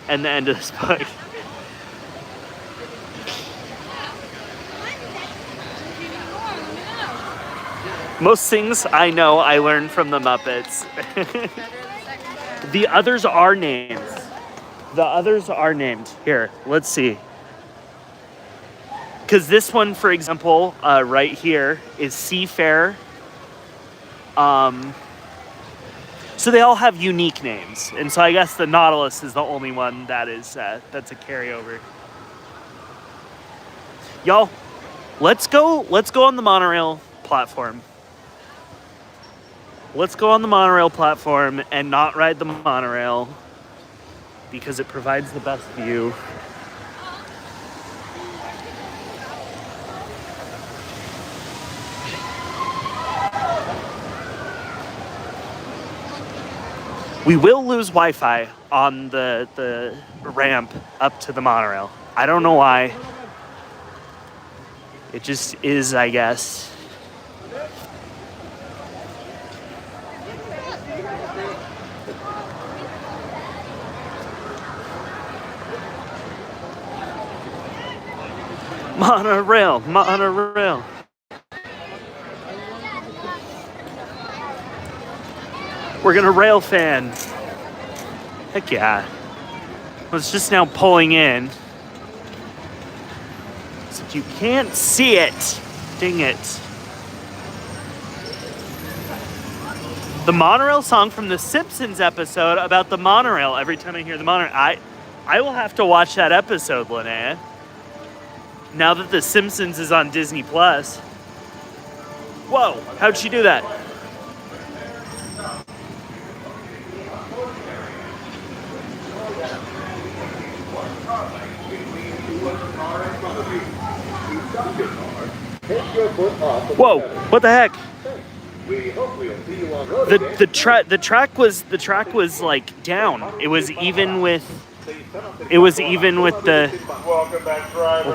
And the end of this book. Most things I know I learned from the Muppets. The others are named. The others are named. Here, let's see. Because this one, for example, right here is Seafair. So they all have unique names. And so I guess the Nautilus is the only one that is that's a carryover. Y'all, let's go on the monorail platform. Let's go on the monorail platform and not ride the monorail because it provides the best view. We will lose Wi-Fi on the ramp up to the monorail. I don't know why. It just is, I guess. Monorail, monorail. We're gonna rail fan. Heck yeah. It's just now pulling in. Except you can't see it. Dang it. The monorail song from the Simpsons episode about the monorail. Every time I hear the monorail, I will have to watch that episode, Linnea. Now that the Simpsons is on Disney Plus. Whoa, how'd she do that? Whoa! What the heck? The track was like down. It was even with the.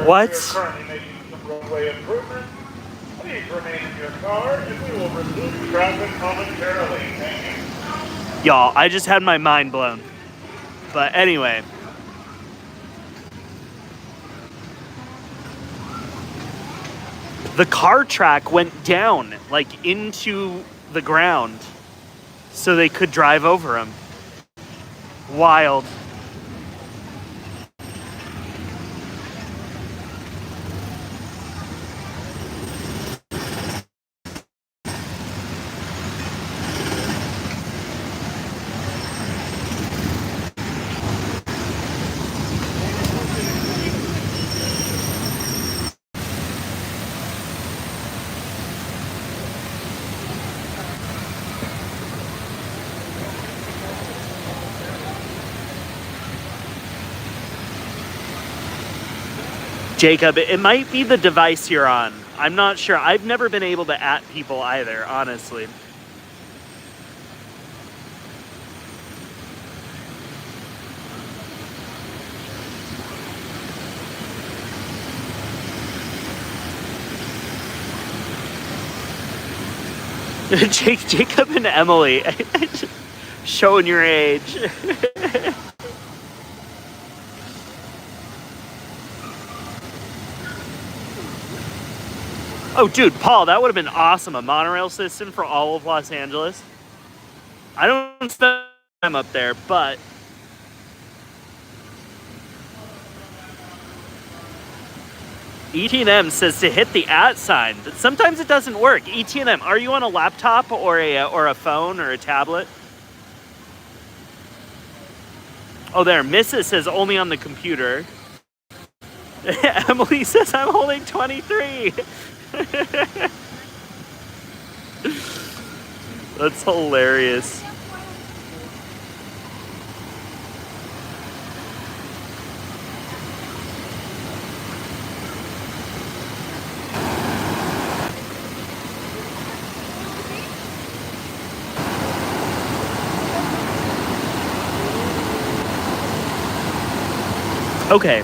What? Please remain in your car and we will resume traffic momentarily. Thank you. Y'all, I just had my mind blown. But anyway. The car track went down, like into the ground, so they could drive over them. Wild. Jacob, it might be the device you're on. I'm not sure. I've never been able to @ people either, honestly. Jacob and Emily, showing your age. Oh, dude, Paul, that would have been awesome. A monorail system for all of Los Angeles. I don't spend time up there, but ET&M says to hit the @ sign. But sometimes it doesn't work. ET&M, are you on a laptop or a phone or a tablet? Oh, there. Mrs. says only on the computer. Emily says I'm holding 23. That's hilarious. Okay,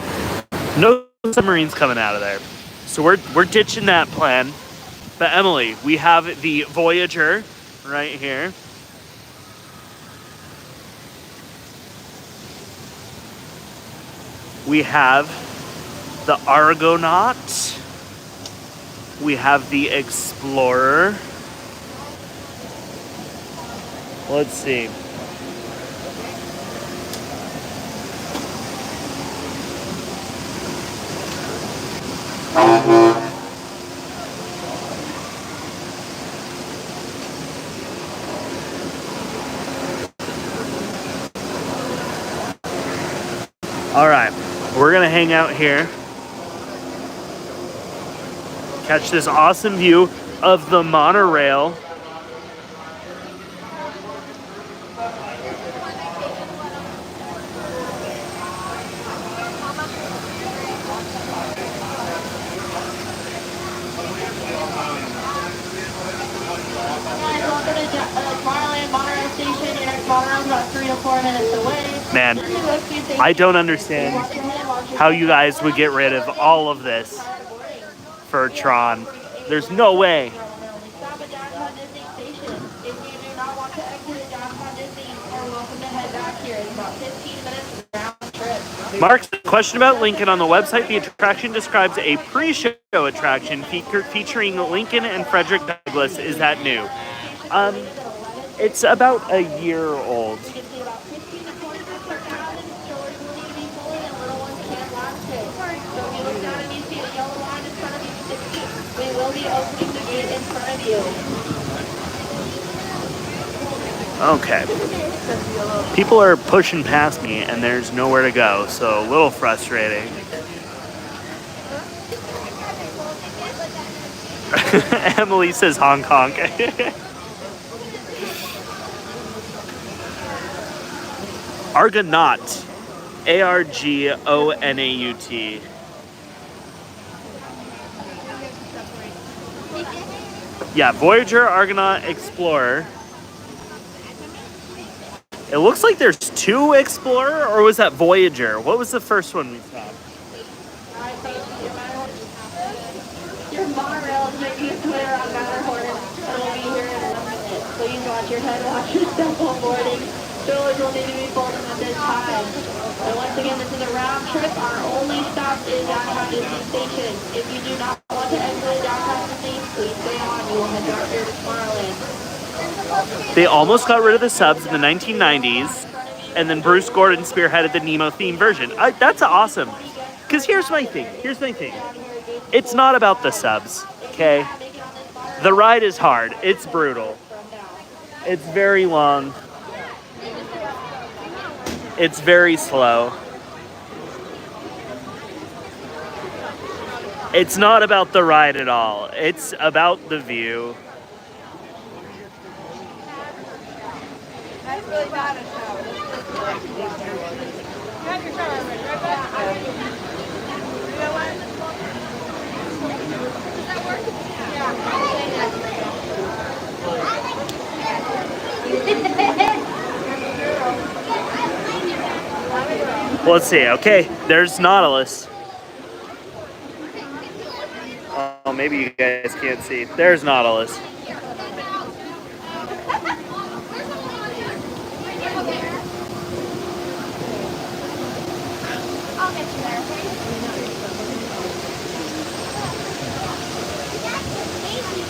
no submarines coming out of there. So we're ditching that plan. But Emily, we have the Voyager right here. We have the Argonaut. We have the Explorer. Let's see. All right, we're gonna hang out here. Catch this awesome view of the monorail. Man, I don't understand how you guys would get rid of all of this for Tron. There's no way. Mark's question about Lincoln on the website. The attraction describes a pre-show attraction featuring Lincoln and Frederick Douglass. Is that new? It's about a year old. Okay. People are pushing past me and there's nowhere to go, so a little frustrating. Emily says Hong Kong. Argonaut. Argonaut. Yeah, Voyager, Argonaut, Explorer. It looks like there's two Explorer, or was that Voyager? What was the first one we saw? Your monorail is making its way around Matterhorn, and will be here in 1 minute. Please watch your head, watch your step while boarding. Strollers will need to be folded at this time. And once again, this is a round trip. Our only stop is downtown Disney Station. If you do not want to exit downtown Disney, please stay on. You will head back here to Tomorrowland. They almost got rid of the subs in the 1990s, and then Bruce Gordon spearheaded the Nemo theme version. That's awesome. Because here's my thing. It's not about the subs, okay? The ride is hard. It's brutal. It's very long. It's very slow. It's not about the ride at all. It's about the view. That's really bad. Let's see. Okay, there's Nautilus. Oh, maybe you guys can't see. There's Nautilus.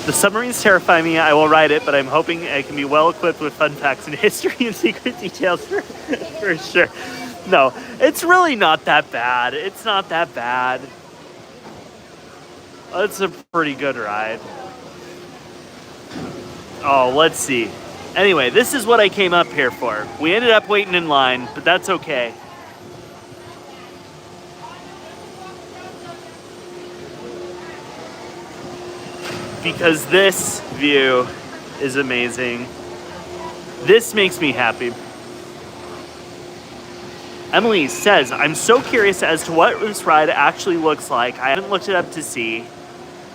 The submarines terrify me. I will ride it, but I'm hoping I can be well equipped with fun facts and history and secret details for sure. No, it's really not that bad. It's not that bad. It's a pretty good ride. Oh, let's see. Anyway, this is what I came up here for. We ended up waiting in line, but that's okay. Because this view is amazing. This makes me happy. Emily says, I'm so curious as to what this ride actually looks like. I haven't looked it up to see.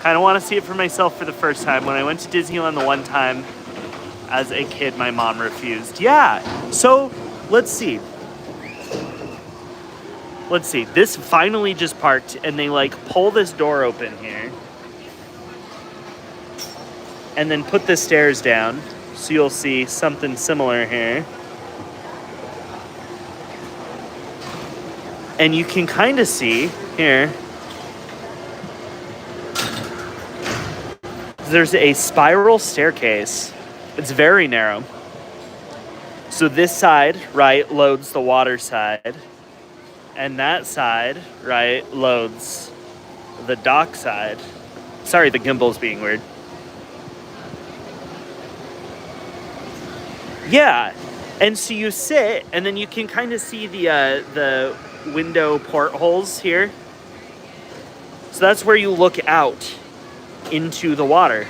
Kind of want to see it for myself for the first time. When I went to Disneyland the one time as a kid, my mom refused. Yeah, so let's see. let's see. This finally just parked, and they like pull this door open here. And then put the stairs down. So you'll see something similar here. And you can kind of see here, there's a spiral staircase. It's very narrow. So this side, right, loads the water side. And that side, right, loads the dock side. Sorry, the gimbal's being weird. Yeah, and so you sit, and then you can kind of see the window portholes here. So that's where you look out into the water.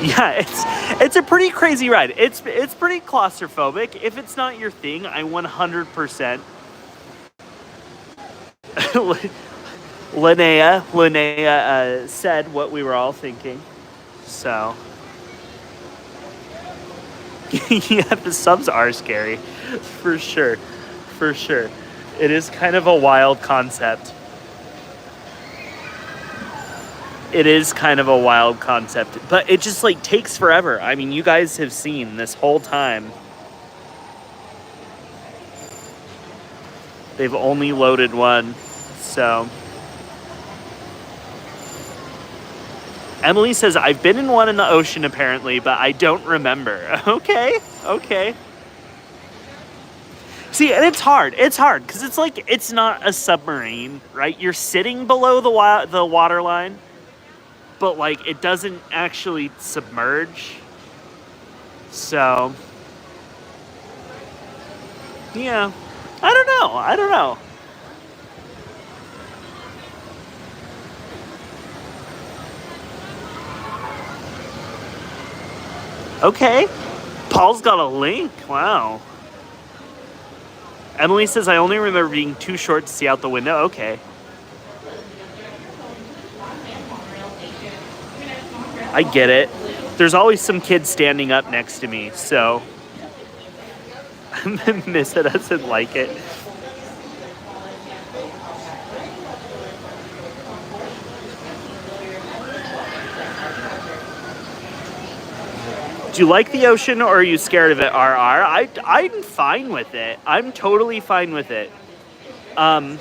Yeah, it's a pretty crazy ride. It's pretty claustrophobic. If it's not your thing, I 100%. Linnea said what we were all thinking. So yeah, the subs are scary, for sure, for sure. It is kind of a wild concept. It is kind of a wild concept, but it just like takes forever. I mean, you guys have seen this whole time. They've only loaded one, so. Emily says, I've been in one in the ocean apparently, but I don't remember. Okay, okay. See, and it's hard, because it's like, it's not a submarine, right? You're sitting below the water line, but like, it doesn't actually submerge. So, yeah, I don't know. Okay, Paul's got a link, wow. Emily says, I only remember being too short to see out the window, okay. I get it. There's always some kid standing up next to me, so. Missa doesn't like it. Do you like the ocean or are you scared of it, RR? I'm fine with it. I'm totally fine with it. I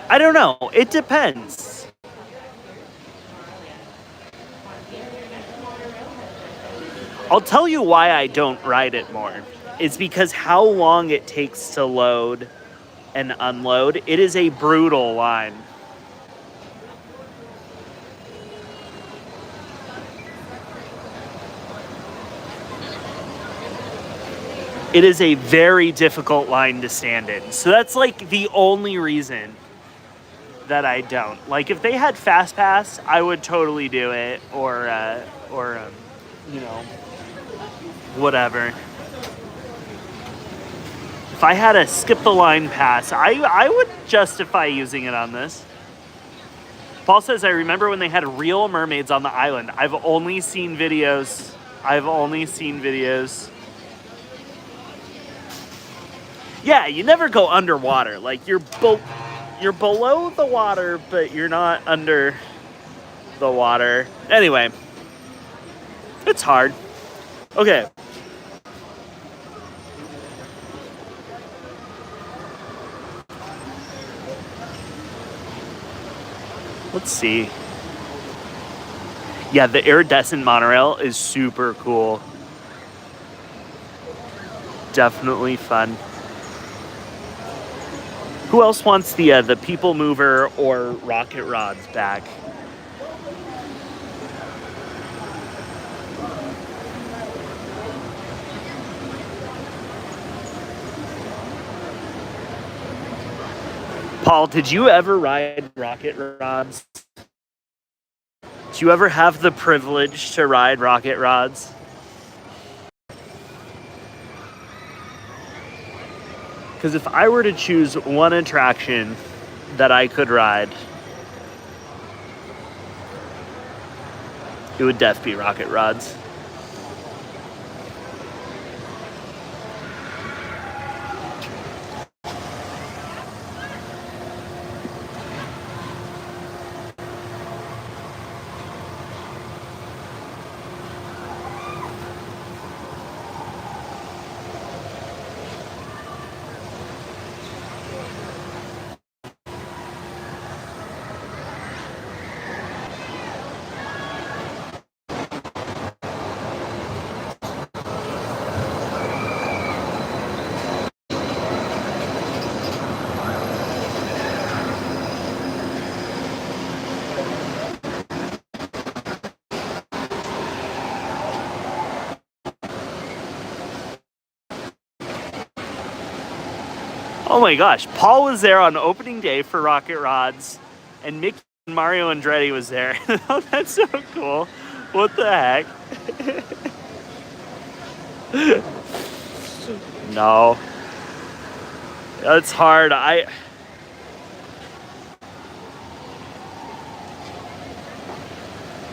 don't know. It depends. I'll tell you why I don't ride it more. It's because how long it takes to load and unload. It is a brutal line. It is a very difficult line to stand in. So that's like the only reason that I don't. Like if they had Fast Pass, I would totally do it, or you know, whatever. If I had a skip the line pass, I would justify using it on this. Paul says, I remember when they had real mermaids on the island. I've only seen videos. Yeah, you never go underwater. Like you're below the water, but you're not under the water. Anyway, it's hard. Okay. Let's see. Yeah, the iridescent monorail is super cool. Definitely fun. Who else wants the people mover or rocket rods back? Paul, did you ever ride rocket rods? Did you ever have the privilege to ride rocket rods? Because if I were to choose one attraction that I could ride, It would def be rocket rods. Oh my gosh, Paul was there on opening day for Rocket Rods, and Mickey and Mario Andretti was there. Oh, that's so cool. What the heck? No. That's hard.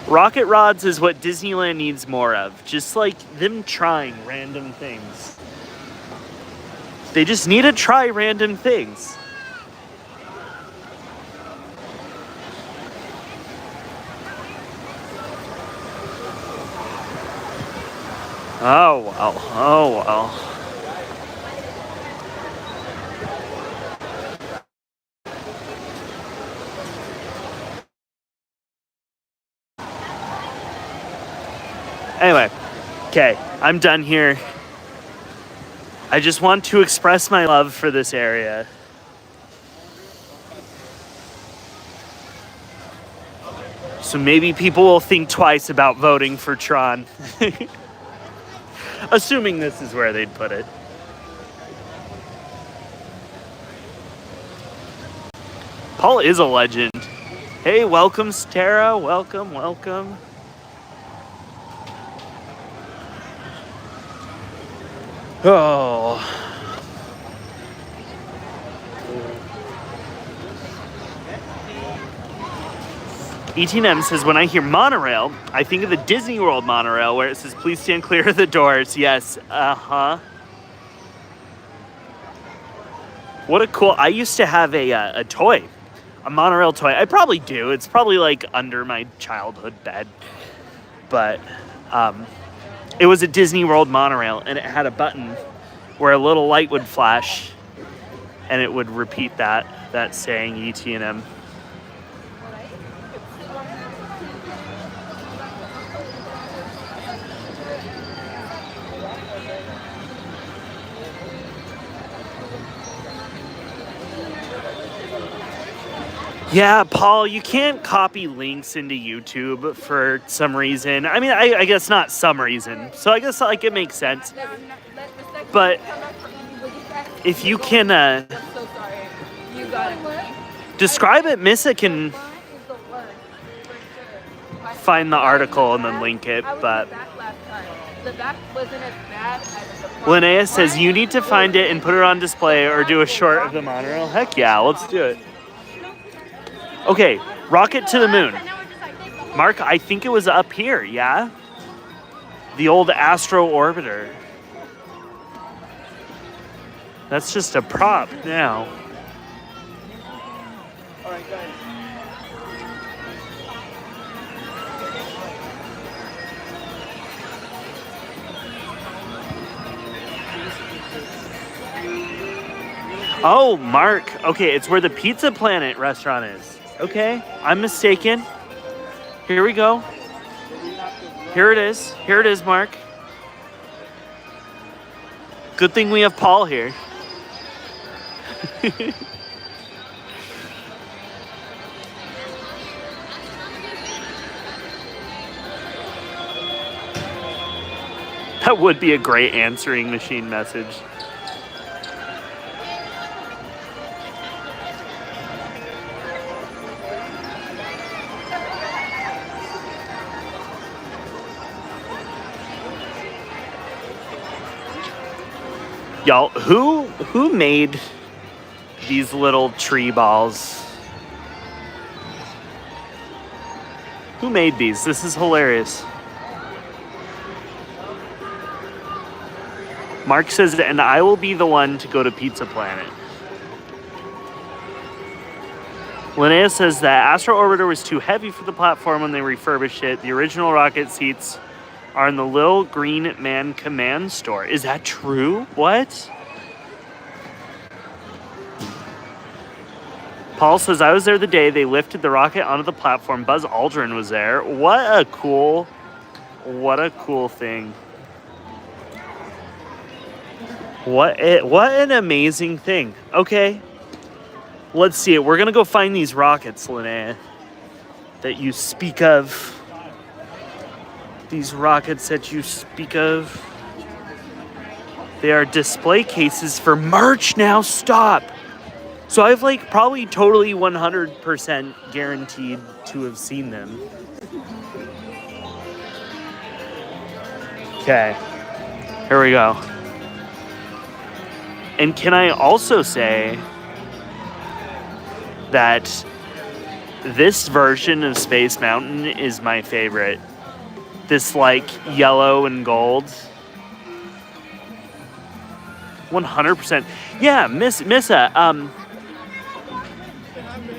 Rocket Rods is what Disneyland needs more of. Just like them trying random things. They just need to try random things. Oh well, oh well. Anyway, okay, I'm done here. I just want to express my love for this area. So maybe people will think twice about voting for Tron. Assuming this is where they'd put it. Paul is a legend. Hey, welcome, Stara. Welcome, welcome. Oh. ETM says, when I hear monorail, I think of the Disney World monorail where it says, please stand clear of the doors. Yes, uh-huh. What a cool, I used to have a toy, a monorail toy. I probably do. It's probably like under my childhood bed. But it was a Disney World monorail, and it had a button where a little light would flash, and it would repeat that saying ET&M. Yeah, Paul, you can't copy links into YouTube for some reason. I mean, I guess not some reason. So I guess like it makes sense. But if you can describe it, Missa can find the article and then link it. But Linnea says you need to find it and put it on display or do a short of the monorail. Heck yeah, let's do it. Okay, rocket to the moon. Mark, I think it was up here, yeah? The old Astro Orbiter. That's just a prop now. All right, guys. Oh, Mark. Okay, it's where the Pizza Planet restaurant is. Okay, I'm mistaken. Here we go. Here it is. Here it is, Mark. Good thing we have Paul here. That would be a great answering machine message. Y'all, who made these little tree balls? Who made these? This is hilarious. Mark says, and I will be the one to go to Pizza Planet. Linnea says that Astro Orbiter was too heavy for the platform when they refurbished it. The original rocket seats are in the Little Green Man Command Store. Is that true? What? Paul says, I was there the day they lifted the rocket onto the platform. Buzz Aldrin was there. What a cool thing. What an amazing thing. Okay. Let's see it. We're going to go find these rockets, Linnea, that you speak of. These rockets that you speak of. They are display cases for merch now. Stop. So I've like probably totally 100% guaranteed to have seen them. Okay. Here we go. And can I also say that this version of Space Mountain is my favorite. This like yellow and gold. 100%. Yeah, Missa.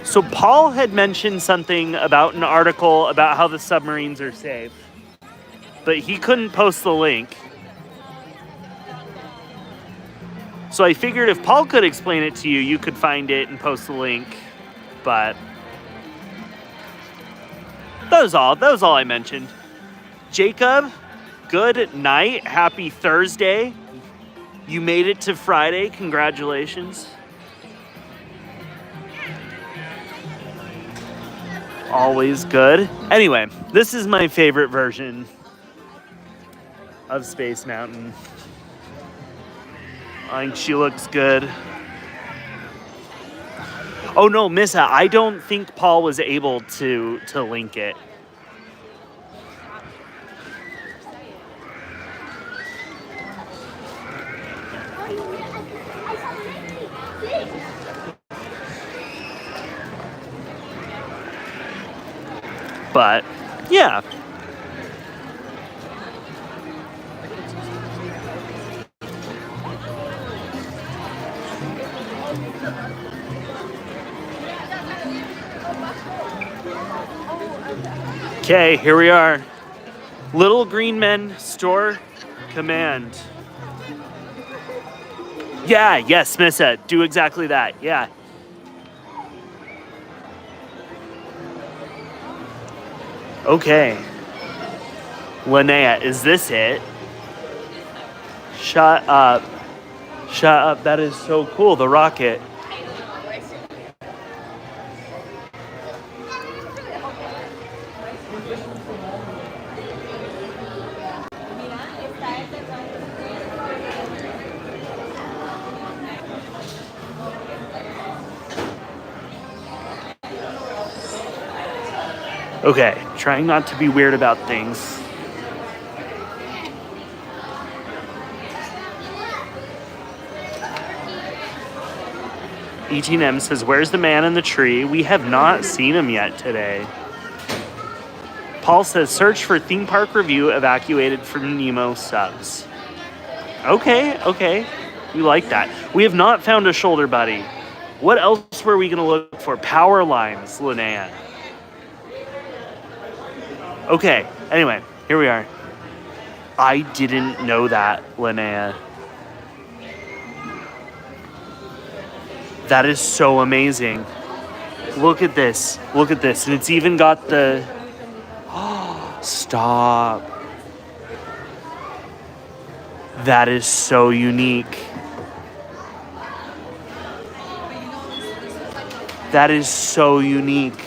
So Paul had mentioned something about an article about how the submarines are safe, but he couldn't post the link. So I figured if Paul could explain it to you, you could find it and post the link. But that was all I mentioned. Jacob, good night. Happy Thursday. You made it to Friday. Congratulations. Always good. Anyway, this is my favorite version of Space Mountain. I think she looks good. Oh no, Missa, I don't think Paul was able to link it. But, yeah. Okay, here we are. Little Green Men Store Command. Yeah, yes, Missa, do exactly that, yeah. Okay. Linnea, is this it? Shut up. Shut up, that is so cool, the rocket. Okay, trying not to be weird about things. ETM says, where's the man in the tree? We have not seen him yet today. Paul says, search for theme park review evacuated from Nemo subs. Okay. We like that. We have not found a shoulder buddy. What else were we going to look for? Power lines, Linnea. Okay, anyway, here we are. I didn't know that, Linnea. That is so amazing. Look at this. Look at this. And it's even got the... Oh, stop. That is so unique. That is so unique.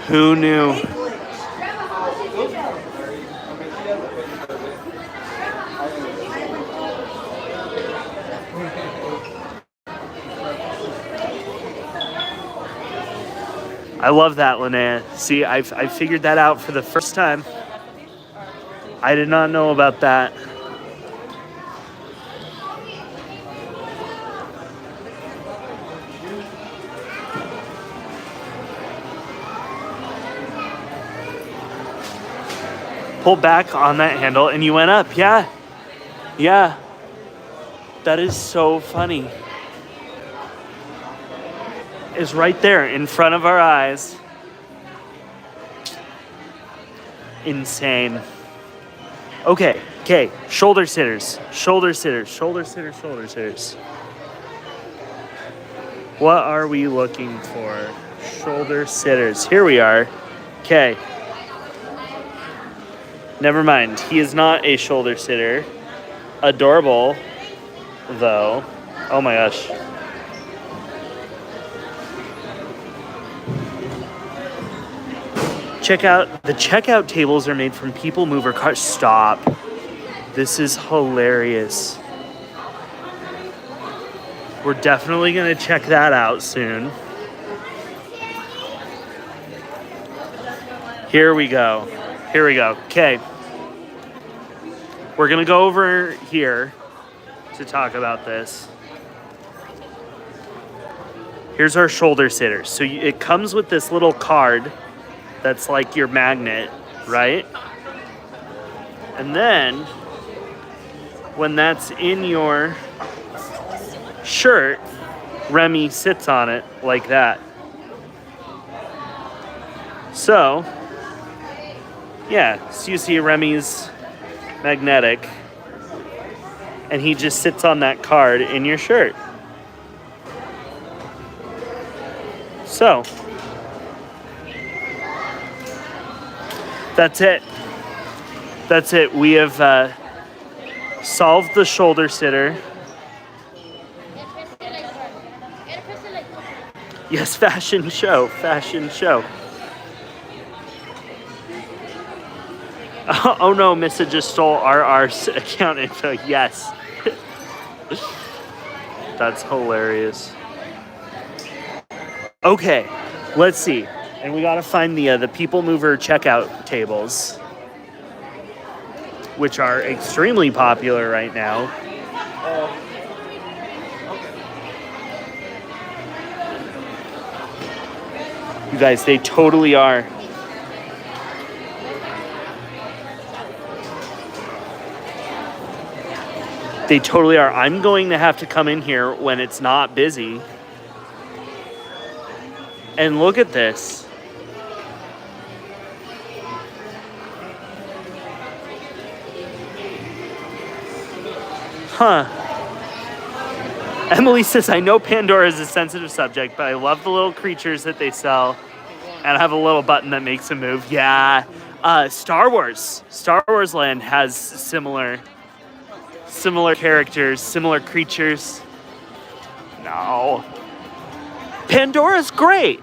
Who knew? I love that, Linnea. See, I figured that out for the first time. I did not know about that. pulled back on that handle and you went up. Yeah. Yeah. That is so funny. It's right there in front of our eyes. Insane. Okay. Shoulder sitters. Shoulder sitters. Shoulder sitters. Shoulder sitters. What are we looking for? Shoulder sitters. Here we are. Okay. Never mind. He is not a shoulder sitter. Adorable, though. Oh my gosh. The checkout tables are made from people mover cars. Stop. This is hilarious. We're definitely going to check that out soon. Here we go. Okay. We're going to go over here to talk about this. Here's our shoulder sitters. So it comes with this little card that's like your magnet, right? And then when that's in your shirt, Remy sits on it like that. So, yeah, so you see Remy's magnetic, and he just sits on that card in your shirt. So, that's it. We have solved the shoulder sitter. Yes, fashion show. Oh no, Missa just stole our account info. Yes. That's hilarious. Okay, let's see. And we gotta find the people mover checkout tables, which are extremely popular right now. You guys, they totally are. They totally are. I'm going to have to come in here when it's not busy. And look at this. Huh. Emily says, I know Pandora is a sensitive subject, but I love the little creatures that they sell. And I have a little button that makes them move. Yeah. Star Wars Land has similar characters, similar creatures. No. Pandora's great,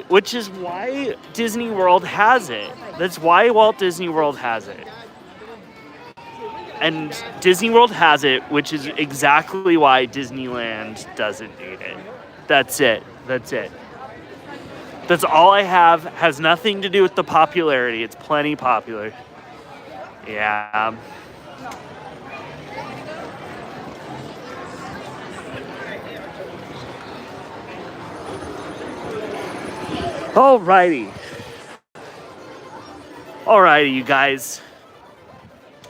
which is why Disney World has it. That's why Walt Disney World has it. And Disney World has it, which is exactly why Disneyland doesn't need it. That's it. That's all I have. Has nothing to do with the popularity. It's plenty popular. Yeah. Alrighty, you guys.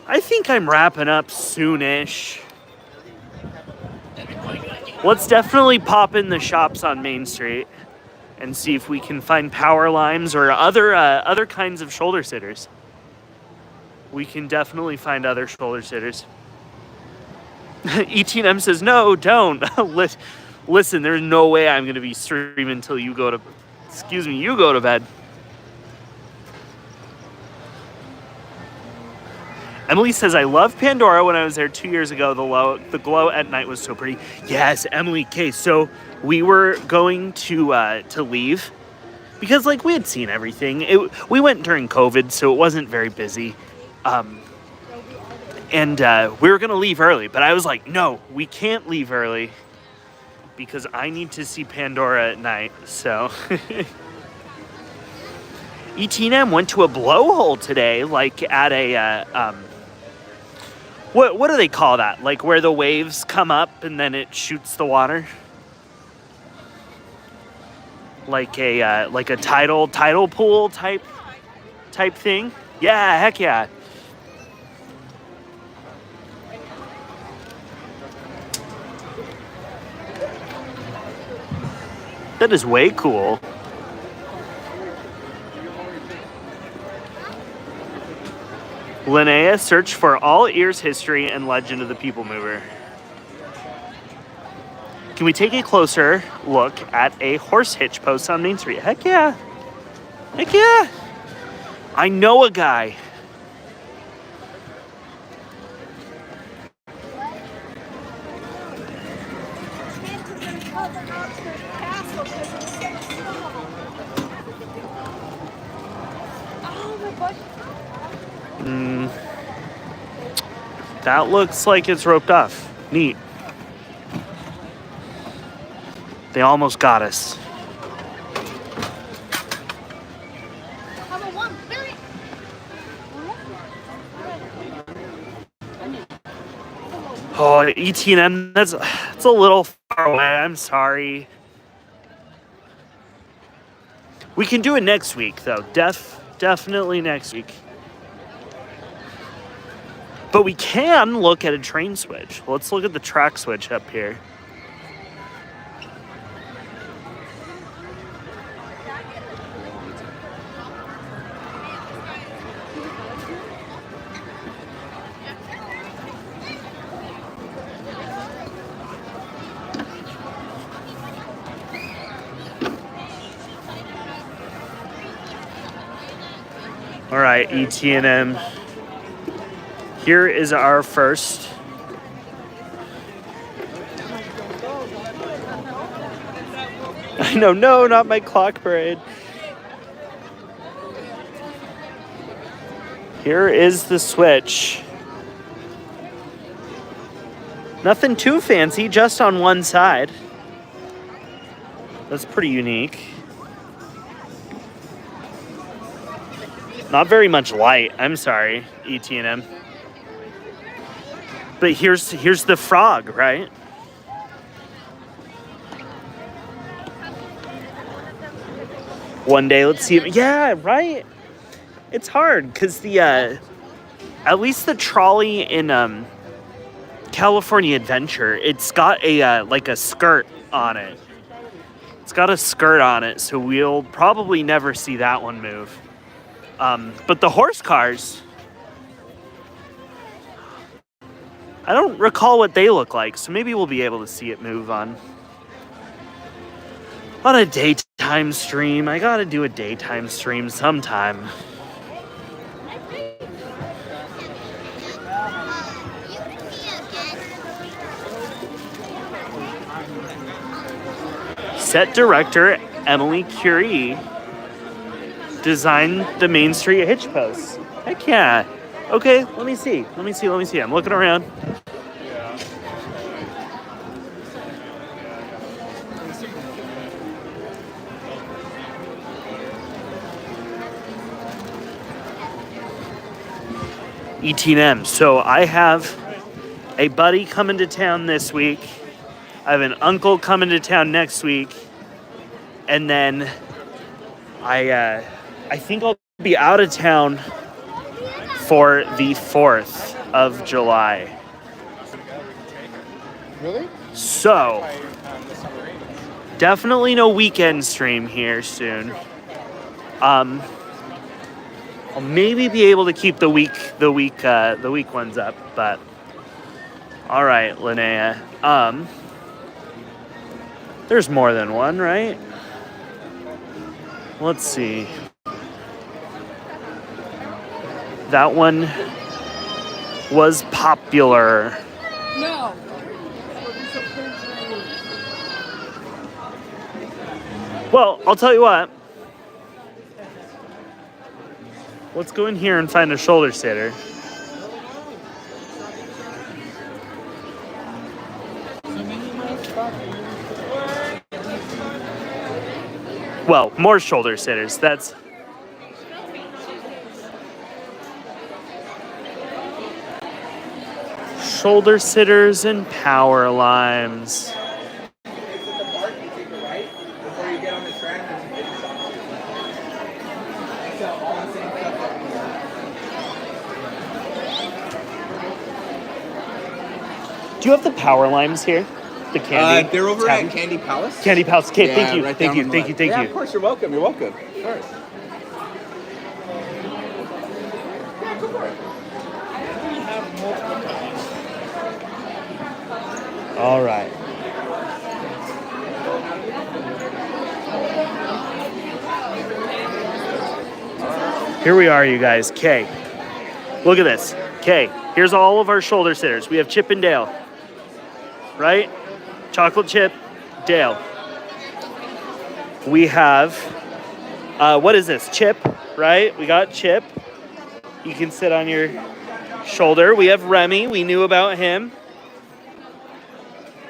I think I'm wrapping up soonish. Let's definitely pop in the shops on Main Street and see if we can find power limes or other kinds of shoulder sitters. We can definitely find other shoulder sitters. ETM says, no, don't. Listen, there's no way I'm going to be streaming until you go to bed. Emily says, I love Pandora. When I was there 2 years ago, the glow at night was so pretty. Yes, Emily. Okay, so we were going to leave because, we had seen everything. We went during COVID, so it wasn't very busy. And we were going to leave early, but I was like, no, we can't leave early because I need to see Pandora at night, so... ETM went to a blowhole today, at a, what do they call that? Where the waves come up and then it shoots the water? Like a tidal pool type thing? Yeah, heck yeah. That is way cool. Linnea, search for all ears history and legend of the People Mover. Can we take a closer look at a horse hitch post on Main Street? Heck yeah. Heck yeah. I know a guy. That looks like it's roped off. Neat. They almost got us. Oh, ET&M, that's a little far away. I'm sorry. We can do it next week, though. Definitely next week. But we can look at a train switch. Let's look at the track switch up here. All right, ET&M. Here is our first. I know, no, not my clock parade. Here is the switch. Nothing too fancy, just on one side. That's pretty unique. Not very much light. I'm sorry, ET&M. But here's the frog, right? One day, let's see. Yeah, right. It's hard because the at least the trolley in California Adventure, it's got a like a skirt on it. It's got a skirt on it, so we'll probably never see that one move. But the horse cars, I don't recall what they look like, so maybe we'll be able to see it move on a daytime stream. I gotta do a daytime stream sometime. Set director Emily Curie designed the Main Street hitch posts. Heck yeah. Okay, let me see. I'm looking around. ET&M. So I have a buddy coming to town this week. I have an uncle coming to town next week. And then I think I'll be out of town for the 4th of July. Really? So, definitely no weekend stream here soon. I'll maybe be able to keep the week ones up, but all right, Linnea. There's more than one, right? Let's see. That one was popular. No. Well, I'll tell you what. Let's go in here and find a shoulder sitter. Well, more shoulder sitters. That's shoulder sitters and power limes. Do you have the power limes here? The candy? They're over Tabby? at Candy Palace. Candy Palace. Okay, Yeah, thank you. right Thank down you. on the Thank you. left. Thank Yeah, you. of course, you're welcome. You're welcome. Of course. Yeah, go for it. All right. Here we are, you guys. Okay. Look at this. Okay. Here's all of our shoulder sitters. We have Chip and Dale. Right? Chocolate Chip, Dale. We have, what is this? Chip, right? We got Chip. You can sit on your shoulder. We have Remy. We knew about him.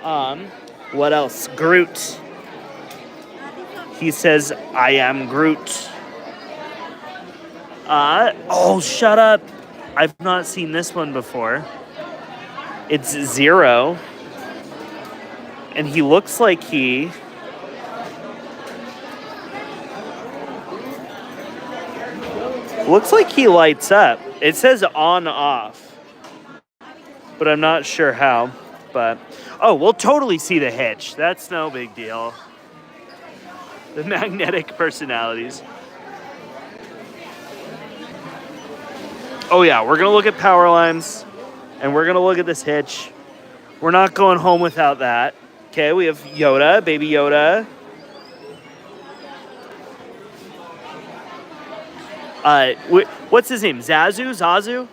What else? Groot. He says, I am Groot. Oh, shut up. I've not seen this one before. It's Zero. And he looks like he... Looks like he lights up. It says on off. But I'm not sure how. But, oh, we'll totally see the hitch. That's no big deal. The magnetic personalities. Oh yeah, we're gonna look at power lines, and we're gonna look at this hitch. We're not going home without that. Okay, we have Yoda, baby Yoda. What's his name? Zazu?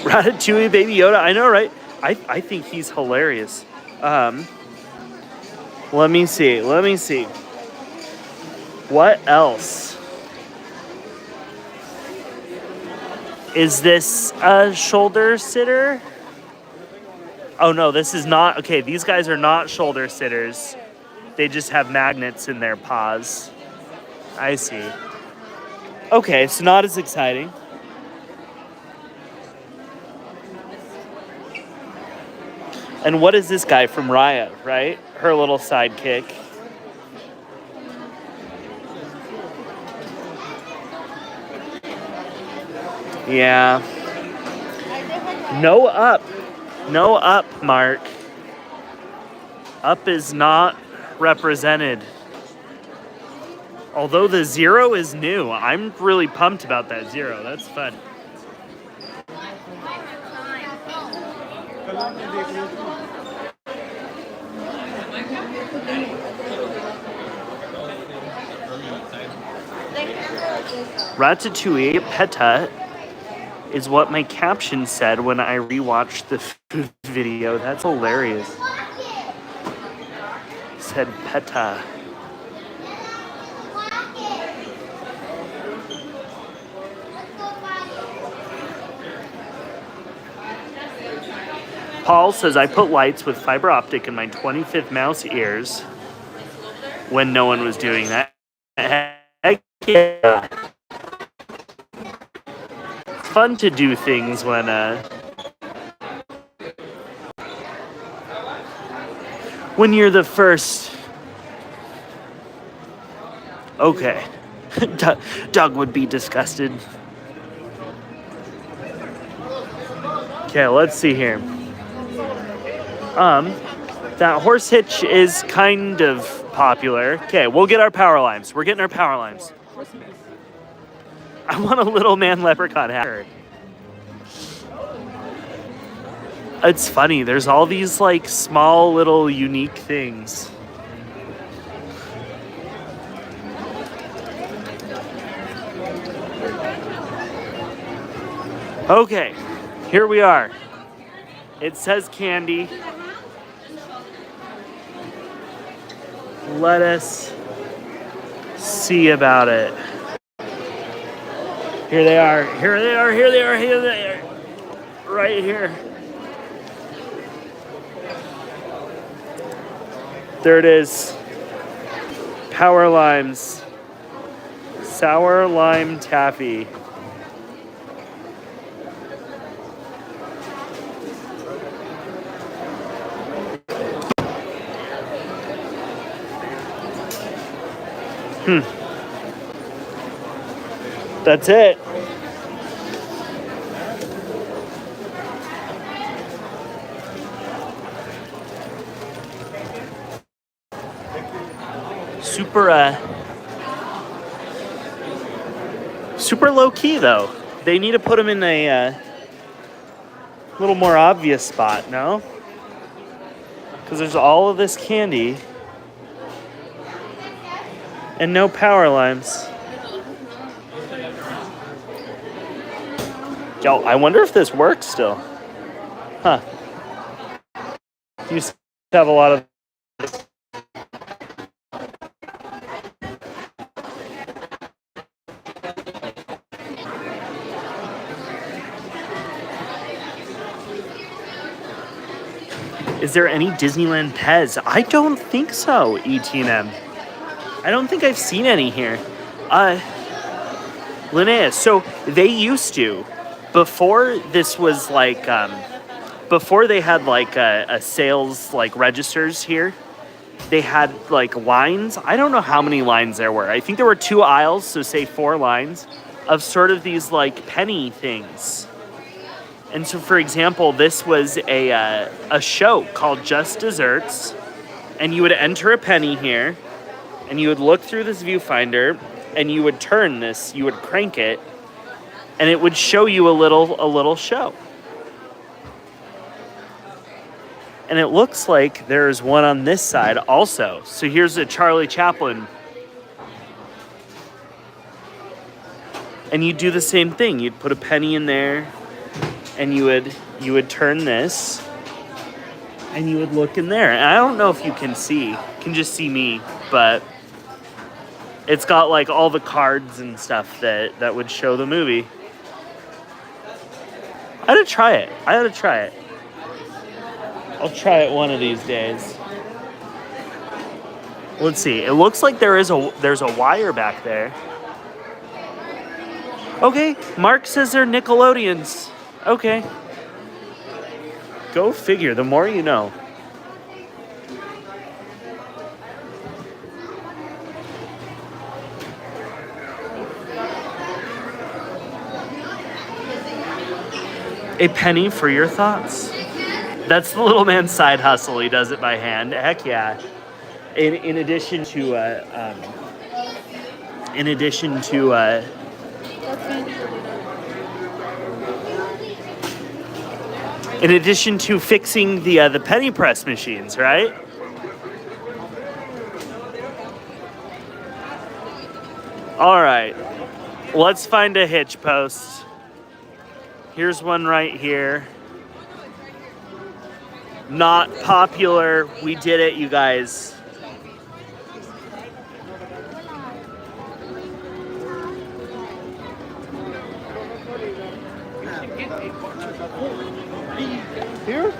Ratatouille, Baby Yoda. I know, right? I think he's hilarious. Let me see. What else? Is this a shoulder sitter? Oh no, this is not. Okay, these guys are not shoulder sitters. They just have magnets in their paws. I see. Okay, so not as exciting. And what is this guy from Raya, right? Her little sidekick. Yeah. No up. No up, Mark. Up is not represented. Although the Zero is new. I'm really pumped about that Zero. That's fun. Ratatouille PETA is what my caption said when I rewatched the food video. That's hilarious. It said PETA. Paul says, I put lights with fiber optic in my 25th mouse ears when no one was doing that. Heck yeah. It's fun to do things when you're the first. Okay. Doug would be disgusted. Okay, let's see here. That horse hitch is kind of popular. Okay, we'll get our power limes. We're getting our power limes. I want a little man leprechaun hat. It's funny, there's all these like small little unique things. Okay, here we are. It says candy. Let us see about it. Here they are. Right here. There it is. Power limes. Sour lime taffy. That's it. Super low key though. They need to put them in a little more obvious spot, no? Because there's all of this candy and no power lines. Yo, I wonder if this works still. Huh. You used to have a lot of... Is there any Disneyland Pez? I don't think so, ET&M. I don't think I've seen any here. Linnea, so they used to, before this was like, before they had like a sales like registers here, they had like lines. I don't know how many lines there were. I think there were 2 aisles, so say 4 lines of sort of these like penny things. And so, for example, this was a show called Just Desserts, and you would enter a penny here, and you would look through this viewfinder, and you would turn this, you would crank it, and it would show you a little show. And it looks like there's one on this side also. So here's a Charlie Chaplin. And you'd do the same thing. You'd put a penny in there, and you would turn this, and you would look in there. And I don't know if you can see. You can just see me, but it's got like all the cards and stuff that would show the movie. I had to try it. I'll try it one of these days. Let's see. It looks like there's a wire back there. Okay, Mark says they're Nickelodeons. Okay. Go figure. The more you know. A penny for your thoughts. That's the little man's side hustle. He does it by hand. Heck yeah. In addition to fixing the penny press machines, right? All right, let's find a hitch post. Here's one right here. Not popular. We did it, you guys. Here?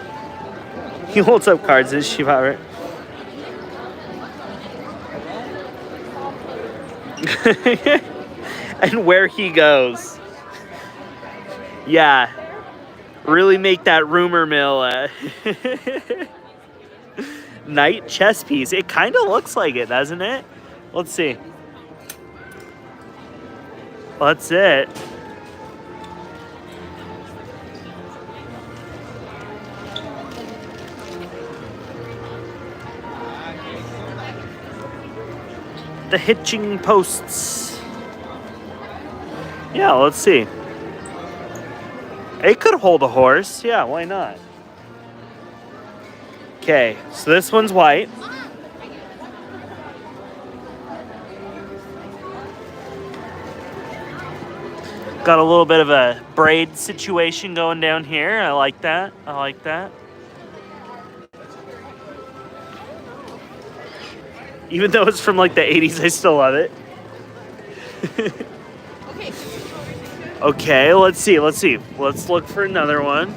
He holds up cards, is she, Robert? And where he goes. Yeah. Really make that rumor mill night chess piece. It kind of looks like it, doesn't it? Let's see. That's it. The hitching posts. Yeah, let's see. It could hold a horse. Yeah, why not? Okay, so this one's white. Got a little bit of a braid situation going down here. I like that. Even though it's from like the 80s, I still love it. Okay, let's see. Let's look for another one.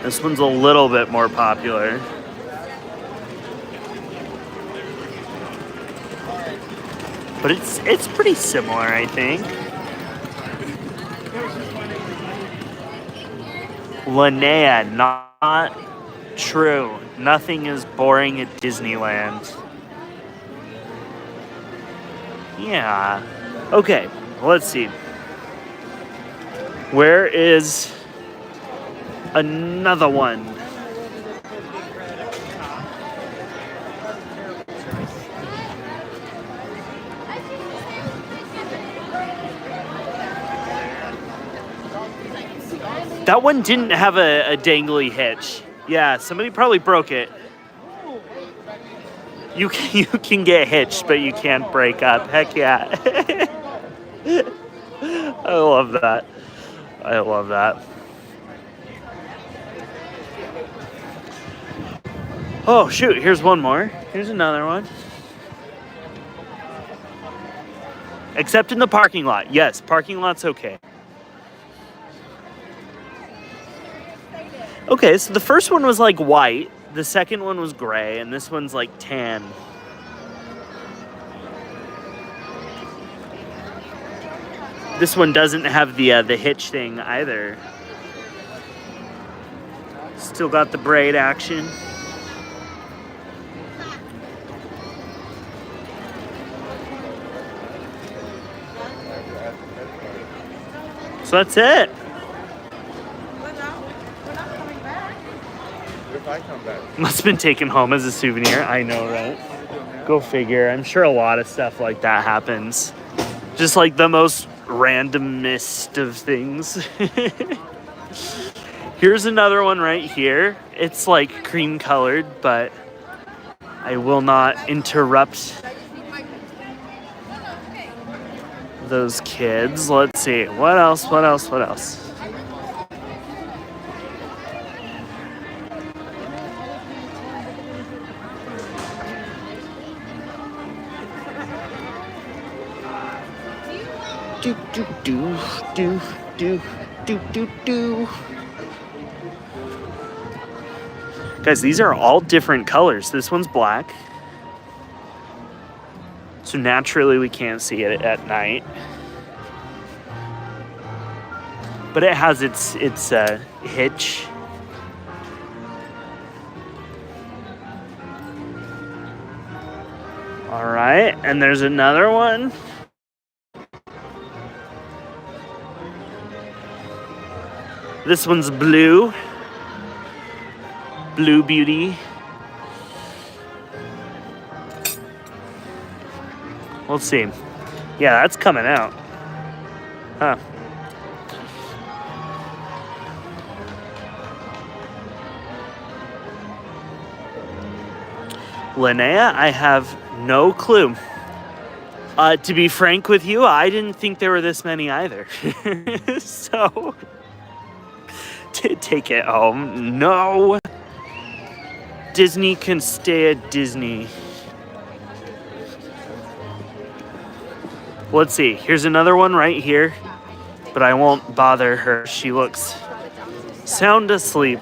This one's a little bit more popular. But it's pretty similar, I think. Linnea, not true. Nothing is boring at Disneyland. Yeah. Okay, let's see. Where is another one? That one didn't have a dangly hitch. Yeah, somebody probably broke it. You can get hitched, but you can't break up. Heck yeah. I love that. I love that. Oh, shoot. Here's one more. Here's another one. Except in the parking lot. Yes, parking lot's okay. Okay, so the first one was like white. The second one was gray, and this one's like tan. This one doesn't have the hitch thing either. Still got the braid action. So that's it. If I come back. Must have been taken home as a souvenir. I know, right? Go figure. I'm sure a lot of stuff like that happens. Just like the most randomest of things. Here's another one right here. It's like cream colored, but I will not interrupt those kids. Let's see. What else? What else? What else? Do do do do do do do do. Guys, these are all different colors. This one's black. So naturally we can't see it at night. But it has its hitch. All right, and there's another one. This one's blue. Blue Beauty. Let's see. Yeah, that's coming out. Huh. Linnea, I have no clue. To be frank with you, I didn't think there were this many either. So, take it home. No. Disney can stay at Disney. Let's see. Here's another one right here. But I won't bother her. She looks sound asleep.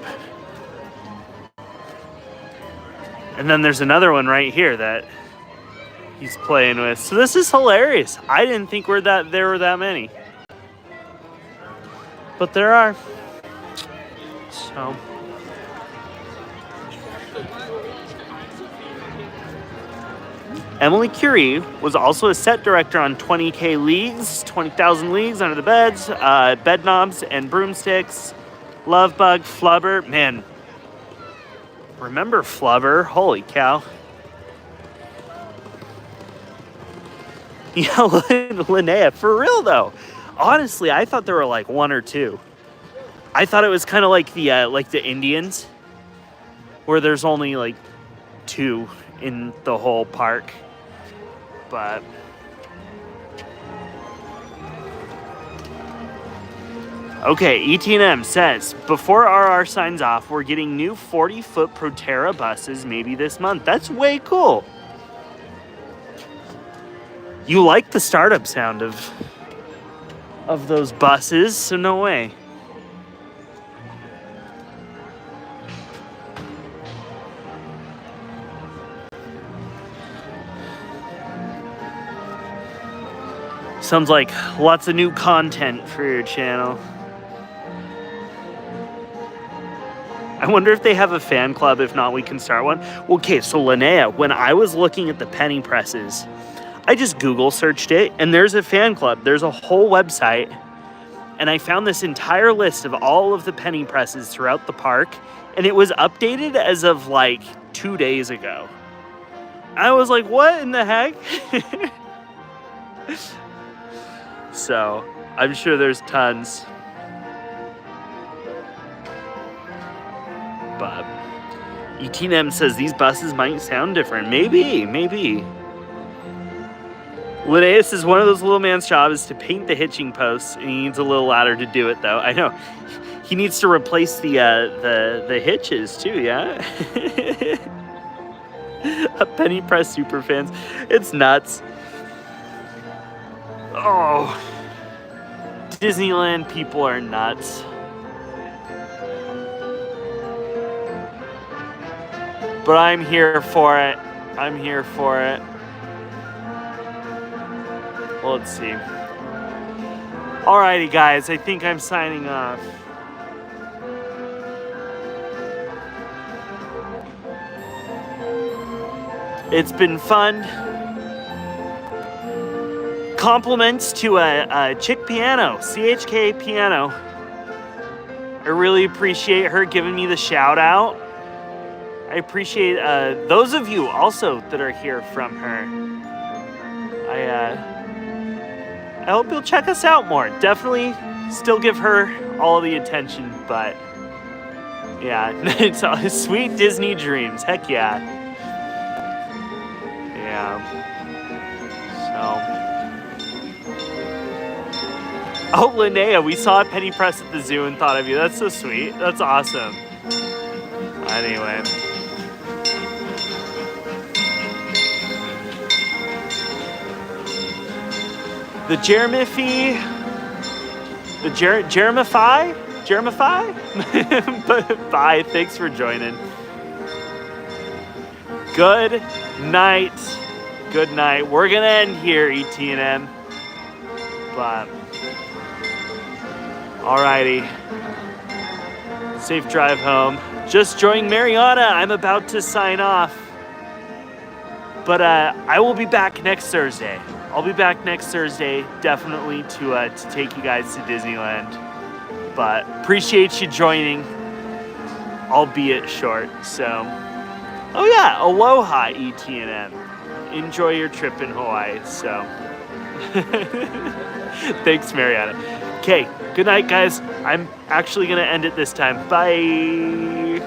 And then there's another one right here that he's playing with. So this is hilarious. I didn't think there were that many. But there are. So. Emily Curie was also a set director on 20K Leagues, 20,000 Leagues, Under the Beds, Bed Knobs and Broomsticks, Love Bug, Flubber. Man, remember Flubber? Holy cow. Yeah, Linnea, for real though. Honestly, I thought there were like one or two. I thought it was kind of like the Indians, where there's only like two in the whole park. But okay, ET&M says, before RR signs off, we're getting new 40-foot Proterra buses maybe this month. That's way cool. You like the startup sound of those buses, so no way. Sounds like lots of new content for your channel. I wonder if they have a fan club. If not, we can start one. Okay, so Linnea, when I was looking at the penny presses, I just Google searched it, and there's a fan club. There's a whole website, and I found this entire list of all of the penny presses throughout the park, and it was updated as of like 2 days ago. I was like, what in the heck? So, I'm sure there's tons. But ETNM says these buses might sound different. Maybe. Linnaeus is one of those little man's jobs is to paint the hitching posts, and he needs a little ladder to do it, though. I know. He needs to replace the hitches, too, yeah? A penny press super fans. It's nuts. Oh. Disneyland people are nuts. But I'm here for it. Let's see. Alrighty, guys. I think I'm signing off. It's been fun. Compliments to a chick piano, CHK piano. I really appreciate her giving me the shout out. I appreciate those of you also that are here from her. I hope you'll check us out more. Definitely still give her all the attention, but yeah, it's all sweet Disney dreams. Heck yeah. Yeah. So. Oh, Linnea, we saw a penny press at the zoo and thought of you. That's so sweet. That's awesome. Anyway. The Jeremify? Bye, thanks for joining. Good night. We're gonna end here, ETNM. But, alrighty. Safe drive home. Just joining Mariana. I'm about to sign off. But I will be back next Thursday. Definitely to take you guys to Disneyland. But appreciate you joining, albeit short. So, oh yeah, aloha ETNM. Enjoy your trip in Hawaii. So, thanks, Mariana. Okay, good night, guys. I'm actually gonna end it this time. Bye.